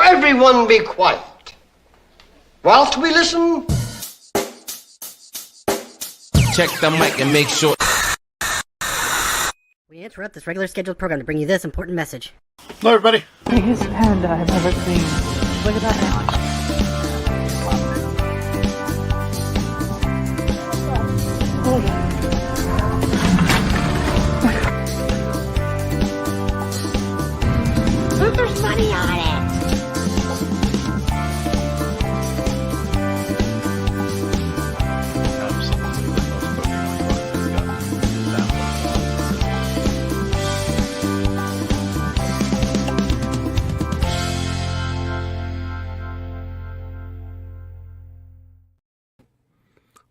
everyone be quiet. Whilst we listen... Check the mic and make sure... We interrupt this regular scheduled program to bring you this important message. Hello, everybody. Biggest panda I've ever seen. Look at that now. Look, there's money on it.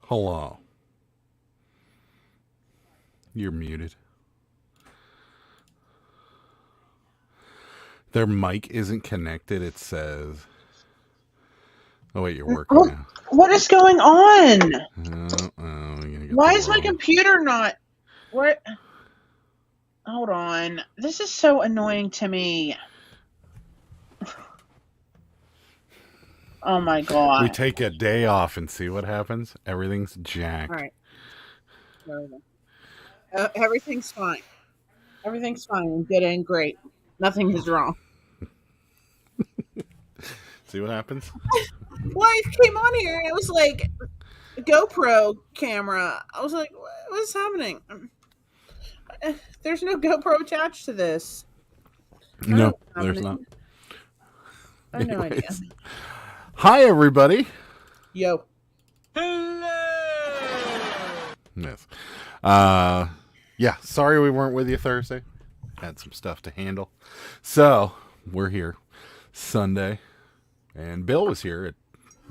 Hello. You're muted. Their mic isn't connected, it says. Oh, wait, you're working now. What is going on? Why is my wrong- computer not... What? Hold on. This is so annoying to me. Oh my god. We take a day off and see what happens. Everything's jacked. All right. There we go. Everything's fine. Everything's fine. I'm good and great. Nothing is wrong. See what happens? Wife came on here and it was like GoPro camera. I was like, what's happening? There's no GoPro attached to this. No, there's not. I have no idea. Anyways. Hi, everybody. Yo. Yes. Yeah, sorry we weren't with you Thursday. Had some stuff to handle. So, we're here Sunday. And Bill was here at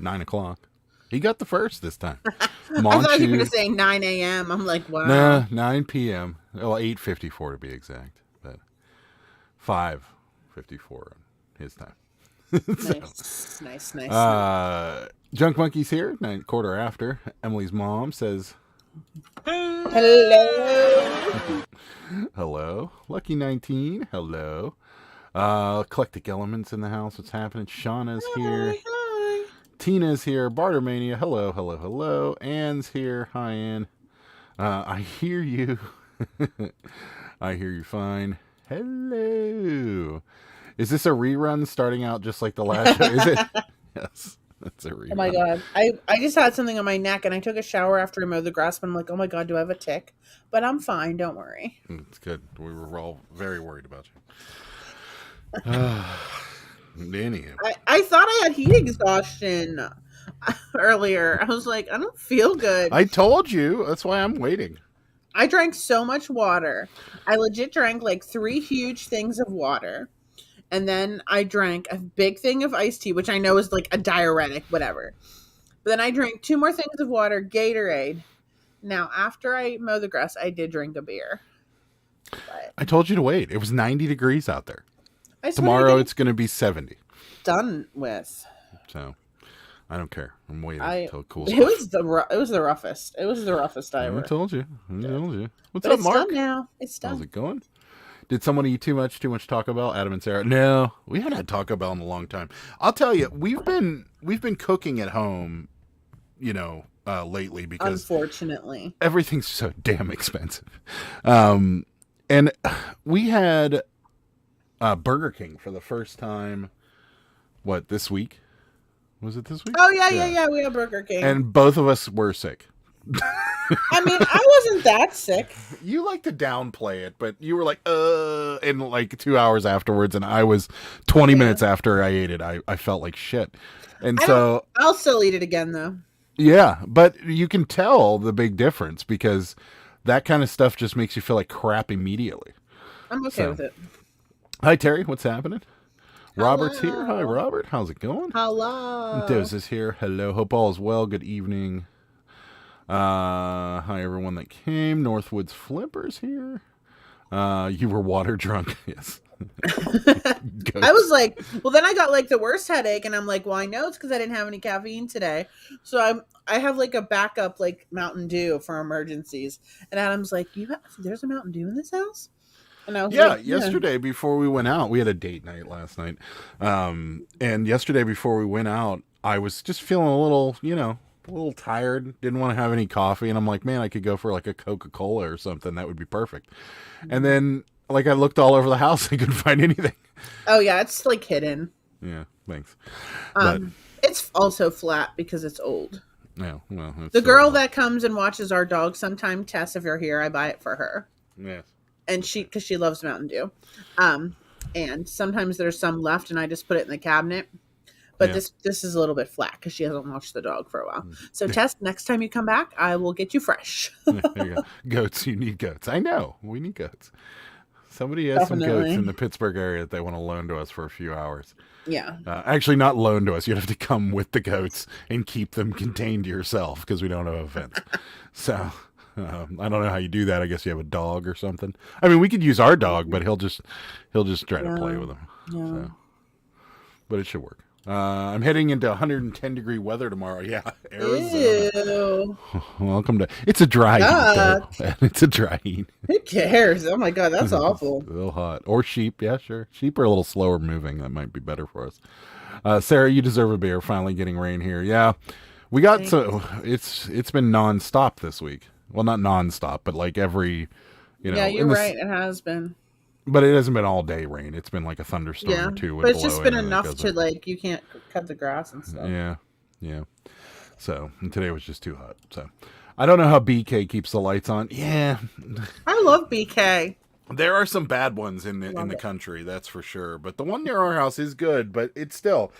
9 o'clock. He got the first this time. I thought you were going to say 9 a.m. I'm like, wow. Nah, 9 p.m. Well, 8:54 to be exact. But 5:54 on his time. Nice. Junk Monkey's here, 9:15 after. Emily's mom says, Hello. hello. Lucky 19, hello. Eclectic Elements in the house, what's happening? Shauna's here. Hi. Tina's here. Bartermania, hello, hello, hello. Anne's here. Hi, Anne. I hear you. I hear you fine. Hello. Is this a rerun starting out just like the last show? Is it? Yes, that's a rerun. Oh my god. I just had something on my neck and I took a shower after I mowed the grass, but I'm like, oh my god, do I have a tick? But I'm fine, don't worry. It's good. We were all very worried about you. Anyhow. I thought I had heat exhaustion earlier. I was like, I don't feel good. I told you. That's why I'm waiting. I drank so much water. I legit drank like 3 huge things of water. And then I drank a big thing of iced tea, which I know is like a diuretic, whatever. But then I drank 2 more things of water, Gatorade. Now, after I mow the grass, I did drink a beer. But I told you to wait. It was 90 degrees out there. I just Tomorrow wanted to it's going to be 70. get done with. So I don't care. I'm waiting I until it cools it was the roughest. It was the roughest I off. ever. I told you. What's But up, it's Mark? done now. It's done. How's it going? Did someone eat too much Taco Bell? Adam and Sarah? No, we haven't had Taco Bell in a long time. I'll tell you, we've been cooking at home, lately because Unfortunately, everything's so damn expensive. And we had Burger King for the first time. What, this week? Was it this week? oh yeah. We have Burger King. And both of us were sick. I mean, I wasn't that sick. You like to downplay it, but you were like, in like 2 hours afterwards, and I was 20 minutes after I ate it. I felt like shit. And so I'll still eat it again though. yeah, but you can tell the big difference because that kind of stuff just makes you feel like crap immediately. I'm okay with it. Hi, Terry. What's happening? Hello. Robert's here. Hi, Robert. How's it going? Hello. Doze is here. Hello. Hope all is well. Good evening. Hi, everyone that came. Northwoods Flippers here. You were water drunk. Yes. I was like, well, then I got like the worst headache, and I'm like, well, I know it's because I didn't have any caffeine today, so I have like a backup like Mountain Dew for emergencies. And Adam's like, there's a Mountain Dew in this house? And I was Yeah, like, yesterday before we went out, we had a date night last night. And yesterday before we went out, I was just feeling a little, a little tired. Didn't want to have any coffee. And I'm like, man, I could go for like a Coca-Cola or something. That would be perfect. And then like I looked all over the house. I couldn't find anything. Oh yeah, it's like hidden. Yeah, thanks. It's also flat because it's old. Yeah, well, The girl that comes and watches our dog sometime, Tess, if you're here, I buy it for her. Yes. And because she loves Mountain Dew. And sometimes there's some left and I just put it in the cabinet. But this is a little bit flat because she hasn't watched the dog for a while. So Tess, next time you come back, I will get you fresh. There you go. Goats, you need goats. I know. We need goats. Somebody has some goats in the Pittsburgh area that they want to loan to us for a few hours. Yeah. Actually, not loan to us. You'd have to come with the goats and keep them contained to yourself because we don't have a fence. So I don't know how you do that. I guess you have a dog or something. I mean, we could use our dog, but he'll just try to play with them. Yeah. So, but it should work. I'm heading into 110-degree weather tomorrow. Yeah, Arizona. Ew. Welcome to. It's a dry heat. Though. It's a dry heat. Who cares? Oh my god, that's awful. A little hot. Or sheep. Yeah, sure. Sheep are a little slower moving. That might be better for us. Sarah, you deserve a beer. Finally getting rain here. Yeah, we got it's been nonstop this week. Well, not nonstop, but like every. Yeah, you're right. It has been. But it hasn't been all day rain. It's been like a thunderstorm or two. But it's just been enough to like you can't cut the grass and stuff. Yeah. So and today was just too hot. So I don't know how BK keeps the lights on. Yeah, I love BK. There are some bad ones in the country, that's for sure. But the one near our house is good. But it's still,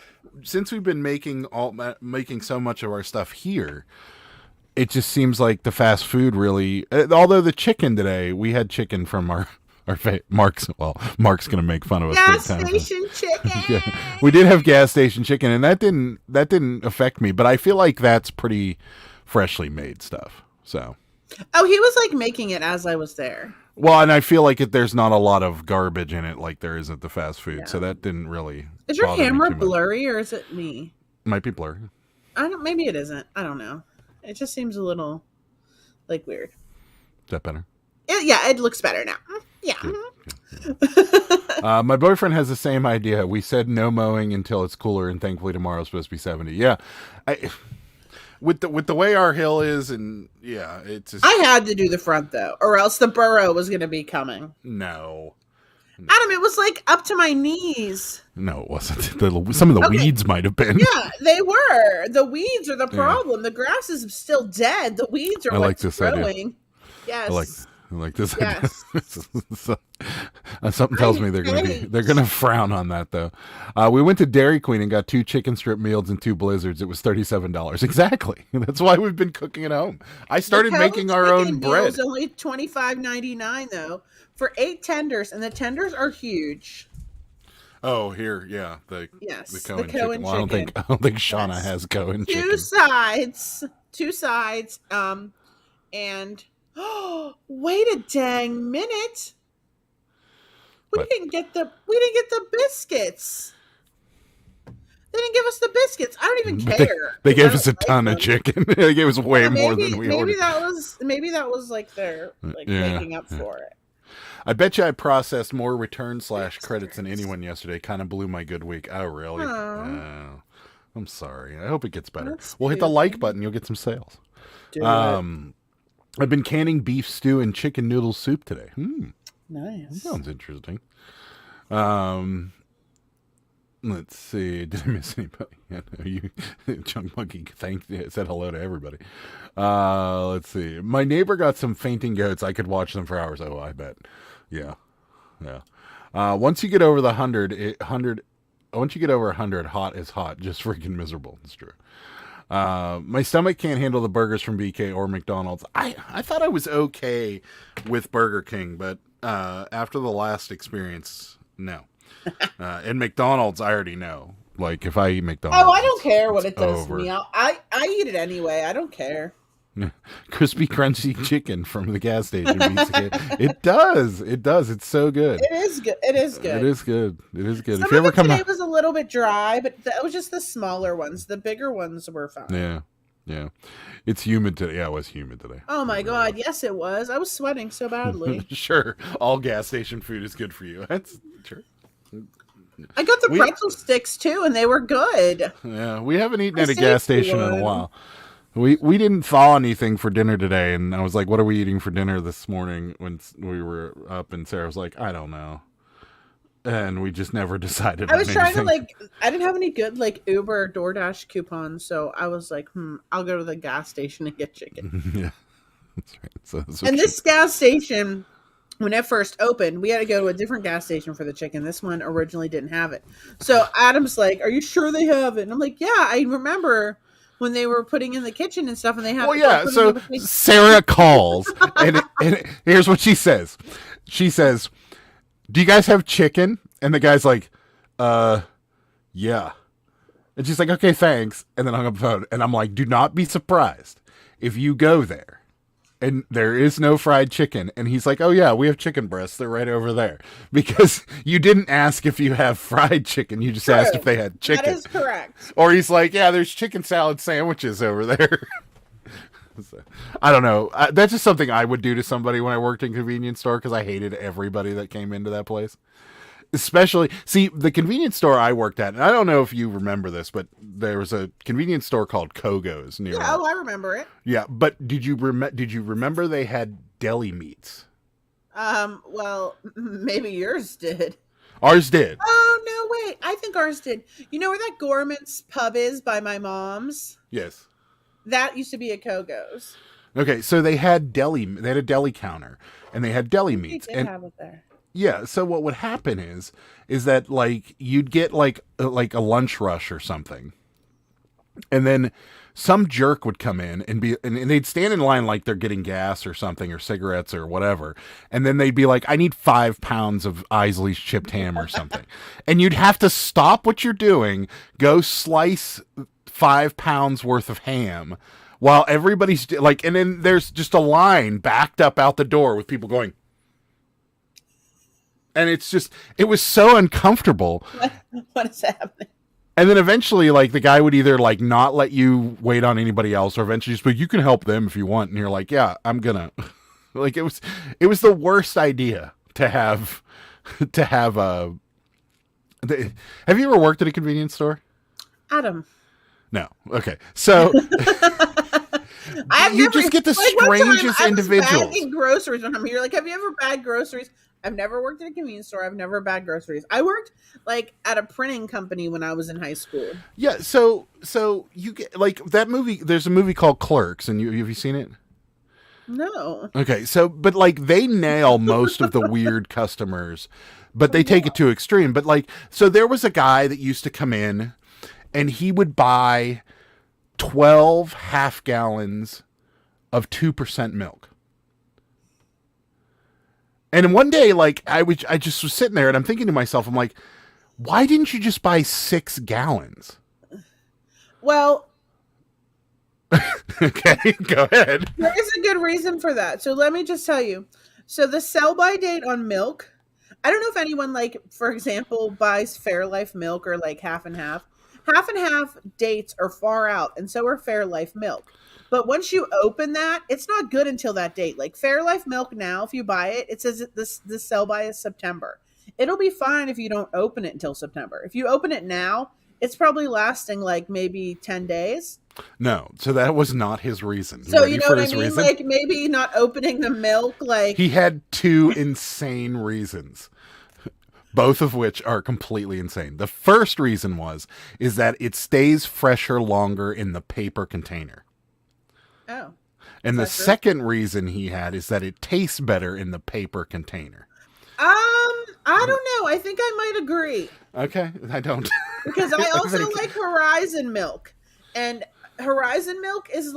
since we've been making so much of our stuff here, it just seems like the fast food really. Although the chicken today, we had chicken from our Mark's gonna make fun of us. Gas station chicken. Yeah, we did have gas station chicken, and that didn't affect me. But I feel like that's pretty freshly made stuff. So. Oh, he was like making it as I was there. Well, and I feel like there's not a lot of garbage in it like there is at the fast food, so that didn't really. Is your camera blurry or is it me? Might be blurry. Maybe it isn't. I don't know. It just seems a little like weird. Is that better? It looks better now. Yeah. Good. My boyfriend has the same idea. We said no mowing until it's cooler, and thankfully tomorrow's supposed to be 70. Yeah. With the way our hill is, and yeah, it's just. I had to do the front though, or else the burrow was going to be coming. No. Adam, it was like up to my knees. No, it wasn't. Some of the weeds might have been. Yeah, they were. The weeds are the problem. Yeah. The grass is still dead. The weeds are what's growing. Idea. Yes. I like this idea. Something tells me they're gonna frown on that though. We went to Dairy Queen and got 2 chicken strip meals and 2 blizzards. It was $37. Exactly. That's why we've been cooking at home. I started making our own bread. It was only $25.99 though for 8 tenders, and the tenders are huge. Oh, here, yeah, the Cohen chicken. Well, I don't think Shauna has Cohen chicken. 2 sides, and. Oh, wait a dang minute! We didn't get the biscuits. They didn't give us the biscuits. I don't even care. They gave us a ton of chicken. They gave us way more than we ordered. Maybe that was like their making up for it. I bet you I processed more return/credits than anyone yesterday. Kind of blew my good week. Oh, really? Oh, I'm sorry. I hope it gets better. We'll hit the like button. You'll get some sales. I've been canning beef stew and chicken noodle soup today. Nice. That sounds interesting. Let's see. Did I miss anybody? Chunk Monkey said hello to everybody. Let's see. My neighbor got some fainting goats. I could watch them for hours. Oh, I bet. Yeah. Once you get over the 100, once you get over 100, hot is hot. Just freaking miserable. It's true. My stomach can't handle the burgers from BK or McDonald's. I thought I was okay with Burger King, but after the last experience, no. And McDonald's, I already know. Like if I eat McDonald's, I don't care what it does to me. I eat it anyway. I don't care. Crispy crunchy chicken from the gas station. It does. It's so good. It is good. It is good. If you ever come today was a little bit dry, but that was just the smaller ones. The bigger ones were fine. Yeah. Yeah. It's humid today. Yeah, it was humid today. Oh my God. Yes, it was. I was sweating so badly. Sure. All gas station food is good for you. That's sure. I got the pretzel sticks too, and they were good. Yeah, we haven't eaten at a gas station in a while. We didn't thaw anything for dinner today, and I was like, what are we eating for dinner this morning when we were up? And Sarah was like, I don't know. And we just never decided. I was trying to I didn't have any good Uber or DoorDash coupons, so I was like, I'll go to the gas station and get chicken. Yeah, that's right. So and this gas station, when it first opened, we had to go to a different gas station for the chicken. This one originally didn't have it. So Adam's like, are you sure they have it? And I'm like, yeah, I remember when they were putting in the kitchen and stuff, and they have. Well, yeah. So Sarah calls, and here's what she says. She says, do you guys have chicken? And the guy's like, yeah. And she's like, okay, thanks. And then hung up the phone. And I'm like, do not be surprised if you go there and there is no fried chicken. And he's like, oh yeah, we have chicken breasts. They're right over there. Because you didn't ask if you have fried chicken. You just asked if they had chicken. That is correct. Or he's like, yeah, there's chicken salad sandwiches over there. So, I don't know. That's just something I would do to somebody when I worked in a convenience store because I hated everybody that came into that place. Especially, see, the convenience store I worked at, and I don't know if you remember this, but there was a convenience store called Kogo's near. Yeah, I remember it. Yeah, but did you remember they had deli meats? Well, maybe yours did. Ours did. Oh no, wait! I think ours did. You know where that Gorman's pub is by my mom's? Yes. That used to be a Kogo's. Okay, so they had a deli counter, and they had deli meats. They did have it there. Yeah, so what would happen is that you'd get like a lunch rush or something, and then some jerk would come in and they'd stand in line like they're getting gas or something or cigarettes or whatever, and then they'd be like, I need 5 pounds of Isley's chipped ham or something, and you'd have to stop what you're doing, go slice 5 pounds worth of ham while everybody's and then there's just a line backed up out the door with people going. And it was so uncomfortable. What is happening? And then eventually, the guy would either, not let you wait on anybody else, or eventually just be like, you can help them if you want. And you're like, yeah, I'm gonna. It was the worst idea to have a. Have you ever worked at a convenience store? Adam. No. Okay. So. You just get the strangest individuals. I was bagging groceries when I'm here. Have you ever bagged groceries? I've never worked at a convenience store. I've never bagged groceries. I worked at a printing company when I was in high school. Yeah, so you get that movie. There's a movie called Clerks, and have you seen it? No. Okay, so but they nail most of the weird customers, but they take it to extreme. But so there was a guy that used to come in, and he would buy 12 half gallons of 2% milk. And one day, I just was sitting there and I'm thinking to myself, I'm like, why didn't you just buy 6 gallons? Well, okay, go ahead. There is a good reason for that. So let me just tell you. So the sell-by date on milk, I don't know if anyone, for example, buys Fairlife milk or half and half. Half and half dates are far out, and so are Fairlife milk. But once you open that, it's not good until that date. Fairlife milk now, if you buy it, it says this sell-by is September. It'll be fine if you don't open it until September. If you open it now, it's probably lasting maybe 10 days. No, so that was not his reason. So you know what I mean? Reason? Maybe not opening the milk, He had 2 insane reasons. Both of which are completely insane. The first reason is that it stays fresher longer in the paper container. Oh. And the second reason he had is that it tastes better in the paper container. I don't know. I think I might agree. Okay, I don't. Because I also like Horizon milk. And Horizon milk is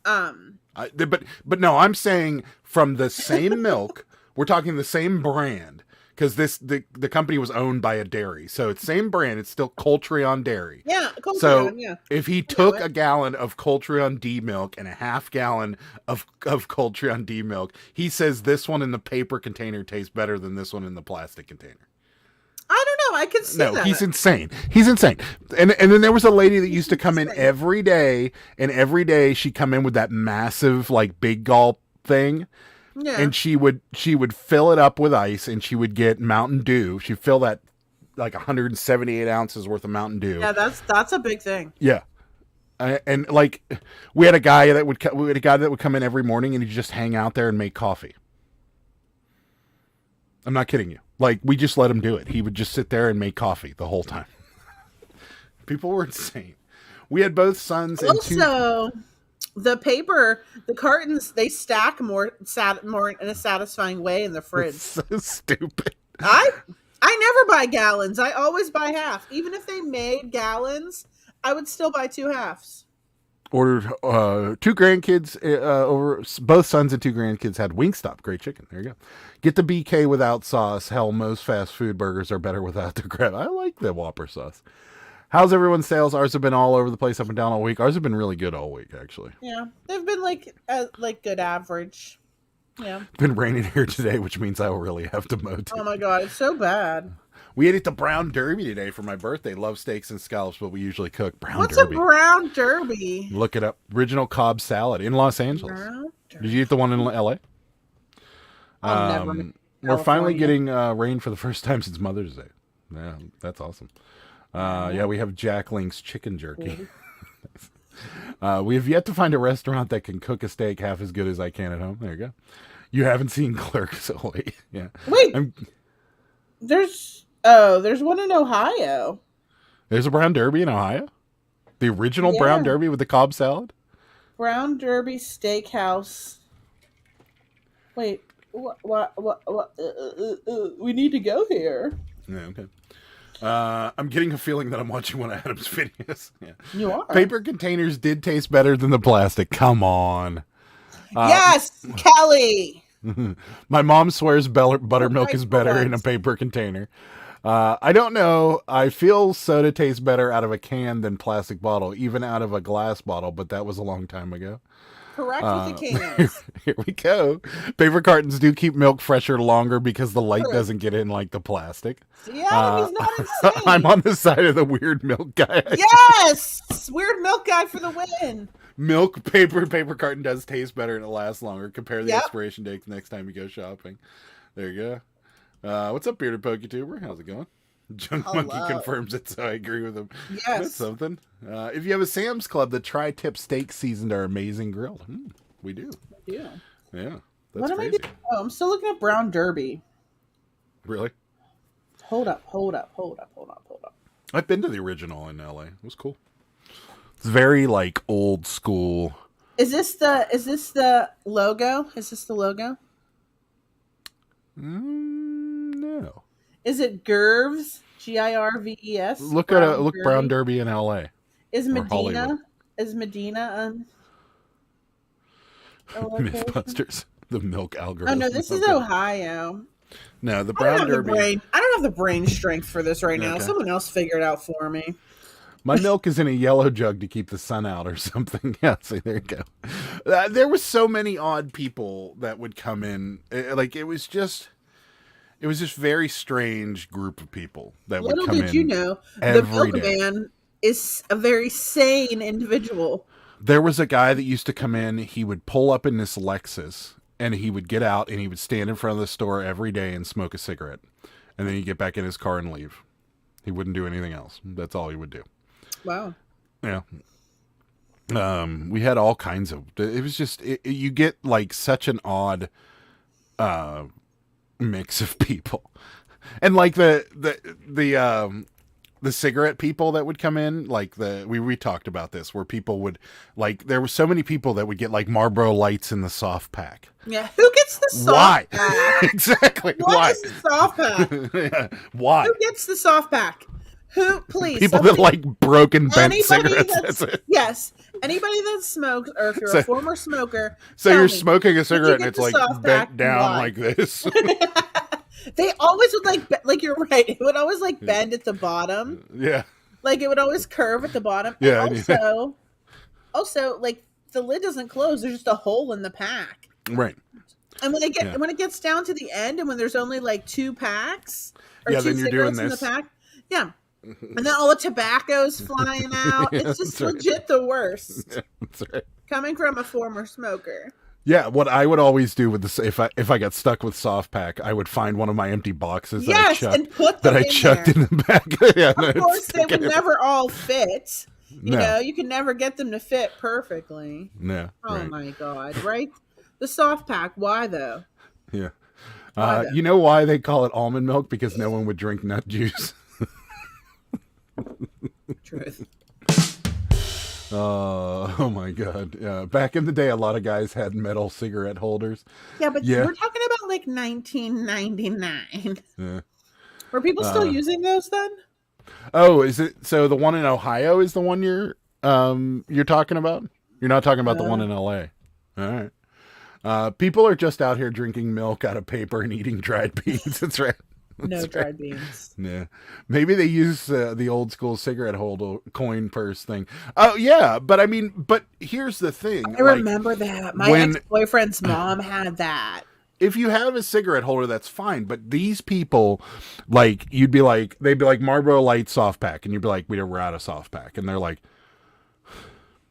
but no, I'm saying from the same milk, we're talking the same brand. Because the company was owned by a dairy. So it's same brand. It's still Coltrion Dairy. Yeah, Coltrion, so yeah. If he took a gallon of Coltrion D milk and a half gallon of Coltrion D milk, he says this one in the paper container tastes better than this one in the plastic container. I don't I can see No, that. he's insane. He's insane. And then there was a lady that used to come in every day, and every day she'd come in with that massive, like, big gulp thing. Yeah. And she would fill it up with ice, and she would get Mountain Dew. She'd fill that like 178 ounces worth of Mountain Dew. Yeah, that's a big thing. Yeah. And like, we had a guy that would come in every morning, and he'd just hang out there and make coffee. I'm not kidding you. Like, we just let him do it. He would just sit there and make coffee the whole time. People were insane. We had both sons and two. Also, the cartons, they stack more in a satisfying way in the fridge. So stupid. I never buy gallons. I always buy half. Even if they made gallons, I would still buy 2 halves. Ordered 2 grandkids over. Both sons and 2 grandkids had Wingstop. Great chicken. There you go. Get the BK without sauce. Hell, most fast food burgers are better without the crab. I like the Whopper sauce. How's everyone's sales? Ours have been all over the place, up and down all week. Ours have been really good all week, actually. Yeah, they've been like good average. Yeah. It's been raining here today, which means I will really have to mow today. Oh my god, it's so bad. We ate at the Brown Derby today for my birthday. Love steaks and scallops, but we usually cook Brown What's Derby. a Brown Derby? Look it up. Original Cobb salad in Los Angeles. Did you eat the one in LA? We're finally getting rain for the first time since Mother's Day. Yeah, that's awesome. Yeah, we have Jack Link's chicken jerky. We have yet to find a restaurant that can cook a steak half as good as I can at home. There you go. You haven't seen Clerks. Oh, wait. Yeah. Wait. There's one in Ohio. There's a Brown Derby in Ohio? The original Brown Derby with the Cobb salad? Brown Derby Steakhouse. Wait. What? We need to go here. Yeah, okay. I'm getting a feeling that I'm watching one of Adam's videos. Yeah. You are. Paper containers did taste better than the plastic. Come on. Yes, Kelly. My mom swears buttermilk is better in a paper container. I don't know. I feel soda tastes better out of a can than plastic bottle, even out of a glass bottle, but that was a long time ago. Correct with the cans. Here we go. Paper cartons do keep milk fresher longer because the light doesn't get in like the plastic. Yeah, he's not insane. I'm on the side of the weird milk guy. Yes! Weird milk guy for the win. Milk paper carton does taste better and it lasts longer. Compare the expiration dates next time you go shopping. There you go. What's up, Bearded PokeTuber? How's it going? Junk Monkey confirms it, so I agree with him. Yes. That's something. If you have a Sam's Club, the tri-tip steak seasoned are amazing grilled. We do. We do. Yeah. That's what am crazy. I doing? Oh, I'm still looking at Brown Derby. Really? Hold up. I've been to the original in LA. It was cool. It's very like old school. Is this the logo? Is this the logo? No. Is it Girves? Girves? Look Brown Derby in LA. Is Medina Hollywood. Mythbusters. The milk algorithm. Oh no, this is Ohio. No, the Brown Derby. I don't have the brain strength for this right now. Okay. Someone else figure it out for me. My milk is in a yellow jug to keep the sun out or something. Yeah, see, there you go. There was so many odd people that would come in. It was just very strange group of people that would come in. Little did you know, the milkman is a very sane individual. There was a guy that used to come in. He would pull up in this Lexus, and he would get out, and he would stand in front of the store every day and smoke a cigarette. And then he'd get back in his car and leave. He wouldn't do anything else. That's all he would do. Wow. Yeah. We had all kinds of. It was just you get like such an odd mix of people, and like the cigarette people that would come in. Like we talked about this, where people would like there were so many people that would get like Marlboro Lights in the soft pack. Yeah, who gets the soft pack? Exactly. Why is the soft pack? Yeah. Why? Who gets the soft pack? Who, please? People that like broken bent cigarettes. That's it. Yes. Anybody that smokes, or if you're a former smoker. So you're smoking a cigarette and it's like bent down like this. They always would like you're right. It would always like bend at the bottom. Yeah. Like it would always curve at the bottom. Yeah. And also like the lid doesn't close. There's just a hole in the pack. Right. And when it gets down to the end, and when there's only like 2 packs or 2 then you're doing cigarettes in the this. pack. Yeah. And then all the tobacco's flying out. Yeah, It's just that's right. legit the worst. Yeah, that's right. Coming from a former smoker. Yeah, what I would always do with this, if I got stuck with soft pack, I would find one of my empty boxes Yes, and put them that I in chucked there. in the back. Yeah, Of course, they would never all fit. You know, you can never get them to fit perfectly. No. Oh Right. my god! Right? The soft pack. Why though? Yeah. Why though? You know why they call it almond milk? Because no one would drink nut juice. Truth. Oh my god. Back in the day, a lot of guys had metal cigarette holders. Yeah, but Yeah. we're talking about like 1999. Yeah. Were people still using those then? Oh, is it? So the one in Ohio is the one you're talking about? You're not talking about the one in LA. All right. People are just out here drinking milk out of paper and eating dried beans. That's right. No dried beans. Yeah, maybe they use the old school cigarette holder coin purse thing. Oh yeah, but I mean, but here's the thing. I remember that. My when- ex-boyfriend's mom had that. If you have a cigarette holder, that's fine. But these people, like, they'd be like Marlboro Light soft pack, and you'd be like, we're out of soft pack, and they're like,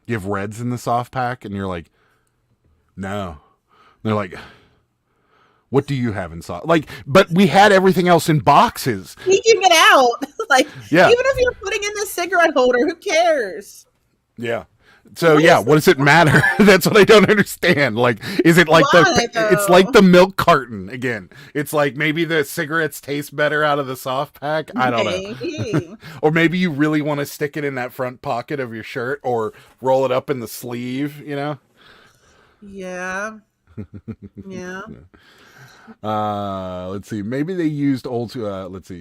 you have Reds in the soft pack, and you're like, no. And they're like, what do you have in soft? Like, but we had everything else in boxes. Sneaking it out, like, Yeah. even if you're putting in the cigarette holder, who cares? Yeah. So what does it matter? That's what I don't understand. Like, is it like Why, though? it's like the milk carton again? It's like maybe the cigarettes taste better out of the soft pack. I don't know. Or maybe you really want to stick it in that front pocket of your shirt or roll it up in the sleeve, you know? Yeah. Yeah. Let's see. Maybe they used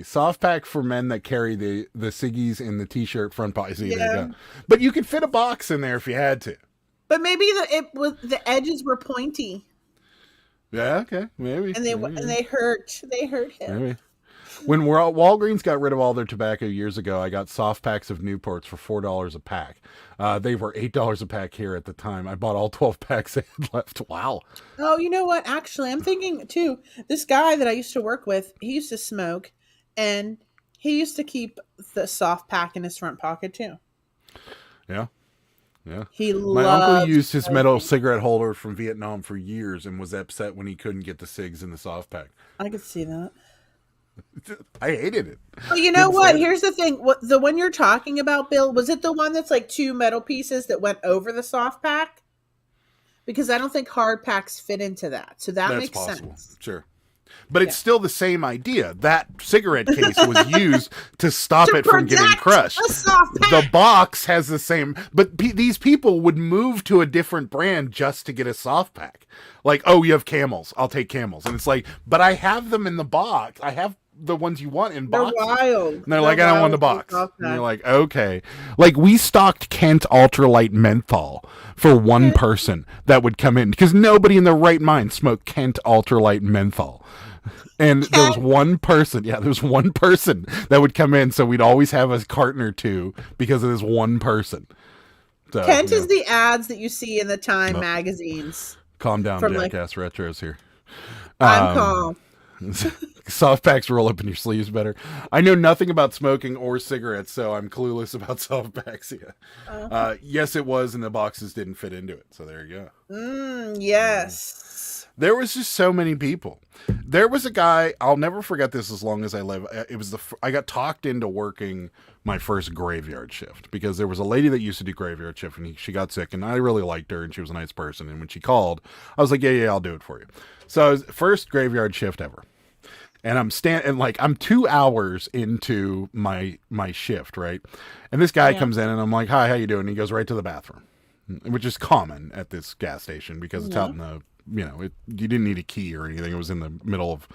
soft pack for men that carry the ciggies in the t-shirt front pocket. See, there you go. But you could fit a box in there if you had to. But maybe the edges were pointy, Yeah, okay. Maybe. and they hurt. They hurt him. Maybe. When Walgreens got rid of all their tobacco years ago, I got soft packs of Newports for $4 a pack. They were $8 a pack here at the time. I bought all 12 packs they had left. Wow. Oh, you know what? Actually, I'm thinking too. This guy that I used to work with, he used to smoke, and he used to keep the soft pack in his front pocket too. Yeah. Yeah. My uncle used his metal cigarette holder from Vietnam for years and was upset when he couldn't get the cigs in the soft pack. I could see that. I hated it. Well, you know what? Here's the thing. The one you're talking about, Bill, was it the one that's like two metal pieces that went over the soft pack? Because I don't think hard packs fit into that. So that's makes possible. sense. Sure. But it's still the same idea. That cigarette case was used to stop it from getting crushed. The box has the same, but these people would move to a different brand just to get a soft pack. Like, oh, you have Camels. I'll take Camels. And it's like, but I have them in the box. I have the ones you want in boxes. They're wild. And they're like, I don't want the box. And you're like, okay. Like, we stocked Kent Ultralight Menthol for one person that would come in because nobody in their right mind smoked Kent Ultralight Menthol. And there was one person, that would come in, so we'd always have a carton or two because of this one person. So, Kent is the ads that you see in the Time magazines. Calm down, Jackass Retros here. I'm calm. Soft packs roll up in your sleeves better. I know nothing about smoking or cigarettes, so I'm clueless about soft packs. Yeah. Yes, it was, and the boxes didn't fit into it. So there you go. Yes. There was just so many people. There was a guy, I'll never forget this as long as I live. It was I got talked into working my first graveyard shift because there was a lady that used to do graveyard shift and she got sick and I really liked her and she was a nice person. And when she called, I was like, yeah, I'll do it for you. So it was first graveyard shift ever. And I'm 2 hours into my shift, right? And this guy comes in and I'm like, hi, how you doing? And he goes right to the bathroom, which is common at this gas station because it's out in the, you didn't need a key or anything. It was in the middle of,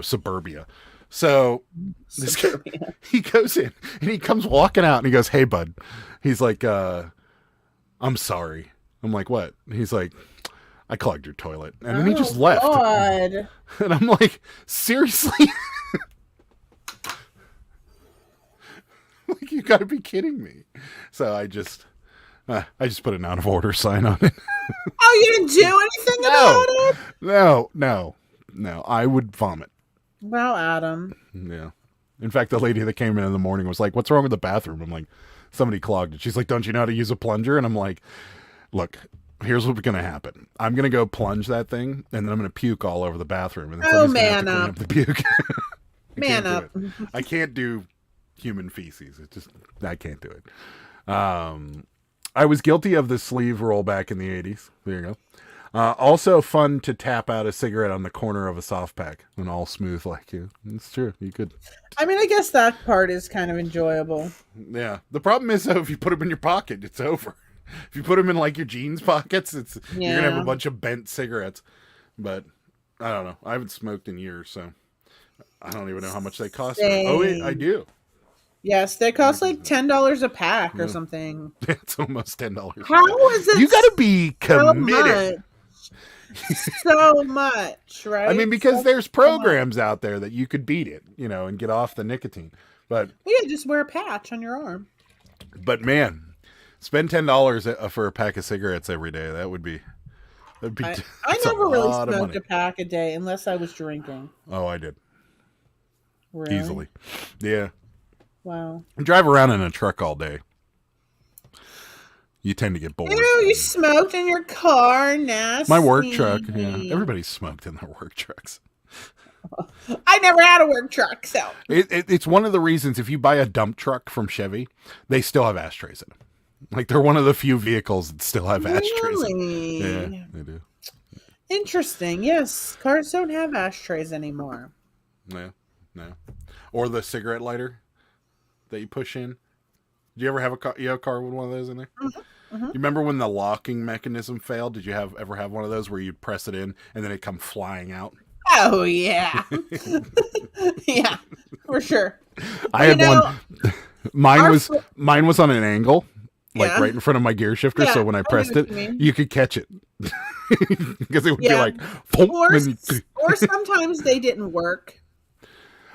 suburbia. So this guy, he goes in and he comes walking out and he goes, hey, bud. He's like, I'm sorry. I'm like, what? He's like, I clogged your toilet. And then he just left. God. And I'm like, seriously? Like, you gotta be kidding me. So I just put an out of order sign on it. Oh, you didn't do anything about it? No. I would vomit. Well, Adam. Yeah. In fact, the lady that came in the morning was like, "What's wrong with the bathroom?" I'm like, "Somebody clogged it." She's like, "Don't you know how to use a plunger?" And I'm like, "Look, here's what's going to happen. I'm going to go plunge that thing, and then I'm going to puke all over the bathroom. And then somebody's gonna have to clean up the puke." Man up. I can't do human feces. I can't do it. I was guilty of the sleeve roll back in the 80s. There you go. Also fun to tap out a cigarette on the corner of a soft pack and all smooth like you. It's true. You could. I mean, I guess that part is kind of enjoyable. Yeah. The problem is, though, if you put them in your pocket, it's over. If you put them in like your jeans pockets, you're going to have a bunch of bent cigarettes. But I don't know. I haven't smoked in years, so I don't even know how much they cost. Oh, wait, I do. Yes, they cost like $10 a pack or something. It's almost $10. How is it? You got to be committed. So much, right? I mean, because there's programs out there that you could beat it, and get off the nicotine. But yeah, just wear a patch on your arm. But man, spend $10 for a pack of cigarettes every day. That'd be. I never really smoked a pack a day unless I was drinking. Oh, I did. Really? Easily. Yeah. Wow. I drive around in a truck all day. You tend to get bored. Ew, you smoked in your car, nasty. My work truck. Yeah, everybody smoked in their work trucks. I never had a work truck, so. It's one of the reasons if you buy a dump truck from Chevy, they still have ashtrays in them. Like they're one of the few vehicles that still have ashtrays in them. Yeah, they do. Interesting. Yes, cars don't have ashtrays anymore. No. Or the cigarette lighter that you push in. Do you ever have a car with one of those in there? Mm-hmm. You remember when the locking mechanism failed? Did you ever have one of those where you'd press it in and then it'd come flying out? Oh yeah, yeah, for sure. I had one. Mine was on an angle, like right in front of my gear shifter. Yeah, so when I pressed it, you could catch it because it would be like. Or sometimes they didn't work.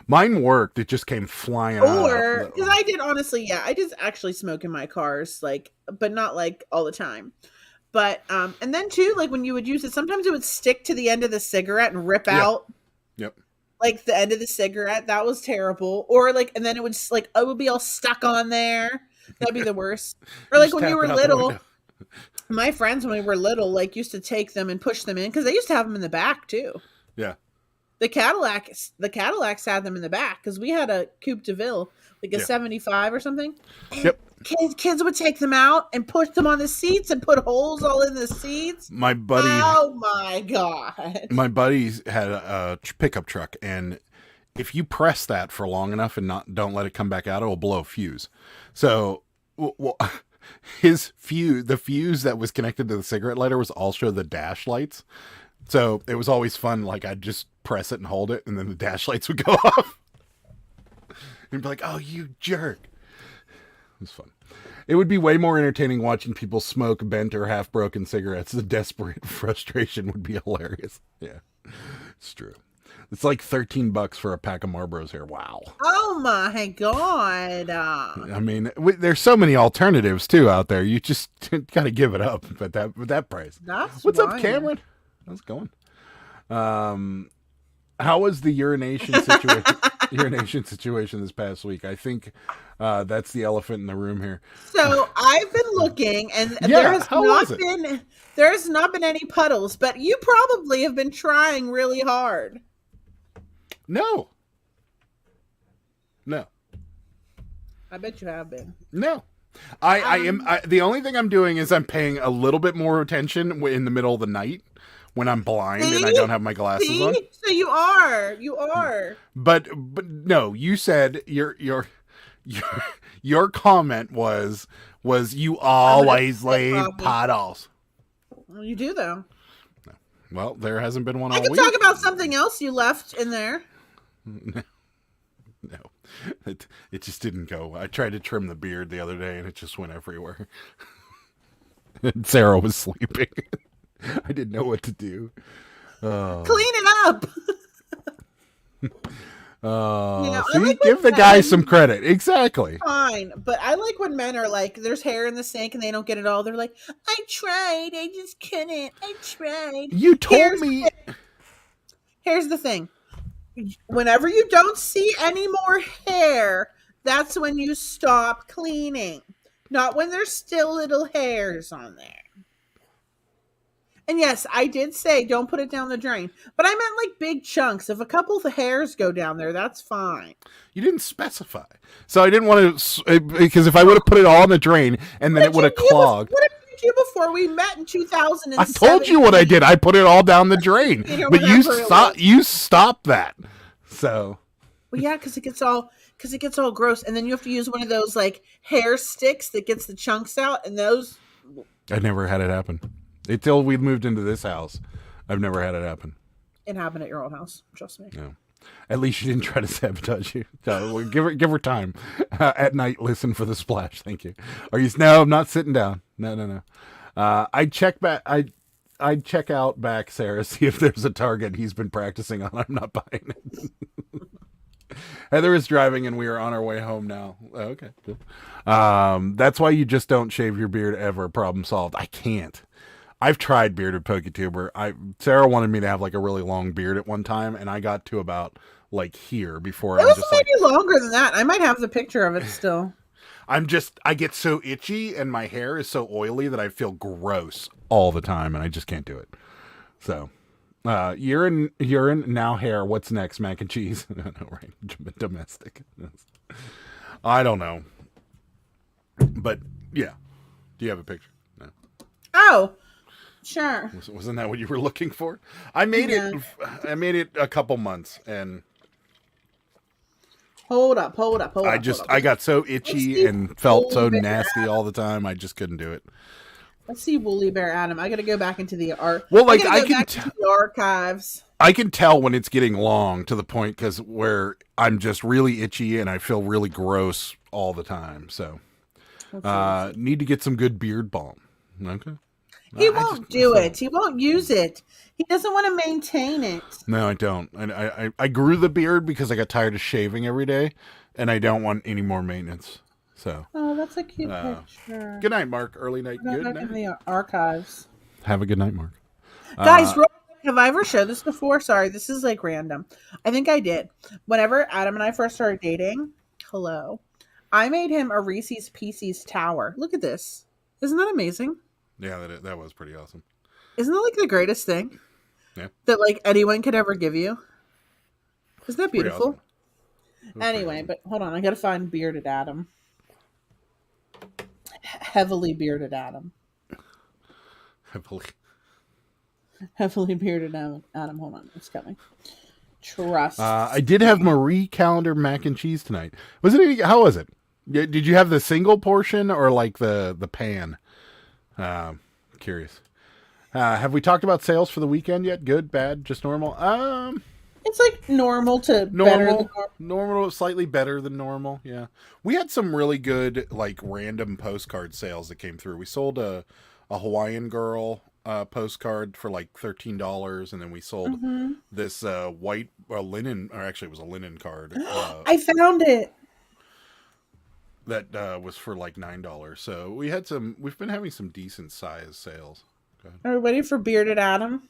Mine worked. It just came flying out. Or, because I did honestly, I just actually smoke in my cars, but not all the time. But, and then too, when you would use it, sometimes it would stick to the end of the cigarette and rip out. Yep. The end of the cigarette. That was terrible. Or and then it would just it would be all stuck on there. That'd be the worst. Or when you were little, my friends, when we were little, used to take them and push them in because they used to have them in the back too. Yeah. The Cadillacs had them in the back because we had a Coupe de Ville, a 75 or something. And kids would take them out and push them on the seats and put holes all in the seats. My buddy. Oh my God. My buddy had a pickup truck, and if you press that for long enough and don't let it come back out, it will blow a fuse. So, the fuse that was connected to the cigarette lighter was also the dash lights. So it was always fun. I'd just press it and hold it, and then the dash lights would go off. And be like, "Oh, you jerk!" It was fun. It would be way more entertaining watching people smoke bent or half broken cigarettes. The desperate frustration would be hilarious. Yeah, it's true. It's like $13 for a pack of Marlboros here. Wow. Oh my God. I mean, there's so many alternatives too out there. You just gotta give it up at that price. What's up, Cameron? How's it going? How was the urination situation this past week? I think that's the elephant in the room here. So I've been looking, and there has not been any puddles, but you probably have been trying really hard. No. I bet you have been. No. I am. The only thing I'm doing is I'm paying a little bit more attention in the middle of the night. When I'm blind and I don't have my glasses on. So you are. But no, you said your comment was you always leave puddles. Well, you do though. No. Well, there hasn't been one all week. I can talk about something else you left in there. No. It just didn't go. I tried to trim the beard the other day and it just went everywhere. And Sarah was sleeping. I didn't know what to do. Clean it up. Give the guy some credit. Exactly. Fine. But I like when men are there's hair in the sink and they don't get it all. They're like, I tried. I just couldn't. I tried. You told me. Here's the thing. whenever you don't see any more hair, that's when you stop cleaning. Not when there's still little hairs on there. And yes, I did say don't put it down the drain, but I meant like big chunks. If a couple of hairs go down there, that's fine. You didn't specify. So I didn't want to, because if I would have put it all in the drain and then it would have clogged. What did you do before we met in 2007? I told you what I did. I put it all down the drain. But you stopped that. So. Well, yeah, because it gets all gross. And then you have to use one of those like hair sticks that gets the chunks out. And those. I never had it happen. Until we moved into this house, I've never had it happen. It happened at your old house. Trust me. No. At least she didn't try to sabotage you. So give her time. At night, listen for the splash. Thank you. No, I'm not sitting down. No. I check back. I check out back, Sarah, see if there's a target he's been practicing on. I'm not buying it. Heather is driving, and we are on our way home now. Oh, okay, good. That's why you just don't shave your beard ever. Problem solved. I can't. I've tried bearded PokeTuber. Sarah wanted me to have like a really long beard at one time, and I got to about like here before. It was maybe longer than that. I might have the picture of it still. I get so itchy, and my hair is so oily that I feel gross all the time, and I just can't do it. So, urine, now hair. What's next? Mac and cheese. No, right? Domestic. I don't know, but yeah. Do you have a picture? No. Oh. Sure. Wasn't that what you were looking for? I made it a couple months, and hold up. I got so itchy and felt so nasty all the time. I just couldn't do it. Let's see, Woolly Bear Adam. I got to go back into the art. Well, like the archives. I can tell when it's getting long to the point where I'm just really itchy and I feel really gross all the time. So, need to get some good beard balm. Okay. He won't do it. He won't use it. He doesn't want to maintain it. No, I don't. I grew the beard because I got tired of shaving every day, and I don't want any more maintenance. So. Oh, that's a cute picture. Good night, Mark. Early night. Good night. In the archives. Have a good night, Mark. Guys, have I ever showed this before? Sorry, this is like random. I think I did. Whenever Adam and I first started dating, I made him a Reese's Pieces tower. Look at this. Isn't that amazing? Yeah, that was pretty awesome. Isn't that like the greatest thing? Yeah. That like anyone could ever give you? Isn't that beautiful? Awesome. Anyway, but hold on, I gotta find bearded Adam. Heavily bearded Adam. Heavily bearded Adam. Hold on, it's coming. Trust. I did have Marie Callender mac and cheese tonight. How was it? Did you have the single portion or like the pan? Curious. Have we talked about sales for the weekend yet? Good, bad, just normal? It's like normal to better than normal, slightly better than normal. Yeah. We had some really good, like, random postcard sales that came through. We sold a Hawaiian girl postcard for like $13, and then we sold this white linen, or actually it was a linen card. I found it. That was for like $9. So we've been having some decent size sales. Are we ready for bearded Adam?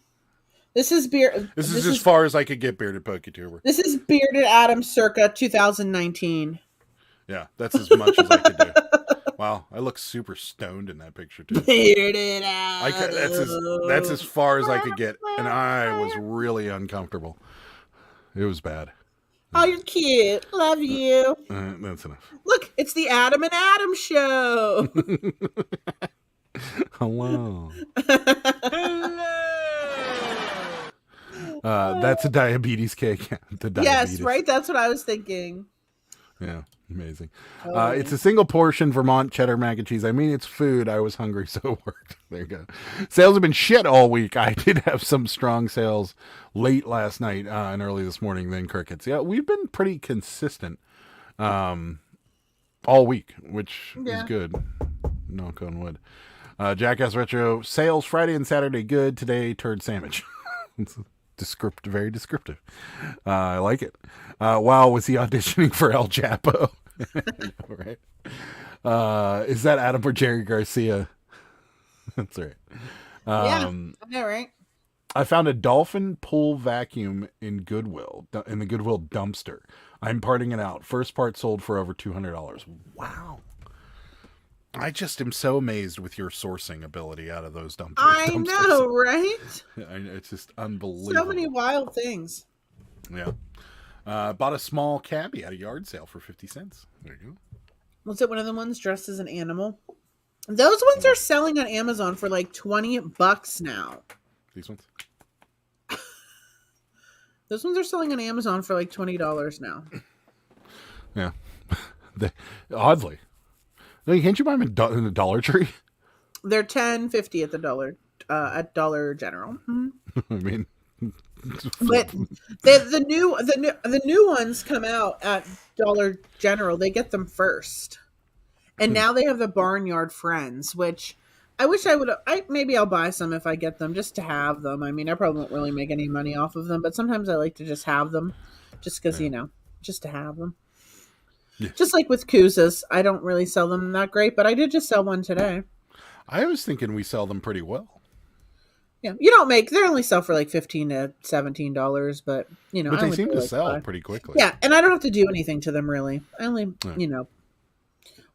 This is as far as I could get bearded PokeTuber. This is bearded Adam circa 2019. Yeah, that's as much as I could do. Wow, I look super stoned in that picture too. Bearded Adam. That's as far as I could get, and I was really uncomfortable. It was bad. Oh, you're cute. Love you. That's enough. Look, it's the Adam and Adam show. Hello. That's a diabetes cake. Yes, right? That's what I was thinking. Yeah, amazing. It's a single portion Vermont cheddar mac and cheese. I mean, it's food. I was hungry, so it worked. There you go. Sales have been shit all week. I did have some strong sales late last night and early this morning, then crickets. Yeah, we've been pretty consistent all week, which is good. Knock on wood. Jackass Retro sales Friday and Saturday good. Today turd sandwich. Very descriptive. I like it. Wow, was he auditioning for El Chapo? Right. Is that Adam or Jerry Garcia? That's right. Yeah, I know, right? I found a dolphin pool vacuum in Goodwill, in the Goodwill dumpster. I'm parting it out. First part sold for over $200. Wow. I just am so amazed with your sourcing ability out of those dumpsters. I know, right? It's just unbelievable. So many wild things. Yeah. Bought a small cabbie at a yard sale for 50 cents. There you go. Was it one of the ones dressed as an animal? Those ones are selling on Amazon for like $20 now. These ones? Those ones are selling on Amazon for like $20 now. Yeah. Oddly. No, can't you buy them in the Dollar Tree? They're $10.50 at Dollar General. Mm-hmm. I mean, but the new ones come out at Dollar General. They get them first, and now they have the Barnyard Friends, which I wish I would. Maybe I'll buy some if I get them just to have them. I mean, I probably won't really make any money off of them, but sometimes I like to just have them, just because just to have them. Yeah. Just like with Kuzas, I don't really sell them that great, but I did just sell one today. I was thinking we sell them pretty well. Yeah, they only sell for like $15 to $17, but But they seem to sell pretty quickly. Yeah, and I don't have to do anything to them really. I only,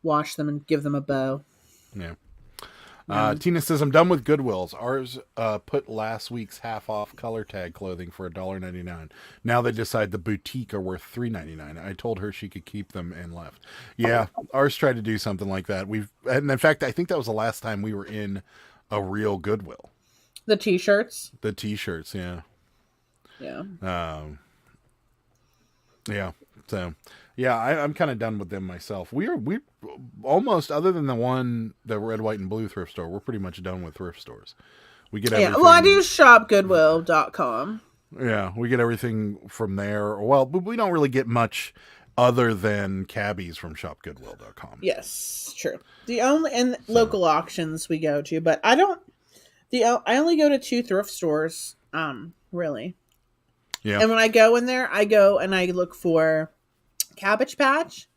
wash them and give them a bow. Yeah. Tina says, I'm done with Goodwills. Ours put last week's half off color tag clothing for $1.99. Now they decide the boutique are worth $3.99. I told her she could keep them and left. Yeah, ours tried to do something like that. And in fact, I think that was the last time we were in a real Goodwill. The t-shirts? The t-shirts, yeah. Yeah. Yeah. So, yeah, I'm kind of done with them myself. We almost, other than the red, white, and blue thrift store, we're pretty much done with thrift stores. We get everything. Yeah, well, I do shopgoodwill.com. Yeah, we get everything from there. Well, but we don't really get much other than cabbies from shopgoodwill.com. Yes, true. Local auctions we go to, but I only go to 2 thrift stores, really. Yeah. And when I go in there, I go and I look for Cabbage Patch,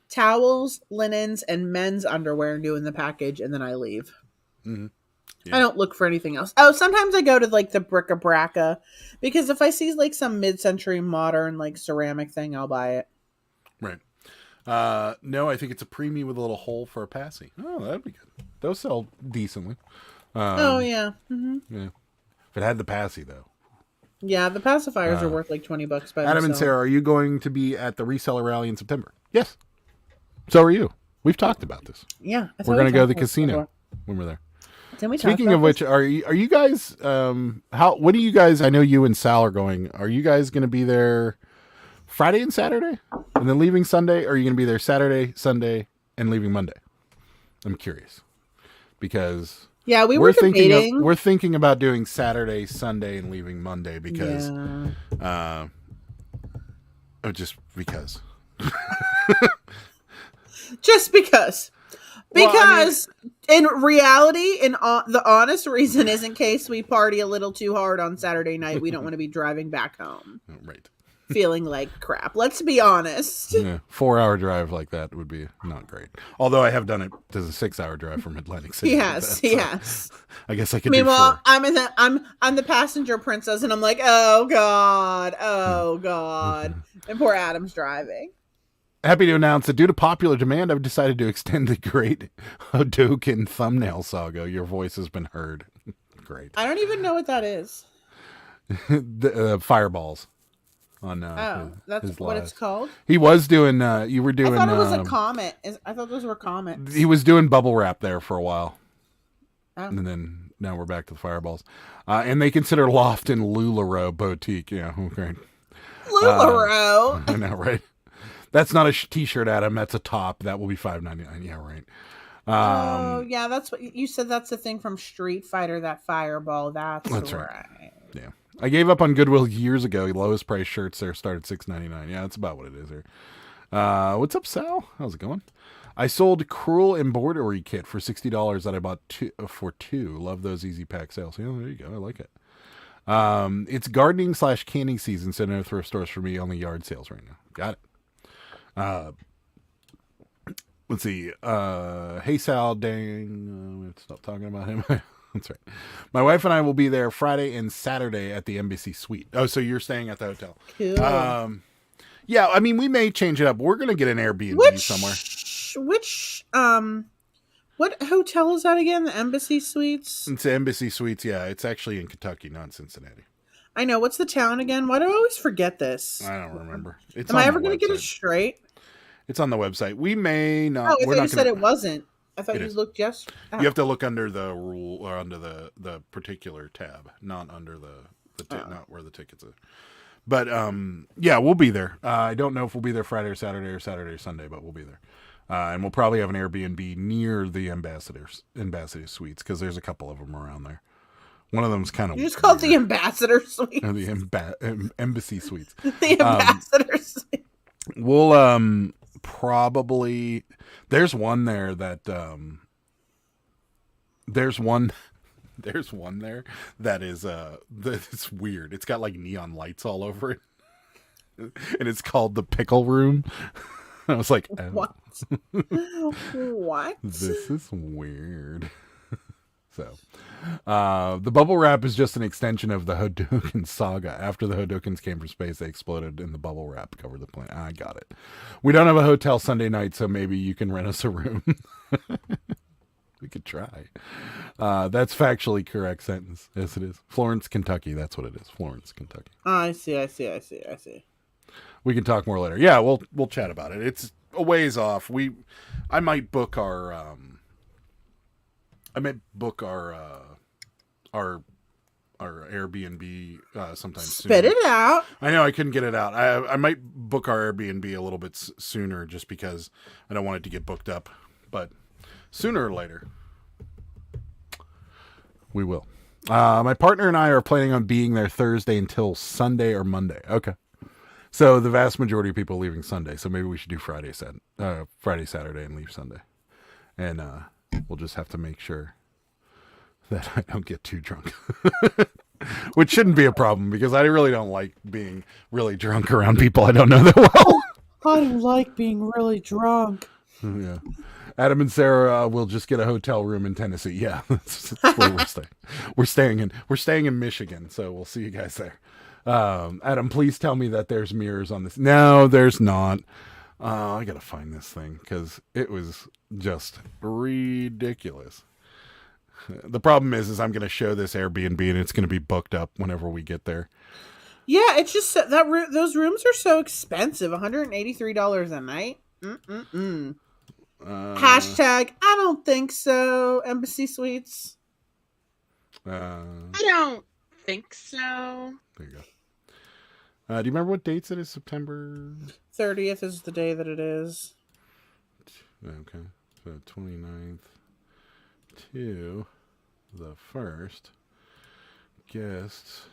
towels, linens, and men's underwear new in the package, and then I leave. Mm-hmm. Yeah. I don't look for anything else. Oh, sometimes I go to like the bric-a-braca, because if I see like some mid-century modern like ceramic thing, I'll buy it. Right. No, I think it's a preemie with a little hole for a passy. Oh, that'd be good. Those sell decently. Oh, yeah. Mm-hmm. Yeah. If it had the passy, though. Yeah, the pacifiers are worth like $20 by themselves. Adam and Sarah, are you going to be at the reseller rally in September? Yes. So are you. We've talked about this. Yeah. We're going to go to the casino when we're there. Speaking of which, are you guys, what do you guys, I know you and Sal are going, are you guys going to be there Friday and Saturday and then leaving Sunday? Or are you going to be there Saturday, Sunday, and leaving Monday? I'm curious because... Yeah, we're debating. We're thinking about doing Saturday, Sunday, and leaving Monday because, just because. Just because. Because in reality, the honest reason is in case we party a little too hard on Saturday night, we don't want to be driving back home. Right. Feeling like crap. Let's be honest. Yeah, 4-hour drive like that would be not great. Although I have done it as a 6-hour drive from Atlantic City. Yes. I guess I could. Meanwhile, I'm the passenger princess, and I'm like, oh god, and poor Adam's driving. Happy to announce that due to popular demand, I've decided to extend the great Hodoken thumbnail saga. Your voice has been heard. Great. I don't even know what that is. The fireballs. On that's what it's called. He was doing. You were doing. I thought it was a comet. I thought those were comets. He was doing bubble wrap there for a while, and then now we're back to the fireballs. And they consider Loft and LuLaRoe boutique. Yeah, great. LuLaRoe. I know, right? That's not a t-shirt, Adam. That's a top. That will be $5.99. Yeah, right. Yeah, that's what you said. That's the thing from Street Fighter. That fireball. That's right. Yeah. I gave up on Goodwill years ago. Lowest price shirts there started $6.99. Yeah, that's about what it is here. What's up, Sal? How's it going? I sold Cruel embroidery kit for $60 that I bought for 2. Love those easy pack sales. Yeah, there you go. I like it. It's gardening / canning season, so no thrift stores for me. Only yard sales right now. Got it. Let's see. Hey Sal, dang, we have to stop talking about him. That's right. My wife and I will be there Friday and Saturday at the Embassy Suite. Oh, so you're staying at the hotel. Cool. Yeah, I mean, we may change it up. We're going to get an Airbnb somewhere. What hotel is that again? The Embassy Suites? It's Embassy Suites, yeah. It's actually in Kentucky, not Cincinnati. I know. What's the town again? Why do I always forget this? I don't remember. Am I ever going to get it straight? It's on the website. We may not. Oh, I thought you said it wasn't. I thought you looked yesterday. Oh. You have to look under the rule or under the particular tab, not under not where the tickets are. But yeah, we'll be there. I don't know if we'll be there Friday or Saturday or Sunday, but we'll be there. And we'll probably have an Airbnb near the Ambassador Suites because there's a couple of them around there. One of them's kind of you just call it the Ambassador Suite. Or the Embassy Suites. The Ambassador Suite. We'll probably there's one there that there's one there that is it's weird. It's got like neon lights all over it. And it's called the Pickle Room. I was like, oh. What? What? This is weird. So, the bubble wrap is just an extension of the Hadouken saga. After the Hadoukens came from space, they exploded and the bubble wrap covered the planet. I got it. We don't have a hotel Sunday night, so maybe you can rent us a room. We could try. That's factually correct sentence. Yes, it is. Florence, Kentucky. That's what it is. Florence, Kentucky. Oh, I see. We can talk more later. Yeah, we'll chat about it. It's a ways off. I might book our Airbnb sometime soon. Spit it out. I know I couldn't get it out. I might book our Airbnb a little bit sooner just because I don't want it to get booked up. But sooner or later, we will. My partner and I are planning on being there Thursday until Sunday or Monday. Okay. So the vast majority of people are leaving Sunday. So maybe we should do Friday, Saturday, and leave Sunday. And we'll just have to make sure that I don't get too drunk. Which shouldn't be a problem because I really don't like being really drunk around people I don't know that well. I don't like being really drunk. Yeah. Adam and Sarah will just get a hotel room in Tennessee. Yeah, that's where we're staying. We're staying in Michigan, so we'll see you guys there. Adam, please tell me that there's mirrors on this. No, there's not. I gotta find this thing because it was just ridiculous. The problem is I'm gonna show this Airbnb and it's gonna be booked up whenever we get there. Yeah, it's just those rooms are so expensive. $183 a night. Hashtag I don't think so. Embassy Suites. I don't think so. There you go. Do you remember what dates it is? September 30th is the day that it is. Okay. So 29th to the 1st. Guests.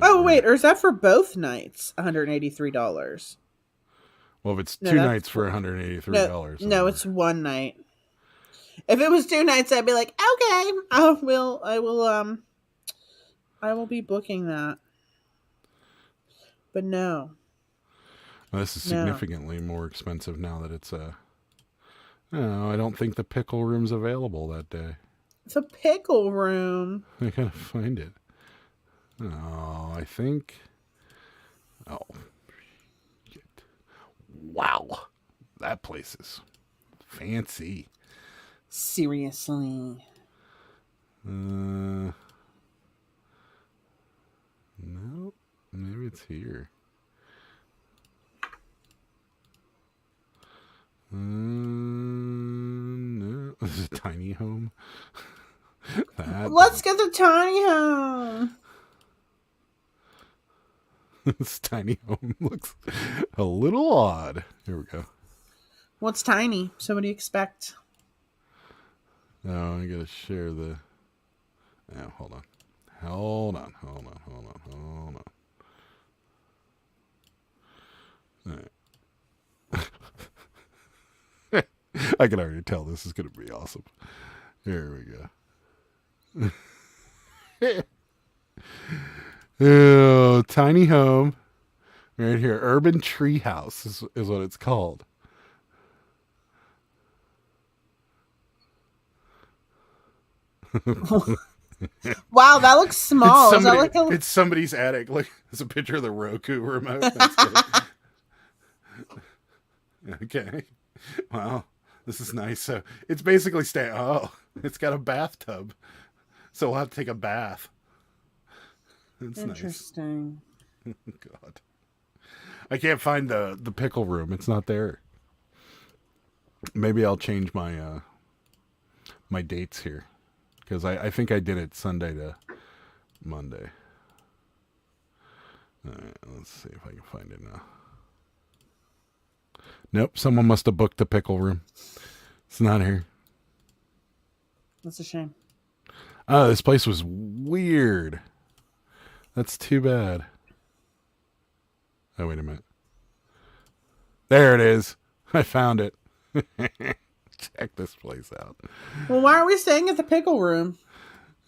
Oh, wait. Or is that for both nights? $183. Well, if it's two nights for $183. No, it's one night. If it was 2 nights, I'd be like, okay, I will be booking that. But no. Well, this is significantly more expensive now that it's no, I don't think the pickle room's available that day. It's a pickle room. I gotta find it. Oh, I think. Oh, shit. Wow, that place is fancy. Seriously. No, maybe it's here. No, this is a tiny home. Let's get the tiny home. This tiny home looks a little odd. Here we go. What's tiny? So what do you expect? No, I gotta share the. Oh, hold on. Hold on. All right. I can already tell this is gonna be awesome. Here we go. Oh, tiny home. Right here. Urban Treehouse is what it's called. Wow, that looks small. Is that like a... It's somebody's attic. Look, it's a picture of the Roku remote. That's good. Okay. Wow. This is nice. So it's basically it's got a bathtub. So we'll have to take a bath. That's interesting. Nice. God. I can't find the pickle room. It's not there. Maybe I'll change my my dates here. Because I think I did it Sunday to Monday. All right, let's see if I can find it now. Nope, someone must have booked the pickle room. It's not here. That's a shame. Oh, this place was weird. That's too bad. Oh, wait a minute. There it is. I found it. Check this place out. Well, why are we staying at the pickle room?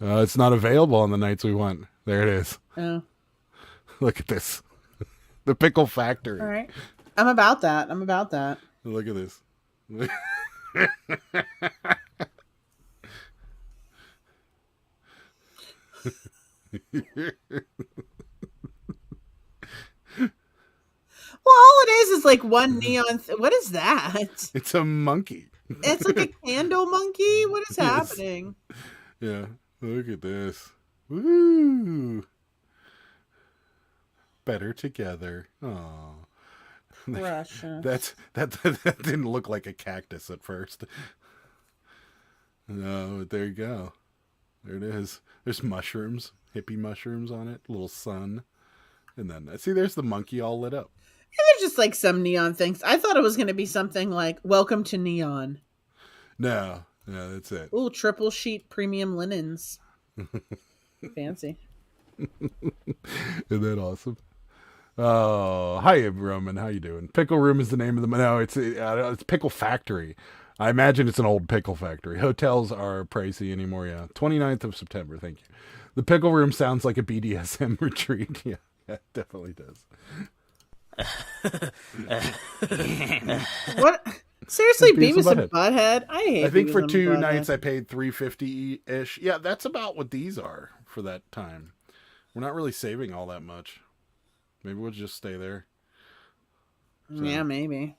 It's not available on the nights we went. There it is. Oh. Look at this. The pickle factory. All right. I'm about that. Look at this. Well, all it is like one neon. What is that? It's a monkey. It's like a candle monkey. What is happening? Yeah. Look at this. Woo. Better together. Oh. Precious. That didn't look like a cactus at first. No, but there you go. There it is. There's mushrooms, hippie mushrooms on it, little sun. And then see there's the monkey all lit up. And there's just like some neon things. I thought it was going to be something like "Welcome to Neon." No, that's it. Ooh, triple sheet premium linens. Fancy. Isn't that awesome? Oh, hi, Roman. How you doing? Pickle Room is the name of the... No, it's Pickle Factory. I imagine it's an old pickle factory. Hotels are pricey anymore, yeah. 29th of September, thank you. The Pickle Room sounds like a BDSM retreat. Yeah, it definitely does. What? Seriously, Beavis and Butthead? I think Beavis for and 2 Butthead. nights I paid $350-ish. Yeah, that's about what these are for that time. We're not really saving all that much. Maybe we'll just stay there. So, yeah, maybe.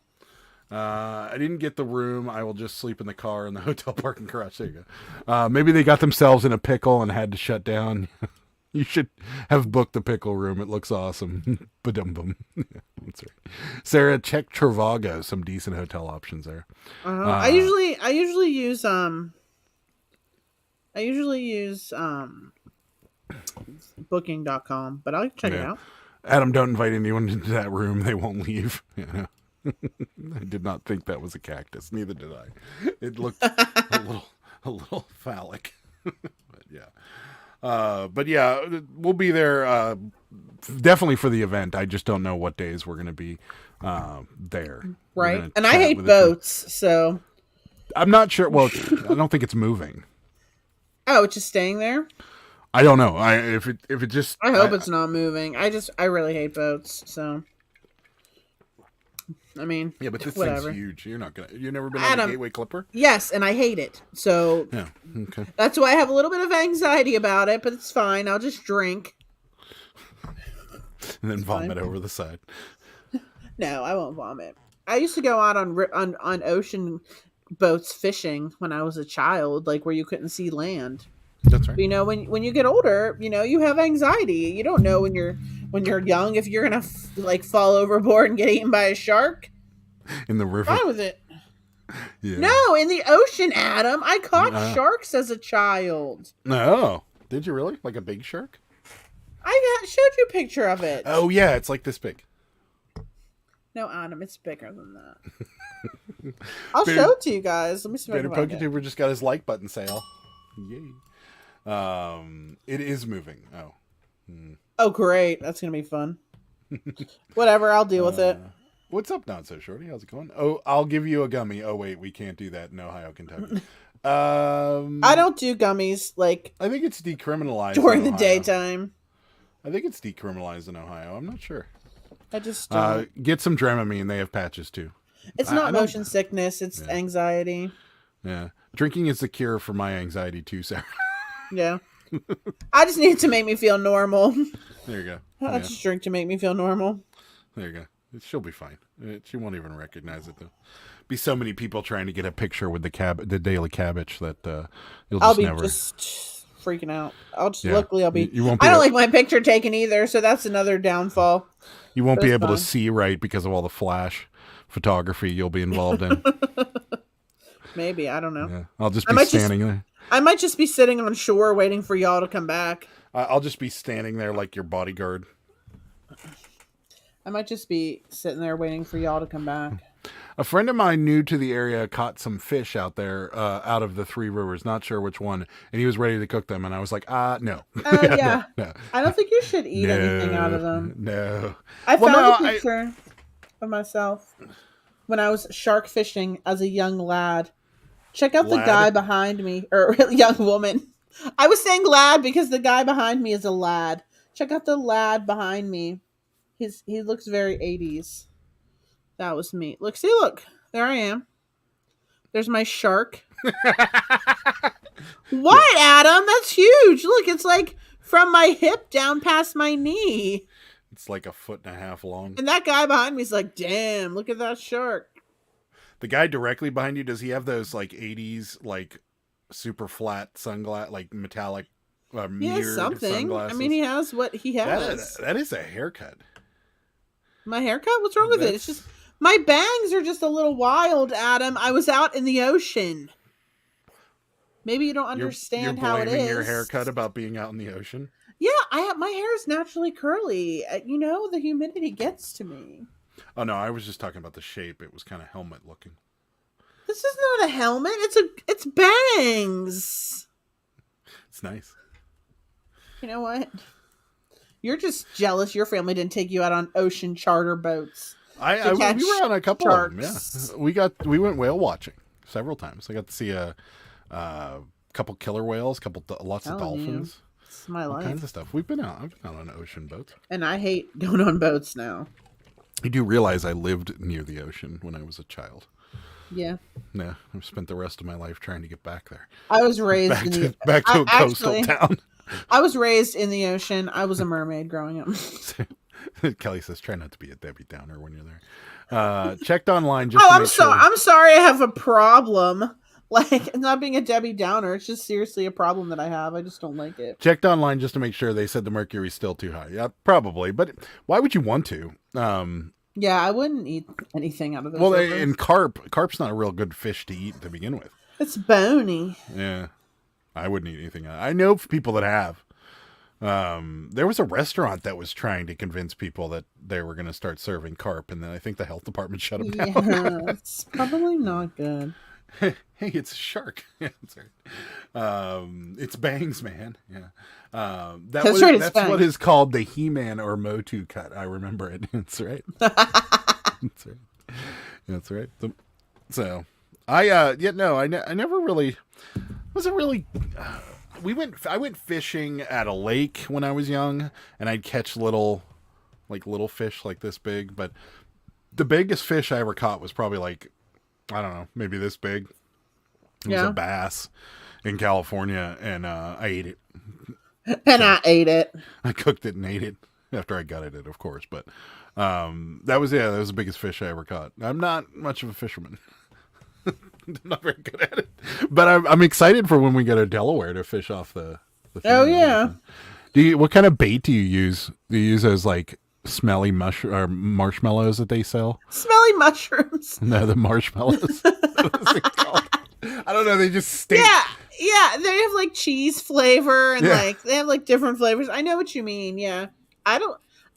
I didn't get the room. I will just sleep in the car in the hotel parking garage. There you go. Maybe they got themselves in a pickle and had to shut down. You should have booked the pickle room. It looks awesome. Ba-dum-bum. That's right. Sarah, check Travago. Some decent hotel options there. I usually use booking.com, but I'll check it out. Adam, don't invite anyone into that room. They won't leave. Yeah. I did not think that was a cactus. Neither did I. It looked a little phallic. But yeah, we'll be there definitely for the event. I just don't know what days we're going to be there. Right. And I hate boats, so I'm not sure. Well, I don't think it's moving. Oh, it's just staying there? I don't know. If it just I hope it's not moving. I really hate boats, so I mean, yeah, but this whatever. thing's huge. You've never been on a Gateway Clipper? Yes, and I hate it. So yeah, okay. That's why I have a little bit of anxiety about it, but it's fine. I'll just drink and then vomit over the side. No, I won't vomit. I used to go out on ocean boats fishing when I was a child, like where you couldn't see land. That's right. But, when you get older, you have anxiety. You don't know when you're young if you're gonna fall overboard and get eaten by a shark. In the river. Fine with it. Yeah. No, in the ocean, Adam. I caught sharks as a child. No, did you really? Like a big shark? I showed you a picture of it. Oh yeah, it's like this big. No, Adam, it's bigger than that. I'll show it to you guys. Let me see if I can find it. PokeTuber just got his like button sale. Yay. It is moving. Oh. Oh, great. That's going to be fun. Whatever. I'll deal with it. What's up, Not So Shorty? How's it going? Oh, I'll give you a gummy. Oh, wait. We can't do that in Ohio, Kentucky. I don't do gummies I think it's decriminalized during the daytime. I think it's decriminalized in Ohio. I'm not sure. I just get some Dramamine. They have patches too. It's not motion sickness. It's anxiety. Yeah. Drinking is the cure for my anxiety too, Sarah. Yeah. I just need it to make me feel normal. There you go. I just drink to make me feel normal. There you go. She'll be fine. She won't even recognize it though. Be so many people trying to get a picture with the daily cabbage that you'll just I'll be never. just freaking out. Yeah. Luckily I'll be. You won't be I don't like my picture taken either, so that's another downfall. You won't be That's able fine. to see right because of all the flash photography you'll be involved in. Maybe, I don't know. Yeah. I'll just I be might standing there. I might just be sitting on shore waiting for y'all to come back. I'll just be standing there like your bodyguard. I might just be sitting there waiting for y'all to come back. A friend of mine new to the area caught some fish out there out of the Three Rivers. Not sure which one. And he was ready to cook them. And I was like, no. Yeah. No. I don't think you should eat anything out of them. No. I found a picture of myself when I was shark fishing as a young lad. Check out the guy behind me, or young woman. I was saying lad because the guy behind me is a lad. Check out the lad behind me. He looks very 80s. That was me. Look, there I am. There's my shark. What, Adam? That's huge. Look, it's like from my hip down past my knee. It's like 1.5 feet long. And that guy behind me is like, damn, look at that shark. The guy directly behind you, does he have those like 80s, like super flat sunglass, like metallic He has mirrored something. sunglasses? I mean, he has what he has. That is a haircut. My haircut? What's wrong with it? It's just my bangs are just a little wild, Adam. I was out in the ocean. Maybe you don't understand how it is. You're blaming your haircut about being out in the ocean? Yeah, my hair is naturally curly. You know, the humidity gets to me. Oh no, I was just talking about the shape. It was kind of helmet looking. This is not a helmet. It's bangs. It's nice. You know what? You're just jealous your family didn't take you out on ocean charter boats. We were on a couple of them. Yeah, we went whale watching several times. I got to see a couple killer whales, lots of dolphins. It's my all life. kinds of stuff. I've been out on ocean boats. And I hate going on boats now. You do realize I lived near the ocean when I was a child. Yeah. Yeah, I've spent the rest of my life trying to get back there. I was raised back to a coastal town. I was raised in the ocean. I was a mermaid growing up. Kelly says, "Try not to be a Debbie Downer when you're there." Checked online. Just I'm sorry. I have a problem. Like, not being a Debbie Downer. It's just seriously a problem that I have. I just don't like it. Checked online just to make sure. They said the mercury's still too high. Yeah, probably. But why would you want to? Yeah, I wouldn't eat anything out of those. Well, and carp's not a real good fish to eat to begin with. It's bony. Yeah, I wouldn't eat anything. I know people that have. There was a restaurant that was trying to convince people that they were going to start serving carp, and then I think the health department shut them down. Yeah, it's probably not good. Hey, it's a shark. That's right. It's bangs, man. Yeah. That's what is called the He-Man or Motu cut. I remember it. That's right. That's right. That's right. So, I never really wasn't really. I went fishing at a lake when I was young, and I'd catch little fish like this big. But the biggest fish I ever caught was probably like, I don't know, maybe this big. It was a bass in California, and I ate it. And I ate it. I cooked it and ate it after I gutted it, of course. But that was the biggest fish I ever caught. I'm not much of a fisherman. I'm not very good at it. But I'm excited for when we go to Delaware to fish off the Oh, yeah. What kind of bait do you use? Do you use those like smelly marshmallows that they sell? Smelly mushrooms. No, the marshmallows. What's it called? I don't know. They just stink. Yeah. They have like cheese flavor and like they have like different flavors. I know what you mean. Yeah. I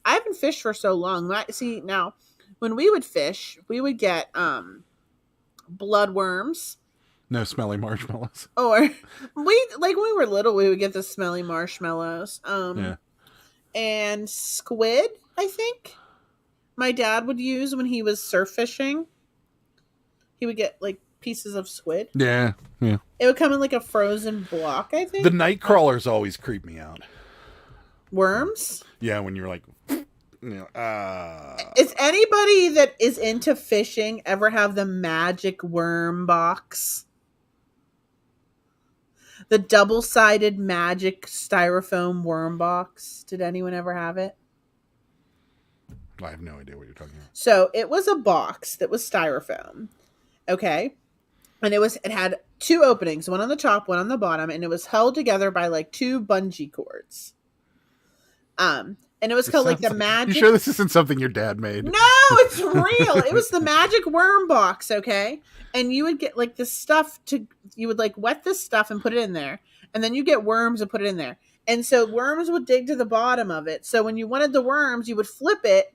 haven't fished for so long. See, now when we would fish, we would get bloodworms. No smelly marshmallows. Or when we were little, we would get the smelly marshmallows. And squid, I think my dad would use when he was surf fishing. He would get like pieces of squid. Yeah. It would come in like a frozen block, I think. The night crawlers always creep me out. Worms? Yeah, when you're like, Is anybody that is into fishing ever have the magic worm box? The double-sided magic styrofoam worm box. Did anyone ever have it? I have no idea what you're talking about. So it was a box that was styrofoam. Okay. And it had 2 openings, one on the top, one on the bottom, and it was held together by like 2 bungee cords. And it was called like the magic. You sure this isn't something your dad made? No, it's real. It was the magic worm box, okay? And you would get like this stuff you would like wet this stuff and put it in there. And then you get worms and put it in there. And so worms would dig to the bottom of it. So when you wanted the worms, you would flip it,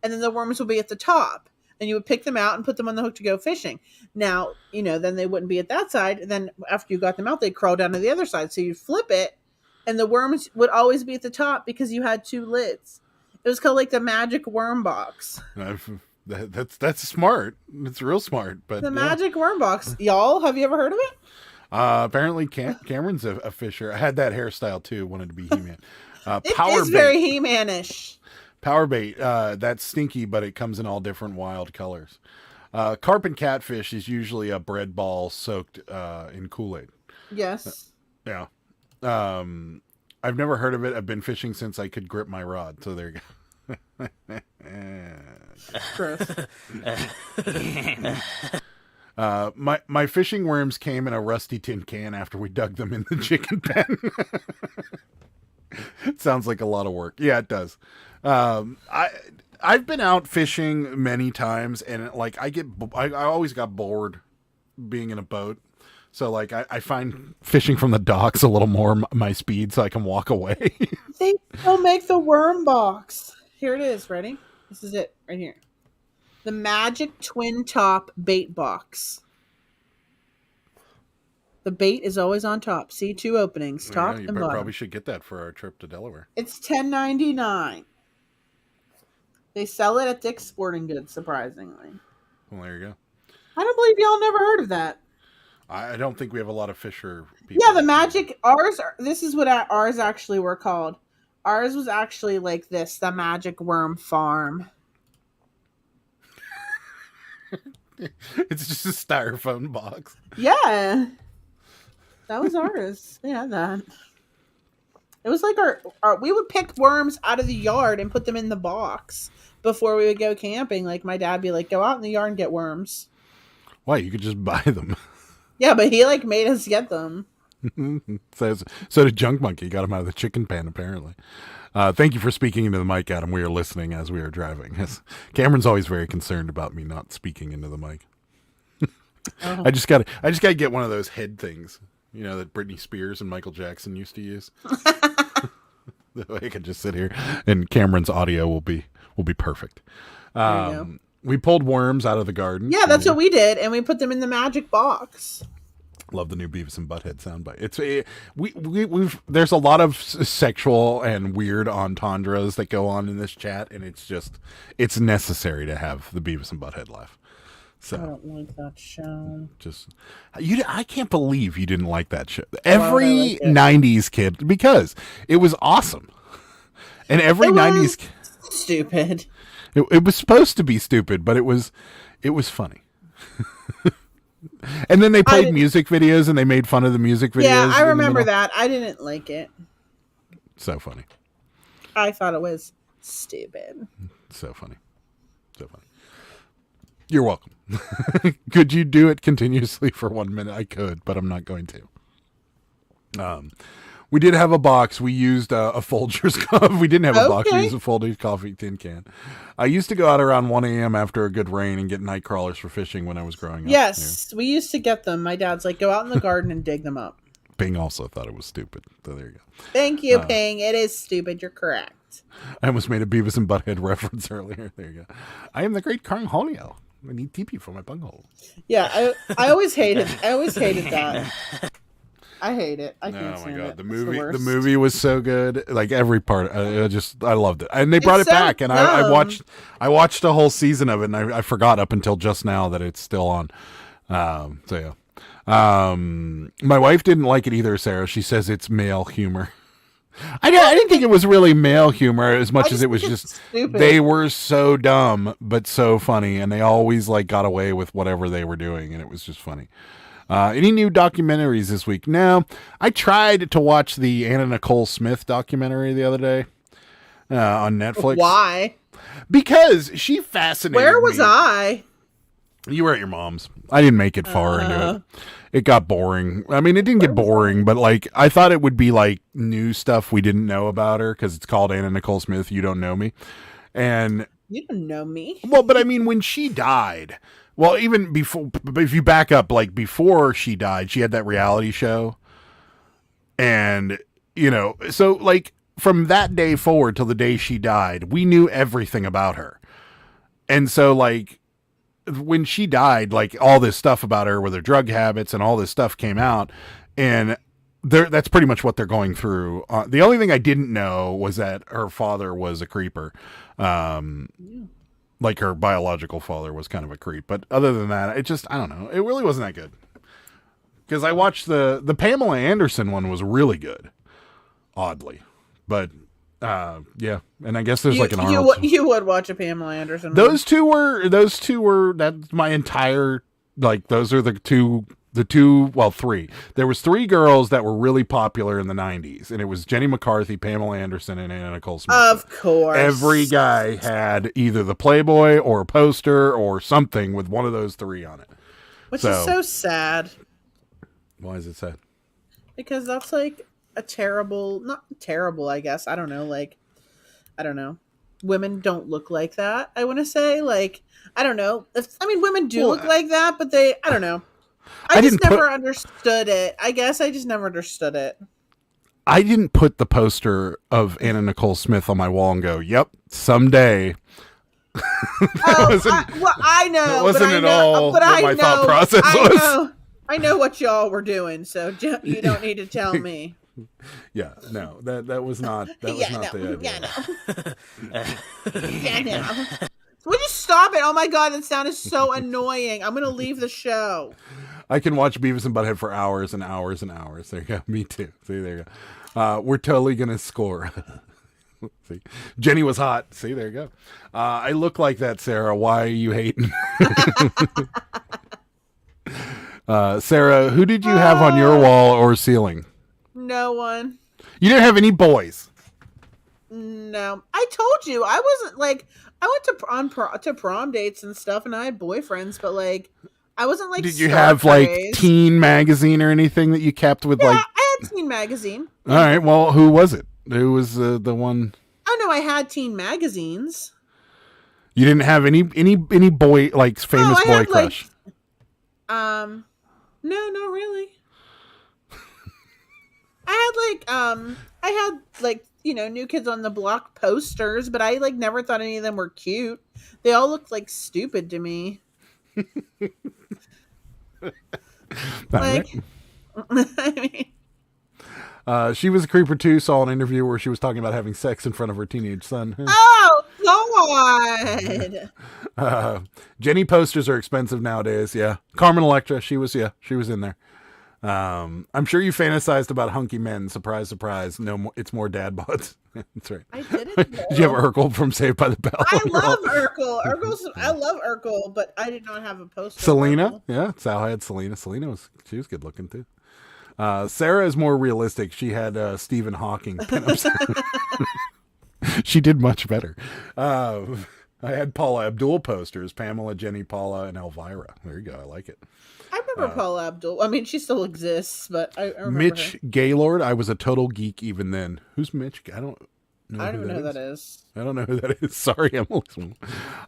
and then the worms would be at the top. And you would pick them out and put them on the hook to go fishing. Now, then they wouldn't be at that side. And then after you got them out, they'd crawl down to the other side. So you'd flip it, and the worms would always be at the top because you had 2 lids. It was called like the magic worm box. That's smart. It's real smart. But the magic worm box. Y'all, have you ever heard of it? Apparently Cameron's a fisher. I had that hairstyle too. Wanted to be He-Man. It is very He-Man-ish. Power bait, that's stinky, but it comes in all different wild colors. Carp and catfish is usually a bread ball soaked in Kool-Aid. Yes. Yeah. I've never heard of it. I've been fishing since I could grip my rod. So there you go. Gross. My fishing worms came in a rusty tin can after we dug them in the chicken pen. It sounds like a lot of work. Yeah, it does. I've been out fishing many times, and like I always got bored being in a boat. So like I find fishing from the docks a little more my speed, so I can walk away. They still make the worm box. Here it is. Ready? This is it right here. The magic twin top bait box. The bait is always on top. See, 2 openings, top and bottom. Probably should get that for our trip to Delaware. It's $10.99. They sell it at Dick's Sporting Goods, surprisingly. Well, there you go. I don't believe y'all never heard of that. I don't think we have a lot of fisher people. Yeah, the magic this is what ours actually were called. Ours was actually like this, the Magic Worm Farm. It's just a styrofoam box. Yeah. That was ours. We had that. It was like our we would pick worms out of the yard and put them in the box before we would go camping. Like my dad would be like, go out in the yard and get worms. Why? You could just buy them. Yeah, but he like made us get them. So did Junk Monkey. Got him out of the chicken pan, apparently. Thank you for speaking into the mic, Adam. We are listening as we are driving. Cameron's always very concerned about me not speaking into the mic. Oh. I just gotta get one of those head things, that Britney Spears and Michael Jackson used to use. That way I can just sit here and Cameron's audio will be perfect. We pulled worms out of the garden. Yeah, that's what we did, and we put them in the magic box. Love the new Beavis and Butthead soundbite. We've there's a lot of sexual and weird entendres that go on in this chat, and it's necessary to have the Beavis and Butthead laugh. So I don't like that show. I can't believe you didn't like that show. Every 90s kid, because it was awesome, and every 90s kid, stupid. It was supposed to be stupid, but it was funny. And then they played music videos and they made fun of the music videos. Yeah, I remember that. I didn't like it. So funny. I thought it was stupid. So funny. You're welcome. Could you do it continuously for 1 minute? I could, but I'm not going to. We did have a box. We used a Folgers coffee. We didn't have a box. We used a Folgers coffee tin can. I used to go out around 1 a.m. after a good rain and get night crawlers for fishing when I was growing up. Yes, we used to get them. My dad's like, go out in the garden and dig them up. Ping also thought it was stupid. So there you go. Thank you, Ping. It is stupid. You're correct. I almost made a Beavis and Butthead reference earlier. There you go. I am the great Carnholio. I need TP for my bunghole. Yeah, I always hated that. I hate it. I can't stand it. The movie was so good. Like every part, I loved it. And they brought it back, and I watched a whole season of it, and I forgot up until just now that it's still on. So yeah. My wife didn't like it either, Sarah. She says it's male humor. I didn't think it was really male humor as much as it was just stupid. They were so dumb but so funny, and they always got away with whatever they were doing, and it was just funny. Any new documentaries this week? No. I tried to watch the Anna Nicole Smith documentary the other day on Netflix. Why? Because she fascinated Where was me. I? You were at your mom's. I didn't make it far into it. It got boring. I mean, it didn't get boring, but like I thought it would be like new stuff we didn't know about her because it's called Anna Nicole Smith. You Don't Know Me, and You don't know me. well, but I mean, when she died, well, even before, if you back up, like before she died, she had that reality show, and so like from that day forward till the day she died, we knew everything about her, and so like. When she died, like all this stuff about her with her drug habits and all this stuff came out, and that's pretty much what they're going through. The only thing I didn't know was that her father was a creeper. Like her biological father was kind of a creep. But other than that, I don't know. It really wasn't that good. Because I watched the Pamela Anderson one was really good. Oddly. But yeah, and I guess there's like an Arnold. You would watch a Pamela Anderson. Those two were that's my entire like those are the two well three. There was three girls that were really popular in the 90s, and it was Jenny McCarthy, Pamela Anderson, and Anna Nicole Smith. Of course. Every guy had either the Playboy or a poster or something with one of those three on it. Which is so sad. Why is it sad? Because that's like a terrible, not terrible, I guess. I don't know. Like, I don't know. Women don't look like that. I want to say, like, I don't know. Women do look like that, but I don't know. I just never understood it. I guess I just never understood it. I didn't put the poster of Anna Nicole Smith on my wall and go, "Yep, someday." I know. That wasn't at all what my thought process was. I know what y'all were doing, so you don't need to tell me. Yeah, no, that was not the idea. Yeah, no. Would you stop it? Oh my god, that sound is so annoying. I'm gonna leave the show. I can watch Beavis and Butthead for hours and hours and hours. There you go. Me too. See, there you go. We're totally gonna score. See, Jenny was hot. See, there you go. I look like that, Sarah. Why are you hating? Sarah, who did you have on your wall or ceiling? No one. You didn't have any boys. No, I told you I wasn't like I went to prom dates and stuff, and I had boyfriends, but like I wasn't like. Did you have like Teen Magazine or anything that you kept with like? I had Teen Magazine. All right, well, who was it? Who was the one? Oh no, I had Teen Magazines. You didn't have any boy like famous boy crush. No, not really. I had like New Kids on the Block posters, but I like never thought any of them were cute. They all looked like stupid to me. Like, I mean, she was a creeper too. Saw an interview where she was talking about having sex in front of her teenage son. Oh God! Jenny posters are expensive nowadays. Yeah, Carmen Electra. She was in there. I'm sure you fantasized about hunky men. Surprise, surprise. No, it's more dad bods. That's right. I didn't. Did you have Urkel from Saved by the Bell? I love Urkel. I love Urkel, but I did not have a poster. Selena, yeah, Sal had Selena. Selena was good looking too. Sarah is more realistic. She had Stephen Hawking pinups. She did much better. I had Paula Abdul posters: Pamela, Jenny, Paula, and Elvira. There you go. I like it. I remember Paula Abdul. I mean, she still exists, but I remember Mitch her. Gaylord. I was a total geek even then. Who's Mitch? I don't know. I don't even know who that is. I don't know who that is. Sorry, Emily.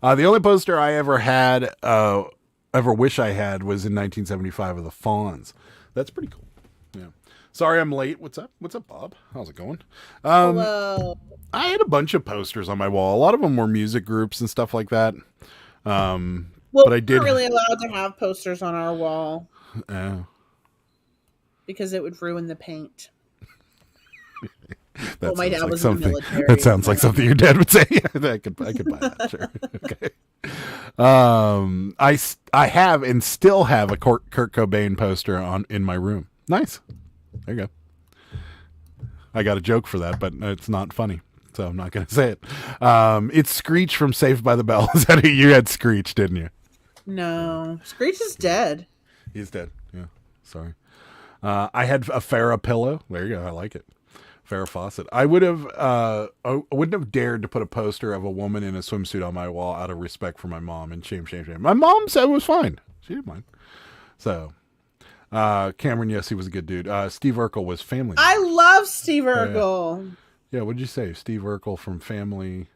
The only poster I ever had, ever wish I had, was in 1975 of the Fonz. That's pretty cool. Yeah. Sorry, I'm late. What's up? What's up, Bob? How's it going? Hello. I had a bunch of posters on my wall. A lot of them were music groups and stuff like that. But I did. We're really allowed to have posters on our wall. Oh. Because it would ruin the paint. My dad was in the military. That sounds like something your dad would say. I could buy that. Sure. Okay. I have and still have a Kurt Cobain poster in my room. Nice. There you go. I got a joke for that, but it's not funny, so I'm not going to say it. It's Screech from Saved by the Bell. Is that you had Screech, didn't you? No, Screech is dead. He's dead. Yeah. Sorry. I had a Farrah pillow. There you go. I like it. Farrah Fawcett. I wouldn't have dared to put a poster of a woman in a swimsuit on my wall out of respect for my mom, and shame. My mom said it was fine. She didn't mind. So, Cameron, yes, he was a good dude. Steve Urkel was Family. I love Steve Urkel. Yeah, what did you say? Steve Urkel from Family.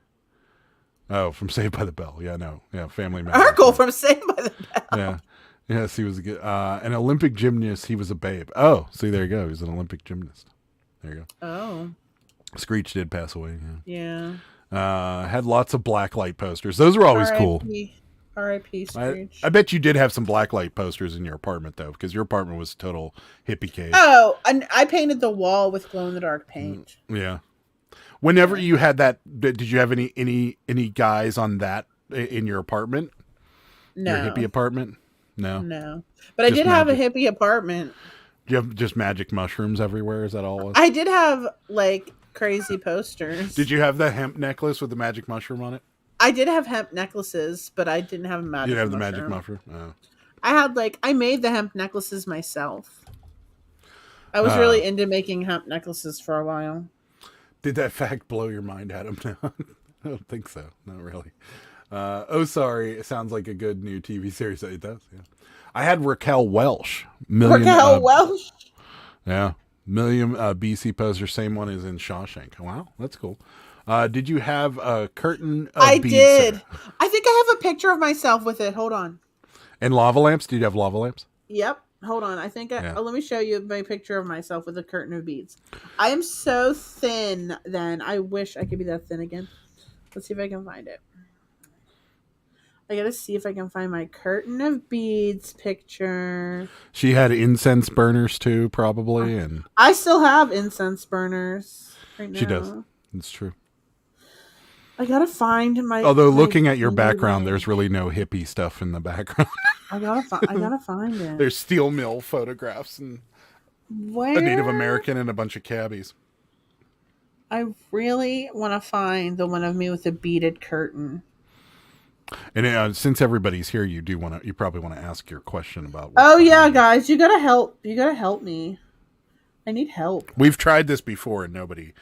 Oh, from Saved by the Bell. Yeah, no. Yeah, Family Matters. Urkel from Saved by the Bell. Yeah. Yes, he was a good. An Olympic gymnast. He was a babe. Oh, see, there you go. He was an Olympic gymnast. There you go. Oh. Screech did pass away. Yeah. Had lots of blacklight posters. Those were always cool. R.I.P. Screech. I bet you did have some blacklight posters in your apartment, though, because your apartment was total hippie cave. Oh, and I painted the wall with glow-in-the-dark paint. Yeah. Whenever you had that, did you have any guys on that in your apartment? No. Your hippie apartment? No. No. But I did have a hippie apartment. Do you have just magic mushrooms everywhere? Is that all it was? I did have, like, crazy posters. Did you have that hemp necklace with the magic mushroom on it? I did have hemp necklaces, but I didn't have a magic mushroom. You didn't have the magic mushroom? Oh. I made the hemp necklaces myself. I was really into making hemp necklaces for a while. Did that fact blow your mind, Adam? No, I don't think so. Not really. Oh, sorry. It sounds like a good new TV series. It does, yeah. I had Raquel Welch. Welch? Yeah. Million BC poster. Same one as in Shawshank. Wow, that's cool. Did you have a curtain of I beads? did. I think I have a picture of myself with it. Hold on. And lava lamps? Did you have lava lamps? Yep. Hold on. I think let me show you my picture of myself with a curtain of beads. I am so thin then. I wish I could be that thin again. Let's see if I can find it. I gotta see if I can find my curtain of beads picture. She had incense burners too, probably, and I still have incense burners right now. She does. It's true. I gotta find my. Although looking at your background, there's really no hippie stuff in the background. I gotta find it. There's steel mill photographs and Where? a Native American and a bunch of cabbies. I really want to find the one of me with a beaded curtain. And since everybody's here, you probably want to ask your question about. Oh yeah, guys, you gotta help. You gotta help me. I need help. We've tried this before, and nobody.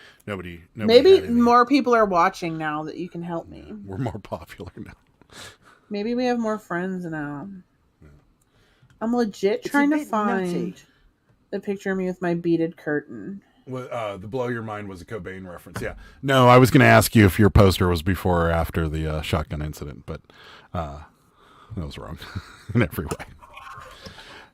Maybe more people are watching now that you can help me. We're more popular now. Maybe we have more friends now. Yeah. I'm legit trying to find the picture of me with my beaded curtain. Well, the blow your mind was a Cobain reference. Yeah. No, I was going to ask you if your poster was before or after the shotgun incident, but that was wrong in every way.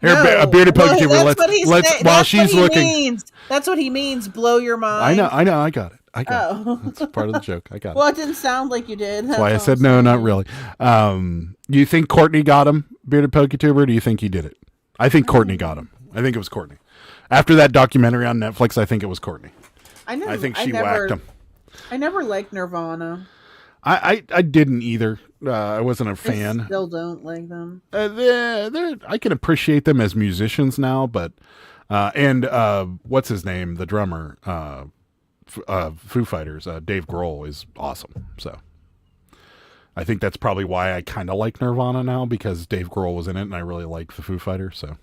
Here, no. A bearded poketuber. Let's while she's looking. That's what he means. Blow your mind. I know. I got it. That's part of the joke. I got it. Well, it didn't sound like you did. That's why I said no, not really. Do you think Courtney got him, bearded poketuber? Or do you think he did it? I think Courtney got him. I think it was Courtney. After that documentary on Netflix, I think it was Courtney. I think she whacked him. I never liked Nirvana. I didn't either. I wasn't a fan. I still don't like them. I can appreciate them as musicians now, but what's his name? The drummer, Foo Fighters, Dave Grohl is awesome. So I think that's probably why I kind of like Nirvana now, because Dave Grohl was in it and I really like the Foo Fighters. So.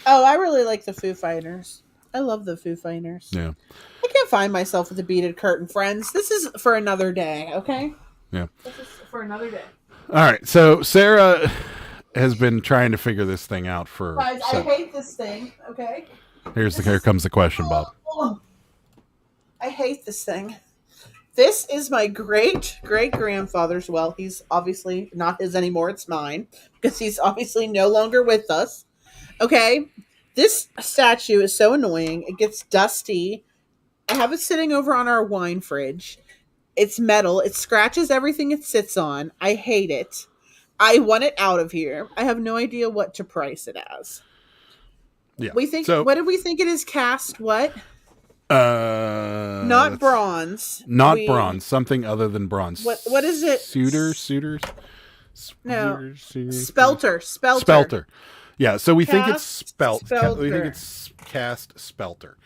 Oh, I really like the Foo Fighters. I love the Foo Fighters. Yeah. I can't find myself with a beaded curtain, friends. This is for another day, okay? Yeah. This is for another day. All right. So Sarah has been trying to figure this thing out for. Guys, I hate this thing, okay? Here comes the question, Bob. I hate this thing. This is my great-great-grandfather's. Well, he's obviously not his anymore. It's mine, because he's obviously no longer with us. Okay, this statue is so annoying. It gets dusty. I have it sitting over on our wine fridge. It's metal. It scratches everything it sits on. I hate it. I want it out of here. I have no idea what to price it as. Yeah. What did we think it is cast? What? Not bronze. Bronze. Something other than bronze. What is it? Suitors. No. Spelter. Yeah, so we think it's spelter. We think it's cast spelter.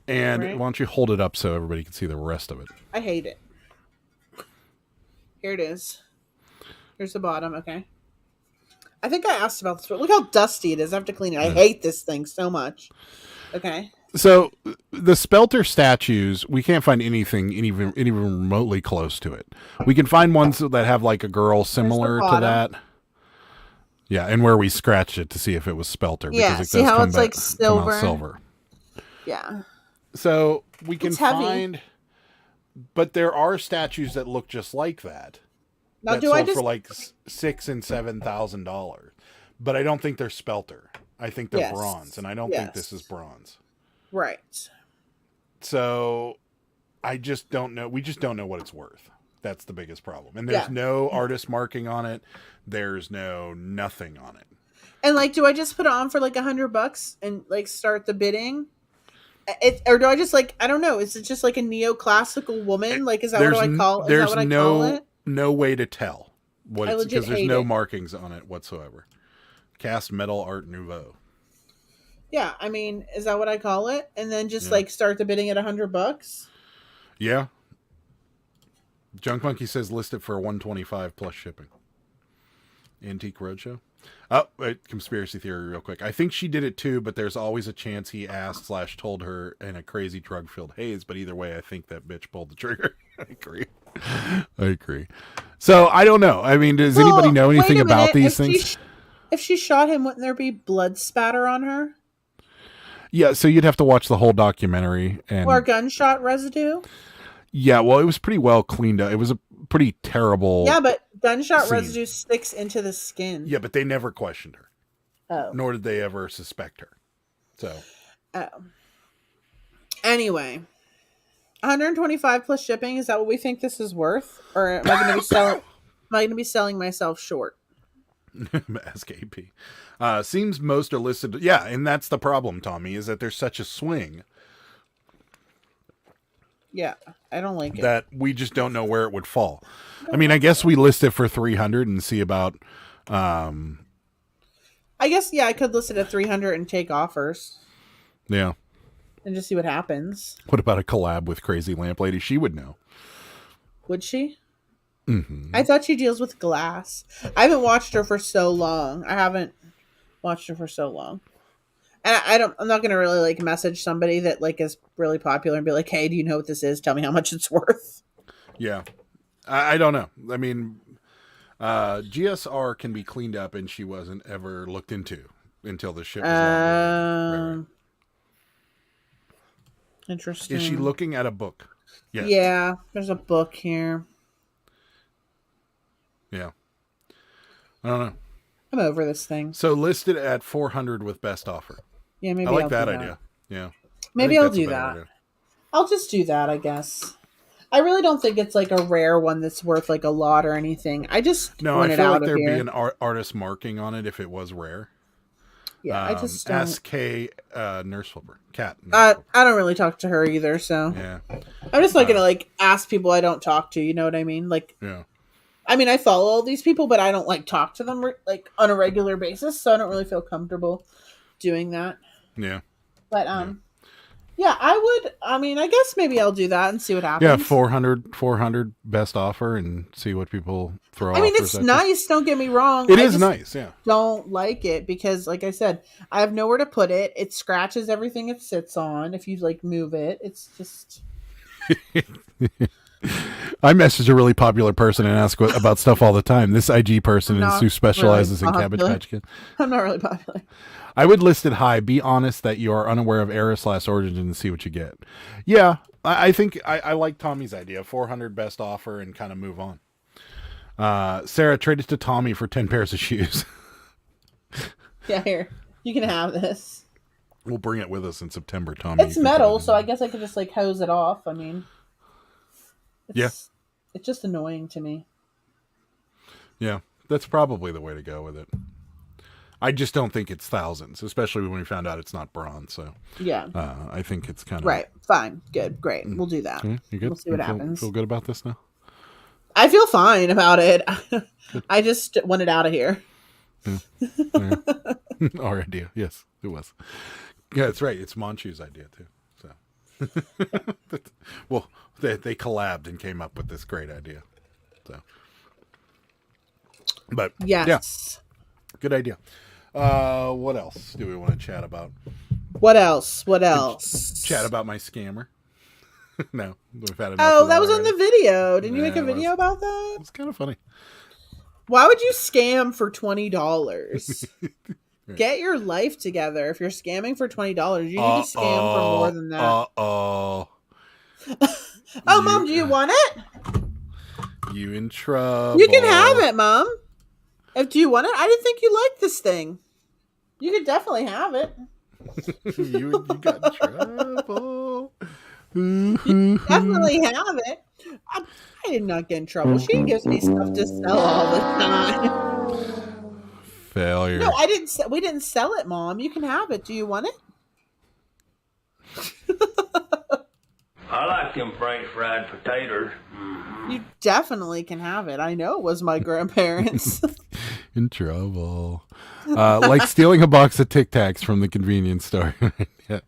And Why don't you hold it up so everybody can see the rest of it? I hate it. Here it is. Here's the bottom, okay? I think I asked about this, but look how dusty it is. I have to clean it. I hate this thing so much. Okay. So the Spelter statues, we can't find anything even remotely close to it. We can find ones that have like a girl similar to that. Yeah, and where we scratched it to see if it was Spelter. Yeah, because see how it's like silver. Silver. Yeah. So we can It's heavy. find, but there are statues that look just like that. Now, that do sold I just for like $6,000 and $7,000? But I don't think they're Spelter. I think they're bronze, and I don't think this is bronze. Right. So I just don't know. We just don't know what it's worth. That's the biggest problem. And there's no artist marking on it. There's no nothing on it. And like, do I just put it on for like $100 and like start the bidding? Or do I just like, I don't know. Is it just like a neoclassical woman? Like, is that what I call it? There's no way to tell what it's, because there's no markings on it whatsoever. Cast Metal Art Nouveau. Yeah, I mean, is that what I call it? And then just like start the bidding at $100? Yeah. Junk Monkey says list it for $125 plus shipping. Antique Roadshow. Oh, conspiracy theory real quick. I think she did it too, but there's always a chance he asked / told her in a crazy drug-filled haze. But either way, I think that bitch pulled the trigger. I agree. So I don't know. I mean, does anybody know anything about these things? If she shot him, wouldn't there be blood spatter on her? Yeah, so you'd have to watch the whole documentary. Or gunshot residue? Yeah, well, it was pretty well cleaned up. It was a pretty terrible... Yeah, but gunshot residue sticks into the skin. Yeah, but they never questioned her. Oh. Nor did they ever suspect her. So... Oh. Anyway. 125 plus shipping, is that what we think this is worth? Or am I going to be selling myself short? SKP. Seems most are listed. Yeah, and that's the problem, Tommy, is that there's such a swing. Yeah, I don't like it. That we just don't know where it would fall. I mean, I guess we list it for 300 and see about... I guess, yeah, I could list it at 300 and take offers. Yeah. And just see what happens. What about a collab with Crazy Lamp Lady? She would know. Would she? Mm-hmm. I thought she deals with glass. I haven't watched her for so long. And I'm not gonna really like message somebody that like is really popular and be like, hey, do you know what this is? Tell me how much it's worth. Yeah. I don't know. I mean, GSR can be cleaned up, and she wasn't ever looked into until the ship was right. Interesting. Is she looking at a book? Yes. Yeah, there's a book here. Yeah. I don't know. I'm over this thing. So listed at 400 with best offer. Yeah, maybe I like I'll that do idea. Yeah. Maybe I'll do that. Idea. I'll just do that, I guess. I really don't think it's like a rare one that's worth like a lot or anything. I just want it out of here. No, I feel like there'd be an artist marking on it if it was rare. Yeah, I just don't. SK Nurse Flipper. Cat. I don't really talk to her either, so. Yeah. I'm just not going to like ask people I don't talk to, you know what I mean? Like, yeah. I mean, I follow all these people, but I don't like talk to them like on a regular basis, so I don't really feel comfortable doing that. Yeah. But yeah, I guess maybe I'll do that and see what happens. Yeah, 400 best offer and see what people throw. I mean, it's nice, don't get me wrong. It is nice, yeah. Don't like it because like I said, I have nowhere to put it. It scratches everything it sits on if you like move it. It's just I message a really popular person and ask about stuff all the time. This IG person is who specializes in Cabbage Patch Kids. I'm not really popular. I would list it high. Be honest that you are unaware of Eris/Origin and see what you get. Yeah, I think I like Tommy's idea. 400 best offer and kind of move on. Sarah, trade it to Tommy for 10 pairs of shoes. Yeah, here. You can have this. We'll bring it with us in September, Tommy. It's metal, so I guess I could just like hose it off. I mean... It's just annoying to me. Yeah, that's probably the way to go with it. I just don't think it's thousands, especially when we found out it's not bronze. So yeah, I think it's kind of right. Fine, good, great. We'll do that. Okay, you good? We'll see what happens. Feel good about this now? I feel fine about it. I just want it out of here. Yeah. Our idea, yes, it was. Yeah, that's right. It's Manchu's idea too. Well, they collabed and came up with this great idea. So, but yes, Good idea. What else do we want to chat about? What else? What else? Chat about my scammer. No, we've had enough. Oh, of that was on already. the video. Didn't you Yeah, make a it video was. about that? It's kind of funny. Why would you scam for $20? Get your life together. If you're scamming for $20, you need to scam for more than that. Oh, Mom, do you want it? you in trouble. You can have it, Mom. Do you want it? I didn't think you liked this thing. You could definitely have it. you got in trouble. Definitely have it. I did not get in trouble. She gives me stuff to sell all the time. Failure. No, I didn't. We didn't sell it, Mom. You can have it. Do you want it? I like them French fried potatoes. You definitely can have it. I know it was my grandparents. In trouble. Like stealing a box of Tic Tacs from the convenience store. Yeah.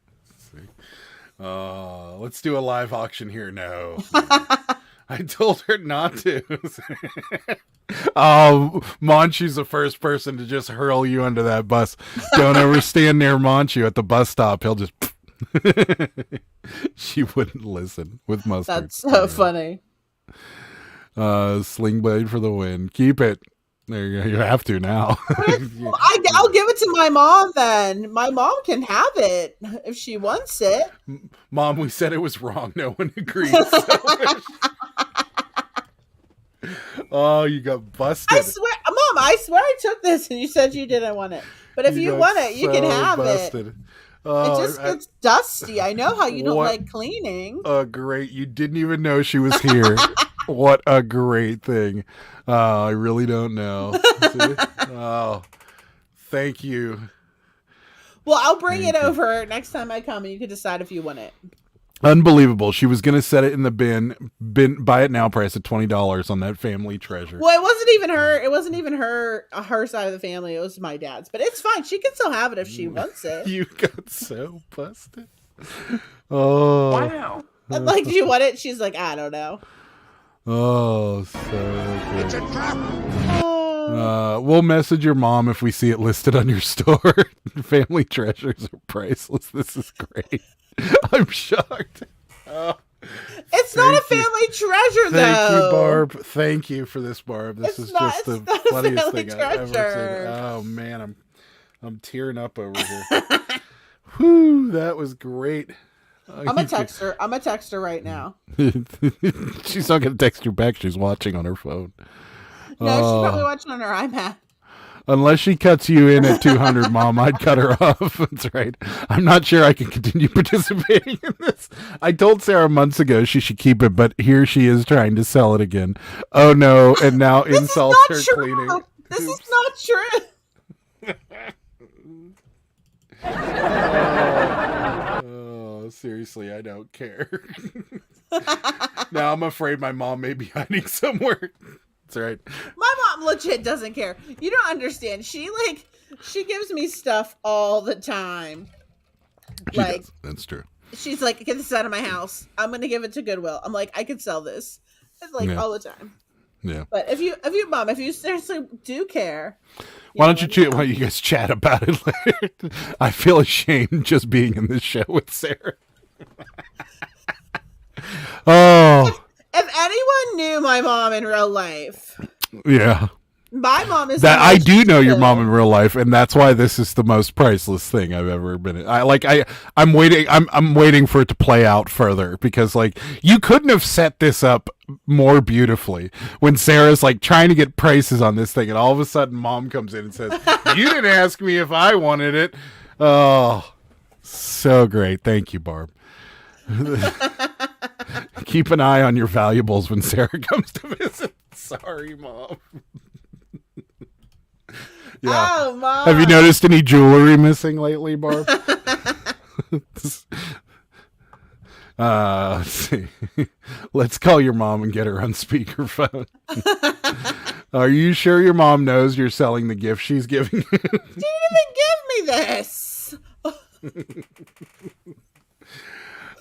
Let's do a live auction here. No. I told her not to. Monchu's the first person to just hurl you under that bus. Don't ever stand near Monchu at the bus stop. He'll just... She wouldn't listen with mustard. That's so funny. Sling blade for the win. Keep it. There you go. You have to now. I'll give it to my mom then. My mom can have it if she wants it. Mom, we said it was wrong. No one agreed. So oh, you got busted. I swear, Mom, I swear I took this and you said you didn't want it. But if you got want it, you can so have busted. it. Oh, It just gets dusty. I know how you don't What? like cleaning. Great. You didn't even know she was here. What a great thing. I really don't know. See? Oh, thank you. Well, I'll bring Thank it you. over next time I come and you can decide if you want it. Unbelievable. She was going to set it in the bin, buy it now price at $20 on that family treasure. Well, it wasn't even her. It wasn't even her side of the family. It was my dad's. But it's fine. She can still have it if she wants it. You got so busted. Oh. Wow. I'm like, do you want it? She's like, I don't know. Oh, so good. It's a trap. We'll message your mom if we see it listed on your store. Family treasures are priceless. This is great. I'm shocked. Oh, It's not a Thank you. family treasure, though. thank you, Barb. Thank you for this, Barb. This It's is not- just the it's not a funniest family thing I've ever treasure. seen. Oh man, I'm tearing up over here. Whew, that was great. I'm gonna text her. I'm gonna text her right now. She's not gonna text you back. She's watching on her phone. No, she's probably watching on her iPad. Unless she cuts you in at 200, Mom, I'd cut her off. That's right. I'm not sure I can continue participating in this. I told Sarah months ago she should keep it, but here she is trying to sell it again. Oh no! And now This insults her is not true. cleaning. This is not true. Oh, seriously, I don't care. Now I'm afraid my mom may be hiding somewhere. That's right. My mom legit doesn't care. You don't understand. She gives me stuff all the time. She Like, does. That's true. she's like, get this out of my house. I'm gonna give it to Goodwill. I'm like, I could sell this. It's like Yeah. all the time. Yeah. But if you seriously do care, Why don't you guys chat about it later? I feel ashamed just being in this show with Sarah. Oh, if anyone knew my mom in real life, yeah. my mom is That the I most do know your chill. mom in real life, and that's why this is the most priceless thing I've ever been in. I'm waiting for it to play out further because like you couldn't have set this up more beautifully when Sarah's like trying to get prices on this thing, and all of a sudden Mom comes in and says, "You didn't ask me if I wanted it." Oh, so great! Thank you, Barb. Keep an eye on your valuables when Sarah comes to visit. Sorry, Mom. Yeah. Oh, mom. Have you noticed any jewelry missing lately, Barb? Let's see. Let's call your mom and get her on speakerphone. Are you sure your mom knows you're selling the gift she's giving you? She didn't even give me this.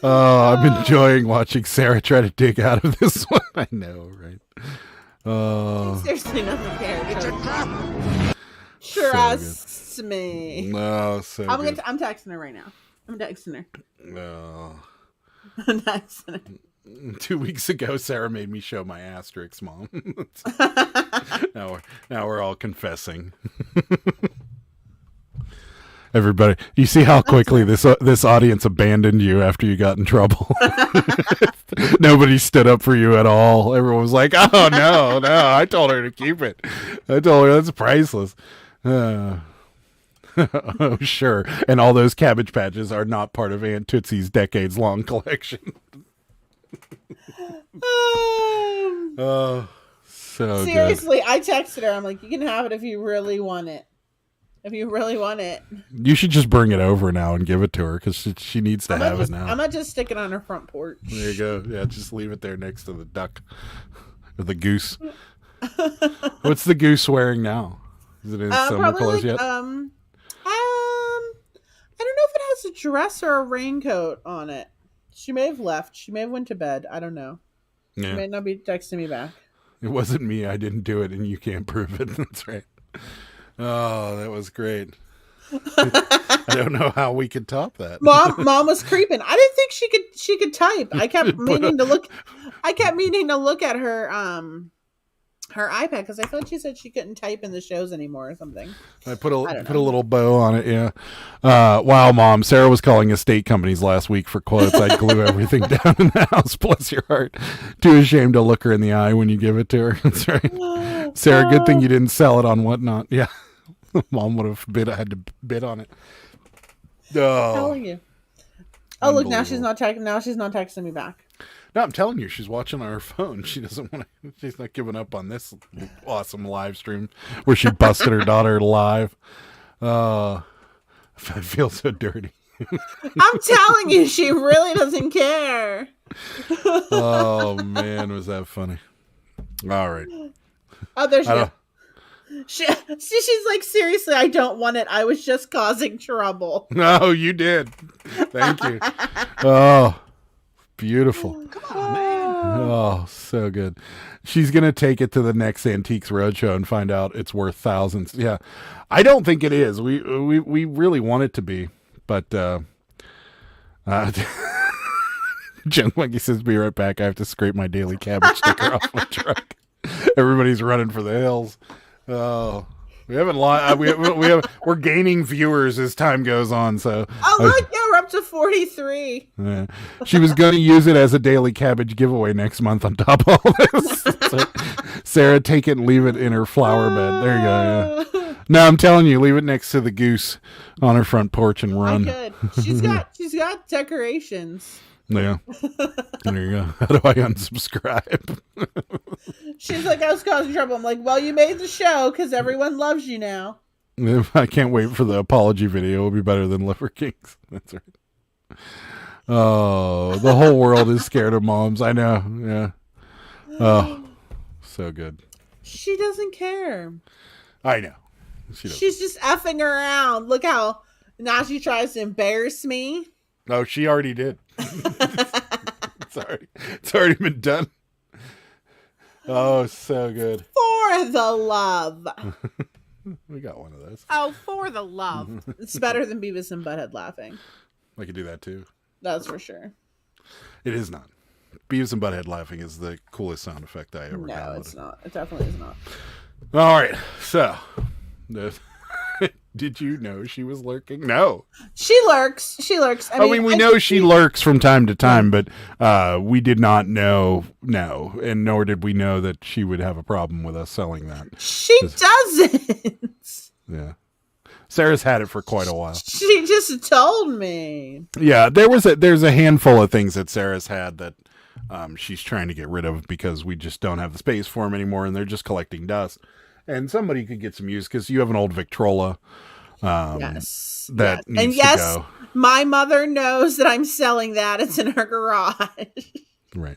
Oh, I'm enjoying watching Sarah try to dig out of this one. I know, right? Oh, Seriously, nothing cares. It's a trap. Trust me. No, so good. I'm texting her right now. I'm texting her. No. I'm texting her. 2 weeks ago, Sarah made me show my asterisks, Mom. now we're all confessing. Everybody, you see how quickly this audience abandoned you after you got in trouble. Nobody stood up for you at all. Everyone was like, "Oh no, I told her to keep it. I told her that's priceless." Oh, sure. And all those Cabbage Patches are not part of Aunt Tootsie's decades-long collection. Oh, so seriously, good. I texted her. I'm like, you can have it if you really want it. If you really want it. You should just bring it over now and give it to her because she needs to have it now. I'm going to just stick it on her front porch. There you go. Yeah, just leave it there next to the duck or the goose. What's the goose wearing now? Is it in summer clothes yet? I don't know if it has a dress or a raincoat on it. She may have left. She may have went to bed. I don't know. Yeah. She may not be texting me back. It wasn't me. I didn't do it, and you can't prove it. That's right. Oh, that was great. I don't know how we could top that. Mom was creeping. I didn't think she could type. I kept meaning to look at her her iPad because I thought she said she couldn't type in the shows anymore or something. I put a little bow on it. Yeah. Wow, Mom. Sarah was calling estate companies last week for quotes. I glue everything down in the house. Bless your heart. Too ashamed to look her in the eye when you give it to her. That's right. Sarah, good thing you didn't sell it on Whatnot. Yeah. Mom would have had to bid on it. Oh, telling you. Oh, look, now she's not texting me back. No, I'm telling you, she's watching on her phone. She doesn't want to. She's not giving up on this awesome live stream where she busted her daughter live. I feel so dirty. I'm telling you, she really doesn't care. Oh man, was that funny? All right. Oh, there she goes. She's like, seriously, I don't want it. I was just causing trouble. No, you did. Thank you. Oh, beautiful. Come on, man. Oh, so good. She's going to take it to the next Antiques Roadshow and find out it's worth thousands. Yeah. I don't think it is. We really want it to be, but Jim Winky says, "Be right back. I have to scrape my daily cabbage sticker off my truck." Everybody's running for the hills. Oh, we haven't lost. We're gaining viewers as time goes on. So, oh look, yeah, we're up to 43. Yeah. She was going to use it as a daily cabbage giveaway next month. On top of all this, so, Sarah, take it and leave it in her flower bed. There you go. Yeah. No, I'm telling you, leave it next to the goose on her front porch and run. I could. She's got decorations. Yeah. There you go. How do I unsubscribe? She's like, I was causing trouble. I'm like, well, you made the show because everyone loves you now. I can't wait for the apology video. It'll be better than Liver Kings. That's right. Oh, the whole world is scared of moms. I know. Yeah. Oh, so good. She doesn't care. I know. She's just effing around. Look how now she tries to embarrass me. No, she already did. It's already been done. Oh, so good. For the love. We got one of those. Oh, for the love. It's better than Beavis and Butthead laughing. I could do that too. That's for sure. It is not. Beavis and Butthead laughing is the coolest sound effect I ever downloaded. No, it's not. It definitely is not. All right. So, did you know she was lurking? No. She lurks. I mean, we know she lurks from time to time, but we did not know, and nor did we know that she would have a problem with us selling that. She doesn't. Yeah. Sarah's had it for quite a while. She just told me. Yeah, there's a handful of things that Sarah's had that she's trying to get rid of because we just don't have the space for them anymore, and they're just collecting dust. And somebody could get some use because you have an old Victrola. Yes. That yes. needs to go. My mother knows that I'm selling that. It's in her garage. Right.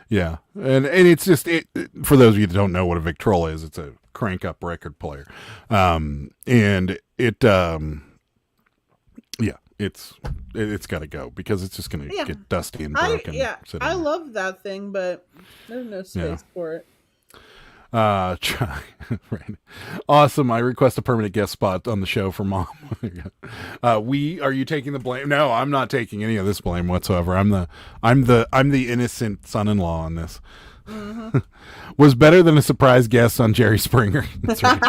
Yeah. And it's just, for those of you that don't know what a Victrola is, it's a crank up record player. And it, yeah, it's got to go because it's just going to get dusty and broken. I love that thing, but there's no space for it. Try. Right. Awesome. I request a permanent guest spot on the show for Mom. Are you taking the blame? No, I'm not taking any of this blame whatsoever. I'm the innocent son-in-law on this. Mm-hmm. Was better than a surprise guest on Jerry Springer. That's right.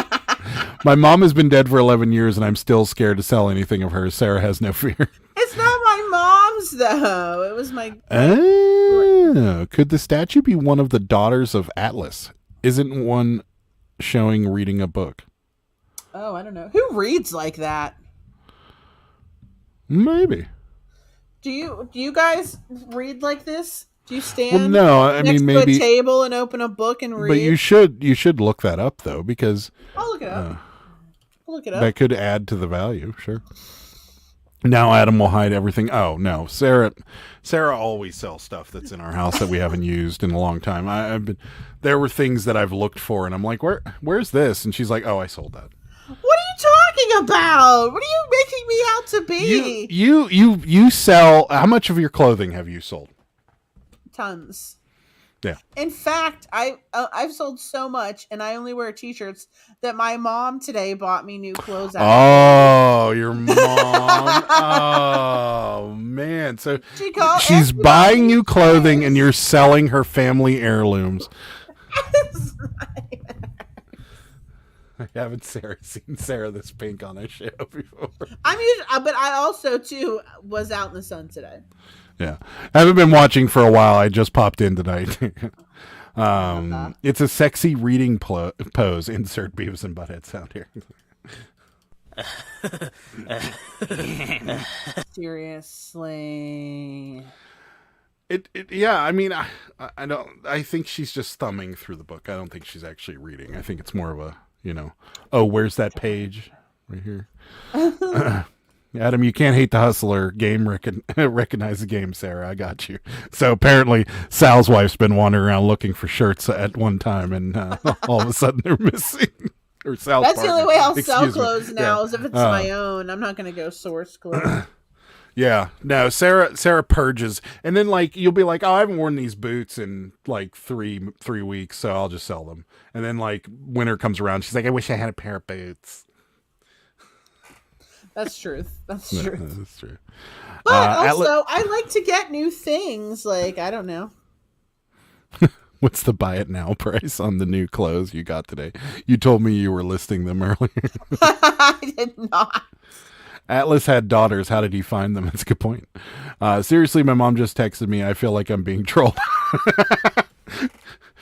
My mom has been dead for 11 years and I'm still scared to sell anything of hers. Sarah has no fear. It's not my mom's though. It was my. Oh, could the statue be one of the daughters of Atlas? Isn't one showing reading a book? Oh, I don't know. Who reads like that? Maybe. Do you guys read like this? Do you stand next to a table and open a book and read? But you should look that up though, because I'll look it up. That could add to the value, sure. Now Adam will hide everything. Oh no, Sarah always sells stuff that's in our house that we haven't used in a long time. There were things that I've looked for, and I'm like, where's this? And she's like, oh, I sold that. What are you talking about? What are you making me out to be? You sell. How much of your clothing have you sold? Tons. Yeah. In fact, I've sold so much, and I only wear t-shirts that my mom today bought me new clothes. Oh, your mom! Oh man! So she's buying you clothing, and you're selling her family heirlooms. I haven't seen Sarah this pink on a show before. But I also too was out in the sun today. Yeah, I haven't been watching for a while. I just popped in tonight. It's a sexy reading pose. Insert Beavis and Butthead sound here. Seriously. Yeah. I mean, I don't. I think she's just thumbing through the book. I don't think she's actually reading. I think it's more of a, oh, where's that page right here? Adam, you can't hate the hustler. Game recognize the game, Sarah. I got you. So apparently Sal's wife's been wandering around looking for shirts at one time, and all of a sudden they're missing. Or Sal's That's partner. The only way I'll sell Excuse me. clothes now is if it's my own. I'm not going to go source clothes. Yeah. No, Sarah purges. And then you'll be like, oh, I haven't worn these boots in 3 weeks, so I'll just sell them. And then winter comes around. She's like, I wish I had a pair of boots. That's truth. That's true. That's true. But also, I like to get new things. I don't know. What's the buy it now price on the new clothes you got today? You told me you were listing them earlier. I did not. Atlas had daughters. How did he find them? That's a good point. Seriously, my mom just texted me. I feel like I'm being trolled.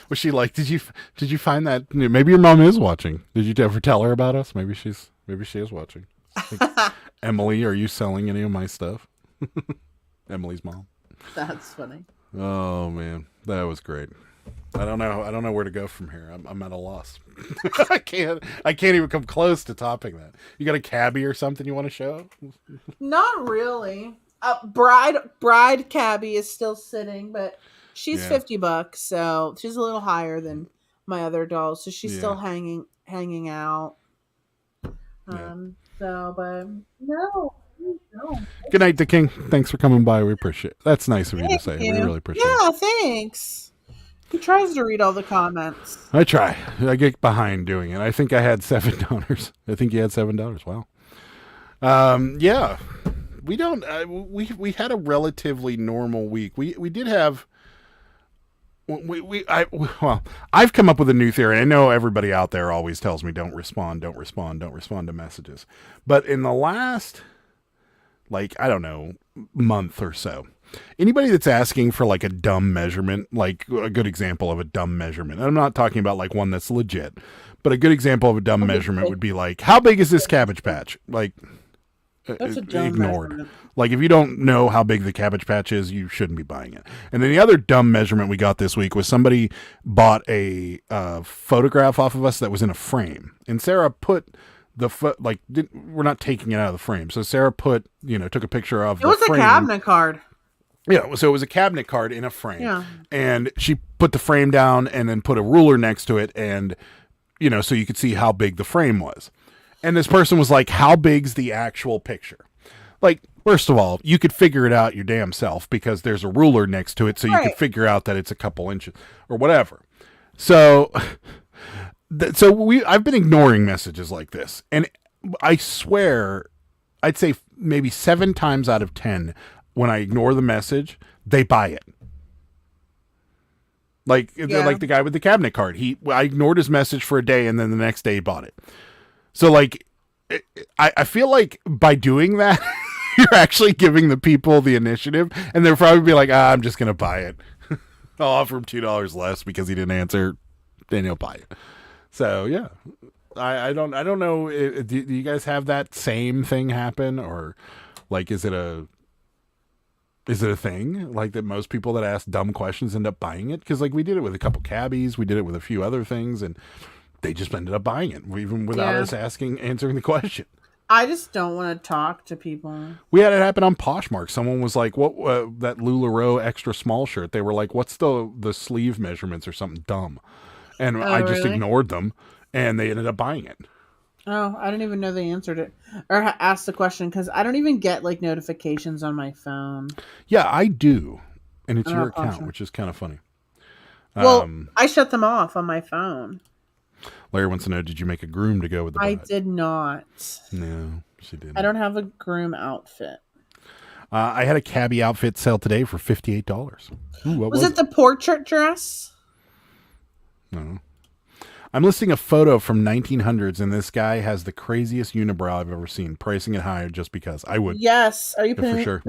Was she like, did you find that? Maybe your mom is watching. Did you ever tell her about us? Maybe she is watching. Emily, are you selling any of my stuff? Emily's mom. That's funny. Oh man, that was great. I don't know where to go from here. I'm at a loss. I can't even come close to topping that. You got a cabbie or something you want to show? Not really. Bride cabbie is still sitting, but she's $50, so she's a little higher than my other dolls, so she's still hanging out. But no. Good night, the King. Thanks for coming by. We appreciate it. That's nice of you to say. We really appreciate it. Yeah, thanks. He tries to read all the comments. I try. I get behind doing it. I think I had $7. I think you had $7. Wow. Yeah. We don't. We had a relatively normal week. We did have. I've come up with a new theory. I know everybody out there always tells me don't respond to messages. But in the last, I don't know, month or so, anybody that's asking for a dumb measurement, a good example of a dumb measurement, and I'm not talking about one that's legit, but a good example of a dumb measurement would be how big is this Cabbage Patch? That's a dumb ignored. measurement. If you don't know how big the Cabbage Patch is, you shouldn't be buying it. And then the other dumb measurement we got this week was somebody bought a photograph off of us that was in a frame, and Sarah put the we're not taking it out of the frame. So Sarah took a picture of the frame. It was a cabinet card. Yeah, so it was a cabinet card in a frame. Yeah. And she put the frame down and then put a ruler next to it, and so you could see how big the frame was. And this person was like, how big's the actual picture? First of all, you could figure it out your damn self because there's a ruler next to it, so you could figure out that it's a couple inches or whatever. So So I've been ignoring messages like this, and I swear, I'd say maybe 7 times out of 10, when I ignore the message, they buy it. Like the guy with the cabinet card. I ignored his message for a day, and then the next day he bought it. So like, I feel like by doing that, you're actually giving the people the initiative, and they'll probably be like, I'm just gonna buy it. I'll offer him $2 less because he didn't answer, then he'll buy it. So yeah, I don't know. Do you guys have that same thing happen, or like is it a thing like that? Most people that ask dumb questions end up buying it, because like we did it with a couple cabbies, we did it with a few other things, and they just ended up buying it even without us answering the question. I just don't want to talk to people. We had it happen on Poshmark. Someone was like, "What that LuLaRoe extra small shirt?" They were like, "What's the sleeve measurements or something dumb?" And I just ignored them, and they ended up buying it. Oh, I didn't even know they answered it or asked the question, because I don't even get like notifications on my phone. Yeah, I do, and it's your account, which is kind of funny. Well, I shut them off on my phone. Larry wants to know, did you make a groom to go with the I bride? did not. No, she didn't. I don't have a groom outfit. I had a cabbie outfit sale today for $58. Ooh, was it the portrait dress? No. I'm listing a photo from 1900s, and this guy has the craziest unibrow I've ever seen. Pricing it higher just because I would. Yes. Are you putting... for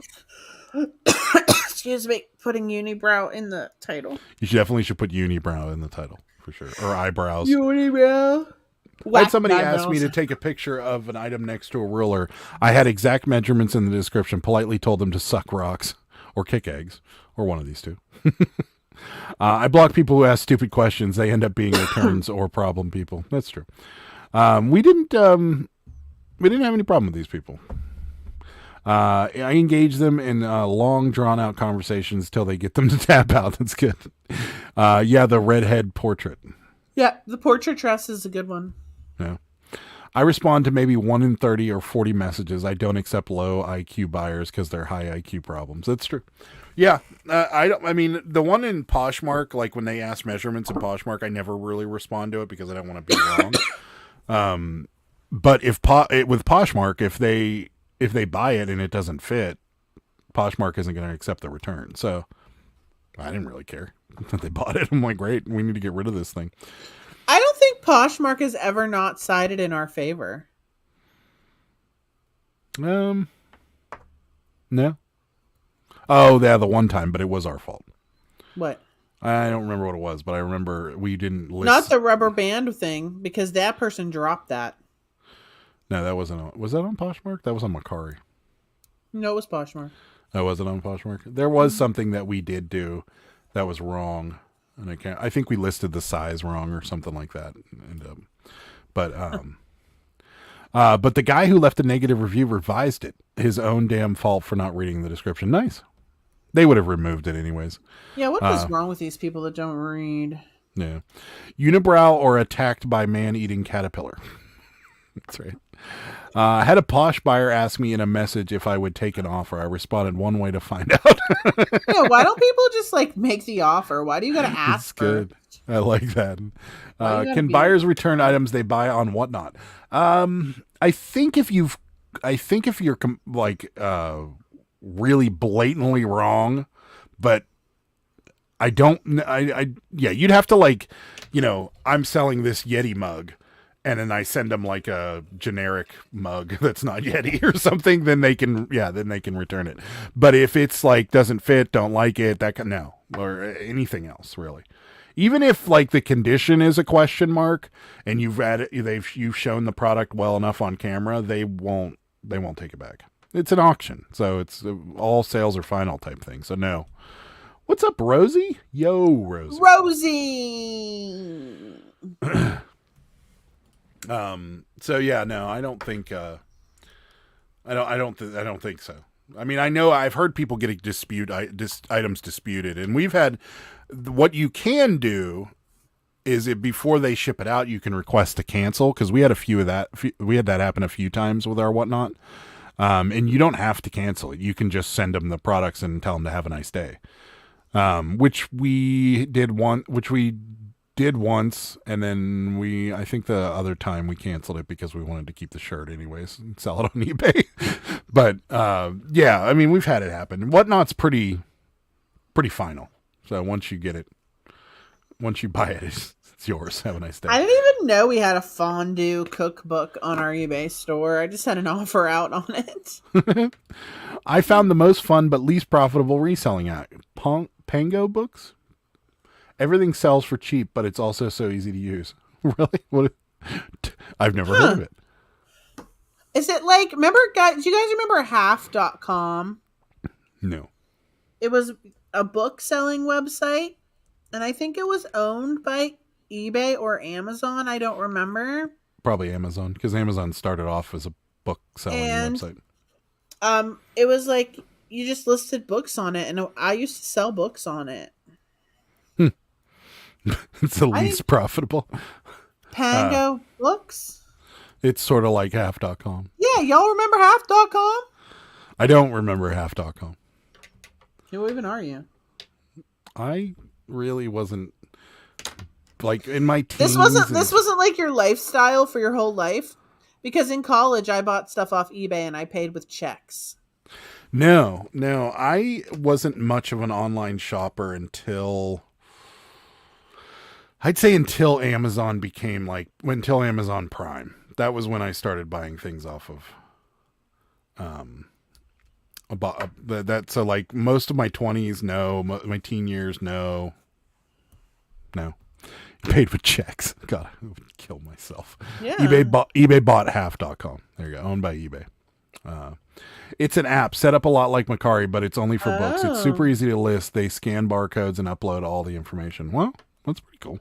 sure. Excuse me, putting unibrow in the title. You definitely should put unibrow in the title for sure, or eyebrows. Unibrow. I had somebody ask me to take a picture of an item next to a ruler. I had exact measurements in the description. Politely told them to suck rocks or kick eggs, or one of these two. I block people who ask stupid questions. They end up being returns or problem people. That's true. We didn't have any problem with these people. I engage them in long, drawn-out conversations till they get them to tap out. That's good. The redhead portrait. Yeah, the portrait dress is a good one. Yeah. I respond to maybe 1 in 30 or 40 messages. I don't accept low IQ buyers because they're high IQ problems. That's true. Yeah, I mean, the one in Poshmark, like when they ask measurements in Poshmark, I never really respond to it because I don't want to be wrong. But with Poshmark, if they buy it and it doesn't fit, Poshmark isn't going to accept the return. So I didn't really care that they bought it. I'm like, great, we need to get rid of this thing. I don't think Poshmark has ever not sided in our favor. No. Oh, yeah, the one time, but it was our fault. What? I don't remember what it was, but I remember we didn't list. Not the rubber band thing, because that person dropped that. No, that wasn't on. Was that on Poshmark? That was on Macari. No, it was Poshmark. That wasn't on Poshmark. There was something that we did do that was wrong, and I think we listed the size wrong or something like that. And, but the guy who left a negative review revised it. His own damn fault for not reading the description. Nice. They would have removed it anyways. Yeah, what is wrong with these people that don't read? Yeah. Unibrow or attacked by man-eating caterpillar. That's right. I had a posh buyer ask me in a message if I would take an offer. I responded one way to find out. Yeah, why don't people just like make the offer? Why do you got to ask? That's good. I like that. Can buyers return items they buy on Whatnot? I think if you're really blatantly wrong, but you'd have to I'm selling this Yeti mug, and then I send them like a generic mug that's not Yeti or something, then they can return it. But if it's like doesn't fit, don't like it, or anything else really. Even if like the condition is a question mark and you've shown the product well enough on camera, they won't take it back. It's an auction, so it's all sales are final type thing. So no. What's up, Rosie? Yo, Rosie. Rosie. So yeah, no, I don't think. I don't think so. I mean, I know I've heard people getting items disputed, and we've had. What you can do is before they ship it out, you can request to cancel, because we had we had that happen a few times with our Whatnot. And you don't have to cancel it. You can just send them the products and tell them to have a nice day. Which we did did once, and then I think the other time we canceled it because we wanted to keep the shirt anyways and sell it on eBay. But yeah, I mean, we've had it happen. Whatnot's pretty final. So once you get it, once you buy it, it's yours. Have a nice day. I didn't even know we had a fondue cookbook on our eBay store. I just had an offer out on it. I found the most fun but least profitable reselling app, Pango Books. Everything sells for cheap, but it's also so easy to use. Really? What? I've never heard of it. Is it like, remember, guys? Do you guys remember half.com? No. It was a book selling website, and I think it was owned by eBay or Amazon. I don't remember. Probably Amazon, because Amazon started off as a book selling website. It was like you just listed books on it, and I used to sell books on it. It's the least profitable. Pango Books? It's sort of like half.com. Yeah, y'all remember half.com? I don't remember half.com. Who even are you? I really wasn't like in my teens. This wasn't like your lifestyle for your whole life? Because in college I bought stuff off eBay and I paid with checks. No, I wasn't much of an online shopper until Amazon became until Amazon Prime. That was when I started buying things off of that. So like most of my 20s, no, my teen years, no. Paid with checks. God, I would kill myself. Yeah. eBay bought half.com. There you go. Owned by eBay. It's an app set up a lot like Macari, but it's only for books. It's super easy to list. They scan barcodes and upload all the information. Well, that's pretty cool.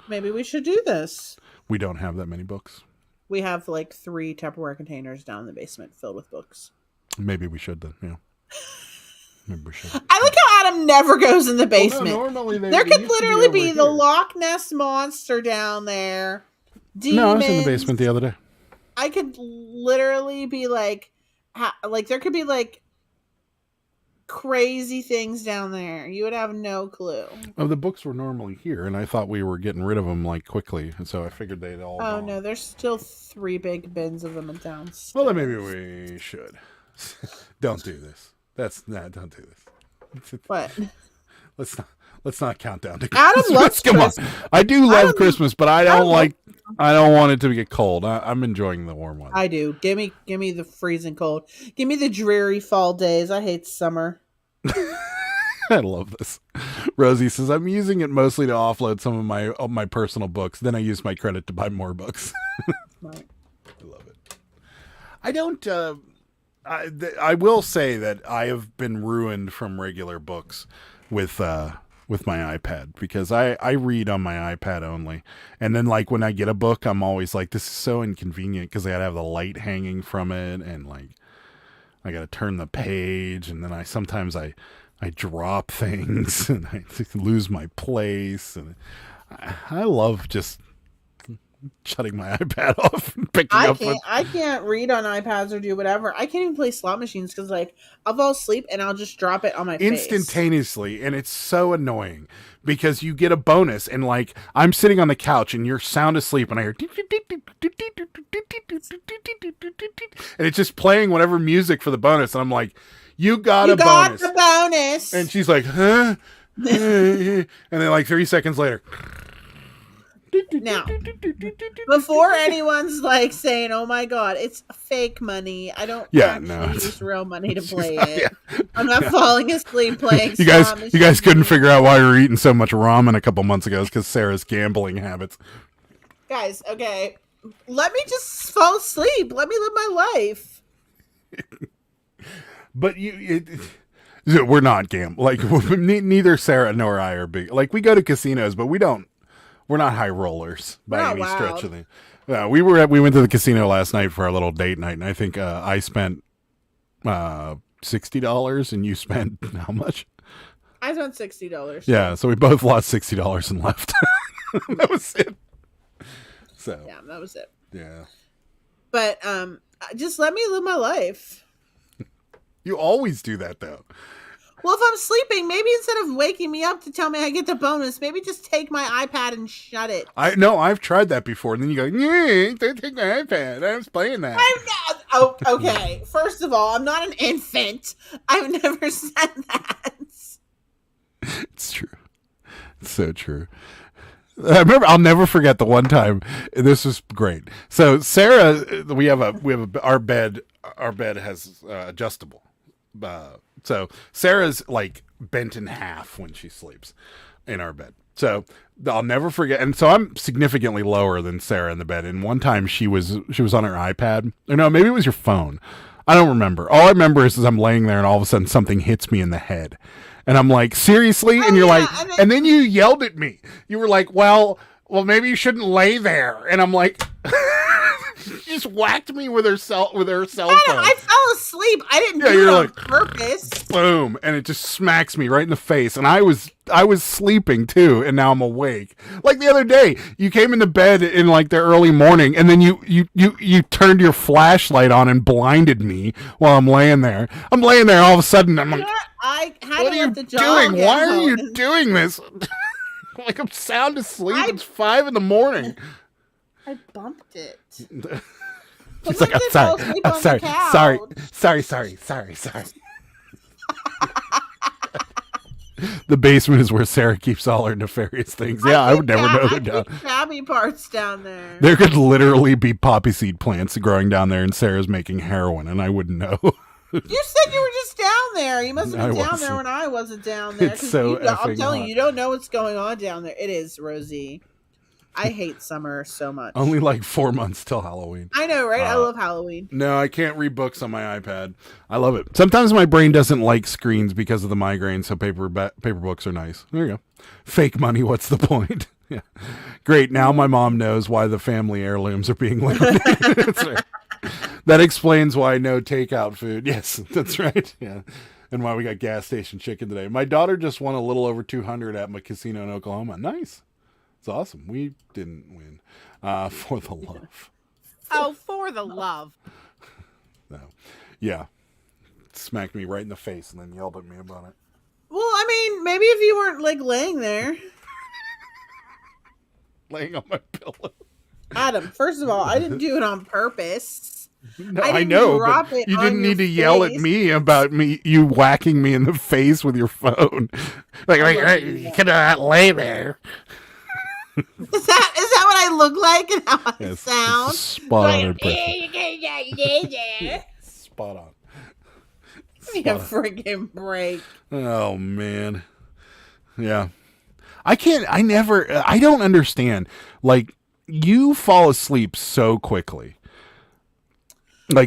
Maybe we should do this. We don't have that many books. We have like 3 Tupperware containers down in the basement filled with books. Maybe we should then, yeah. Maybe we should. I like how Adam never goes in the basement. Well, no, normally there could literally be the Loch Ness Monster down there. Demons. No, I was in the basement the other day. I could literally be like there could be like crazy things down there. You would have no clue. Oh, the books were normally here, and I thought we were getting rid of them like quickly, and so I figured they'd all. Oh gone. no, there's still 3 big bins of them downstairs. Well, then maybe we should. Don't do this. Don't do this. What? Let's not count down to Adam Christmas. loves Come Christmas. on. I do love Christmas, but I don't want it to get cold. I'm enjoying the warm weather. I do. Give me the freezing cold. Give me the dreary fall days. I hate summer. I love this. Rosie says, I'm using it mostly to offload some of my personal books. Then I use my credit to buy more books. Right. I love it. I don't. I will say that I have been ruined from regular books with my iPad, because I read on my iPad only. And then like when I get a book, I'm always like, this is so inconvenient because I gotta have the light hanging from it, and like I gotta turn the page, and then I sometimes drop things and I lose my place, and I love just shutting my iPad off and picking up. I can't read on iPads or do whatever. I can't even play slot machines because like I'll fall asleep and I'll just drop it on my face instantaneously, and it's so annoying because you get a bonus, and like I'm sitting on the couch and you're sound asleep, and I hear and it's just playing whatever music for the bonus, and I'm like, you got the bonus, and she's like, huh? And then like 30 seconds later. Now, before anyone's like saying, "Oh my god, it's fake money," I don't use real money to play it. Yeah. I'm not falling asleep playing. You guys couldn't figure out why we were eating so much ramen a couple months ago. It's because Sarah's gambling habits. Guys, okay, let me just fall asleep. Let me live my life. But we're not gambling. Like neither Sarah nor I are big. Like we go to casinos, but we're not high rollers by any stretch of the. We went to the casino last night for our little date night, and I think I spent $60, and you spent how much? I spent $60. Yeah, so we both lost $60 and left. That was it. So yeah, that was it. Yeah, but just let me live my life. You always do that though. Well, if I'm sleeping, maybe instead of waking me up to tell me I get the bonus, maybe just take my iPad and shut it. I've tried that before. And then you go, yeah, don't take my iPad. I was playing that. I'm not. Oh, okay. First of all, I'm not an infant. I've never said that. It's true. It's so true. I remember. I'll never forget the one time. This was great. So Sarah, our bed has adjustable. So Sarah's like bent in half when she sleeps in our bed. So I'll never forget. And so I'm significantly lower than Sarah in the bed. And one time she was on her iPad. Or no, maybe it was your phone. I don't remember. All I remember is I'm laying there and all of a sudden something hits me in the head. And I'm like, seriously? And you're like, and then you yelled at me. You were like, well, maybe you shouldn't lay there. And I'm like, she just whacked me with her cell phone. I fell asleep. I didn't do it on purpose. Boom, and it just smacks me right in the face. And I was sleeping too, and now I'm awake. Like the other day, you came into bed in like the early morning, and then you turned your flashlight on and blinded me while I'm laying there. I'm laying there, all of a sudden, I'm like, what are you doing? Why are you doing this? Like I'm sound asleep. It's 5 a.m. I bumped it. She's like, I'm sorry. The basement is where Sarah keeps all her nefarious things. Yeah, I would never know they're down. Crabby parts down there. There could literally be poppy seed plants growing down there, and Sarah's making heroin, and I wouldn't know. You said you were just down there. You must have been down there when I wasn't down there. It's so I'm telling hot. you don't know what's going on down there. It is, Rosie. I hate summer so much. Only like 4 months till Halloween. I know, right? I love Halloween. No, I can't read books on my iPad. I love it. Sometimes my brain doesn't like screens because of the migraine, so paper books are nice. There you go. Fake money, what's the point? Yeah. Great, now my mom knows why the family heirlooms are being liquidated. That's right. That explains why no takeout food. Yes, that's right. Yeah. And why we got gas station chicken today. My daughter just won a little over 200 at my casino in Oklahoma. Nice. It's awesome. We didn't win. For the love. Oh, for the love. No. Yeah. Smacked me right in the face and then yelled at me about it. Well, I mean, maybe if you weren't like laying there. Laying on my pillow. Adam, first of all, I didn't do it on purpose. No, I know, but you didn't need to yell at me about you whacking me in the face with your phone. Like, you cannot lay there. Is that what I look like and how I sound? Spot on impression. Spot on. Give me a freaking break. Oh man. Yeah. I don't understand. Like, you fall asleep so quickly.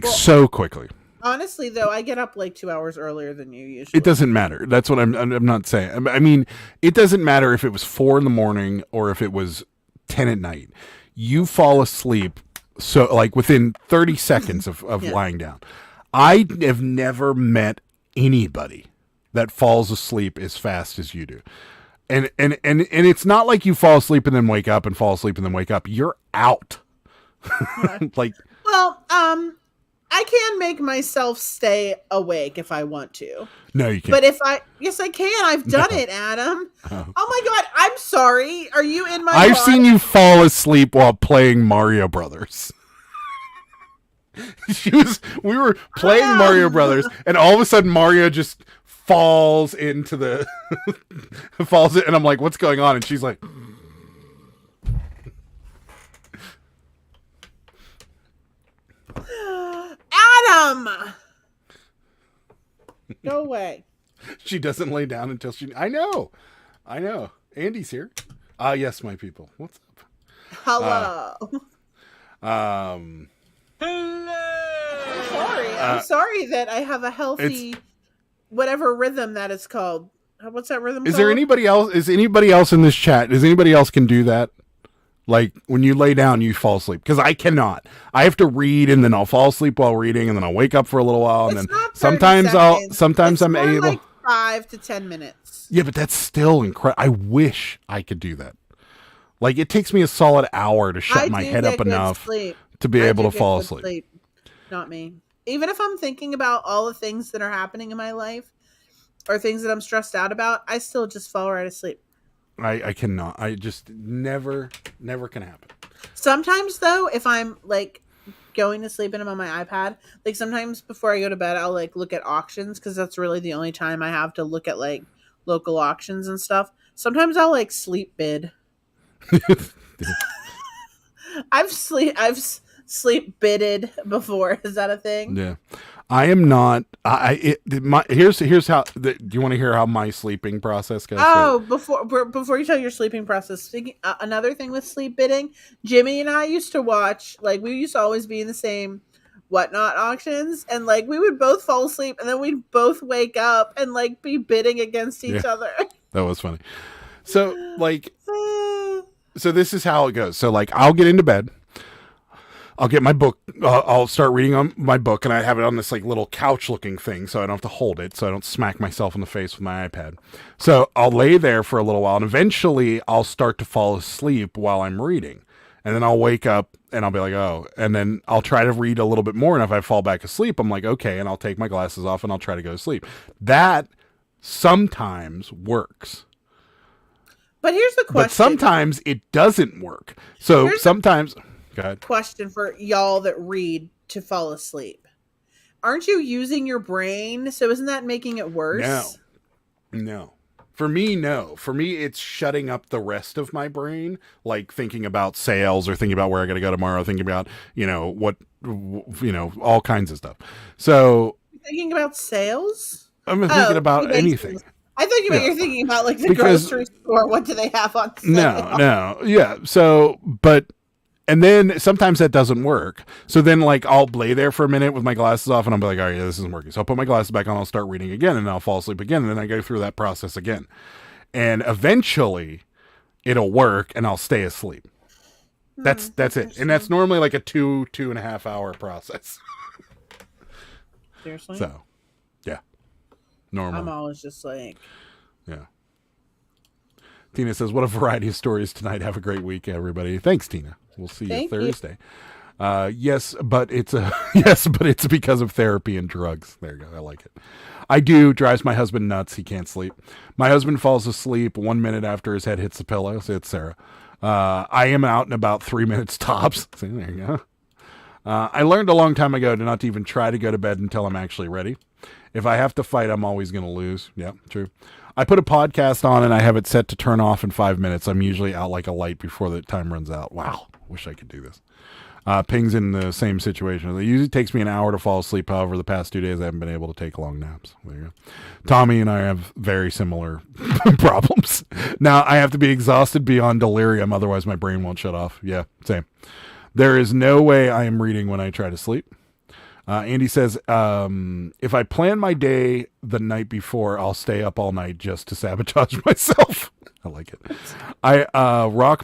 So quickly. Honestly, though, I get up like 2 hours earlier than you usually. It doesn't matter. That's what I'm not saying. I mean, it doesn't matter if it was 4 a.m. or if it was 10 at night. You fall asleep so like within 30 seconds of lying down. I have never met anybody that falls asleep as fast as you do. And it's not like you fall asleep and then wake up and fall asleep and then wake up. You're out. I can make myself stay awake if I want to. No, you can't. But yes, I can. I've done it, Adam. Oh my God. I'm sorry. Are you in my I've seen you fall asleep while playing Mario Brothers. We were playing Mario Brothers, and all of a sudden Mario just falls into the and I'm like, what's going on? And she's like, Adam, go away. She doesn't lay down until I know. Andy's here. Yes, my people. What's up? Hello. I'm sorry that I have a healthy whatever rhythm that it's called. What's that rhythm Is called? there anybody else? Is anybody else in this chat? Does anybody else can do that? Like when you lay down, you fall asleep. Because I cannot. I have to read, and then I'll fall asleep while reading, and then I'll wake up for a little while, and then sometimes I'm able. Like 5 to 10 minutes. Yeah, but that's still incredible. I wish I could do that. Like it takes me a solid hour to shut my head up enough to be able to fall asleep. Not me. Even if I'm thinking about all the things that are happening in my life, or things that I'm stressed out about, I still just fall right asleep. I cannot. I just never can happen. Sometimes though, if I'm like going to sleep and I'm on my iPad, like sometimes before I go to bed, I'll like look at auctions because that's really the only time I have to look at like local auctions and stuff. Sometimes I'll like sleep bid. I've sleep bidded before. Is that a thing? Yeah. I am not. Here's how. Do you want to hear how my sleeping process goes? Oh, before you tell your sleeping process, another thing with sleep bidding, Jimmy and I used to watch. Like we used to always be in the same whatnot auctions, and like we would both fall asleep, and then we'd both wake up and like be bidding against each other. That was funny. So like, so this is how it goes. So like, I'll get into bed. I'll get my book. I'll start reading on my book, and I have it on this like little couch-looking thing, so I don't have to hold it, so I don't smack myself in the face with my iPad. So I'll lay there for a little while, and eventually I'll start to fall asleep while I'm reading, and then I'll wake up and I'll be like, oh, and then I'll try to read a little bit more, and if I fall back asleep, I'm like, okay, and I'll take my glasses off and I'll try to go to sleep. That sometimes works. But here's the question. But sometimes it doesn't work. So sometimes. Question for y'all that read to fall asleep. Aren't you using your brain? So isn't that making it worse? No. For me, no. For me, it's shutting up the rest of my brain, like thinking about sales or thinking about where I got to go tomorrow, thinking about, all kinds of stuff. So thinking about sales? I'm thinking about anything. I thought you're thinking about like the grocery store. What do they have on sale? No. Yeah. So, and then sometimes that doesn't work. So then like I'll lay there for a minute with my glasses off and I'll be like, all right, this isn't working. So I'll put my glasses back on, I'll start reading again, and I'll fall asleep again. And then I go through that process again. And eventually it'll work and I'll stay asleep. That's it. And that's normally like a 2.5 hour process. Seriously? So, yeah. Normal. I'm always just like. Yeah. Tina says, what a variety of stories tonight. Have a great week, everybody. Thanks, Tina. We'll see you Thursday. Yes, but it's because of therapy and drugs. There you go. I like it. Drives my husband nuts. He can't sleep. My husband falls asleep 1 minute after his head hits the pillow. So it's Sarah. I am out in about 3 minutes tops. See, there you go. I learned a long time ago to not even try to go to bed until I'm actually ready. If I have to fight, I'm always going to lose. Yeah, true. I put a podcast on and I have it set to turn off in 5 minutes. I'm usually out like a light before the time runs out. Wow. Wish I could do this. Ping's in the same situation. It usually takes me an hour to fall asleep. However, the past 2 days I haven't been able to take long naps. There you go. Tommy and I have very similar problems. Now I have to be exhausted beyond delirium. Otherwise my brain won't shut off. Yeah, same. There is no way I am reading when I try to sleep. Andy says, if I plan my day the night before, I'll stay up all night just to sabotage myself. I like it. I rock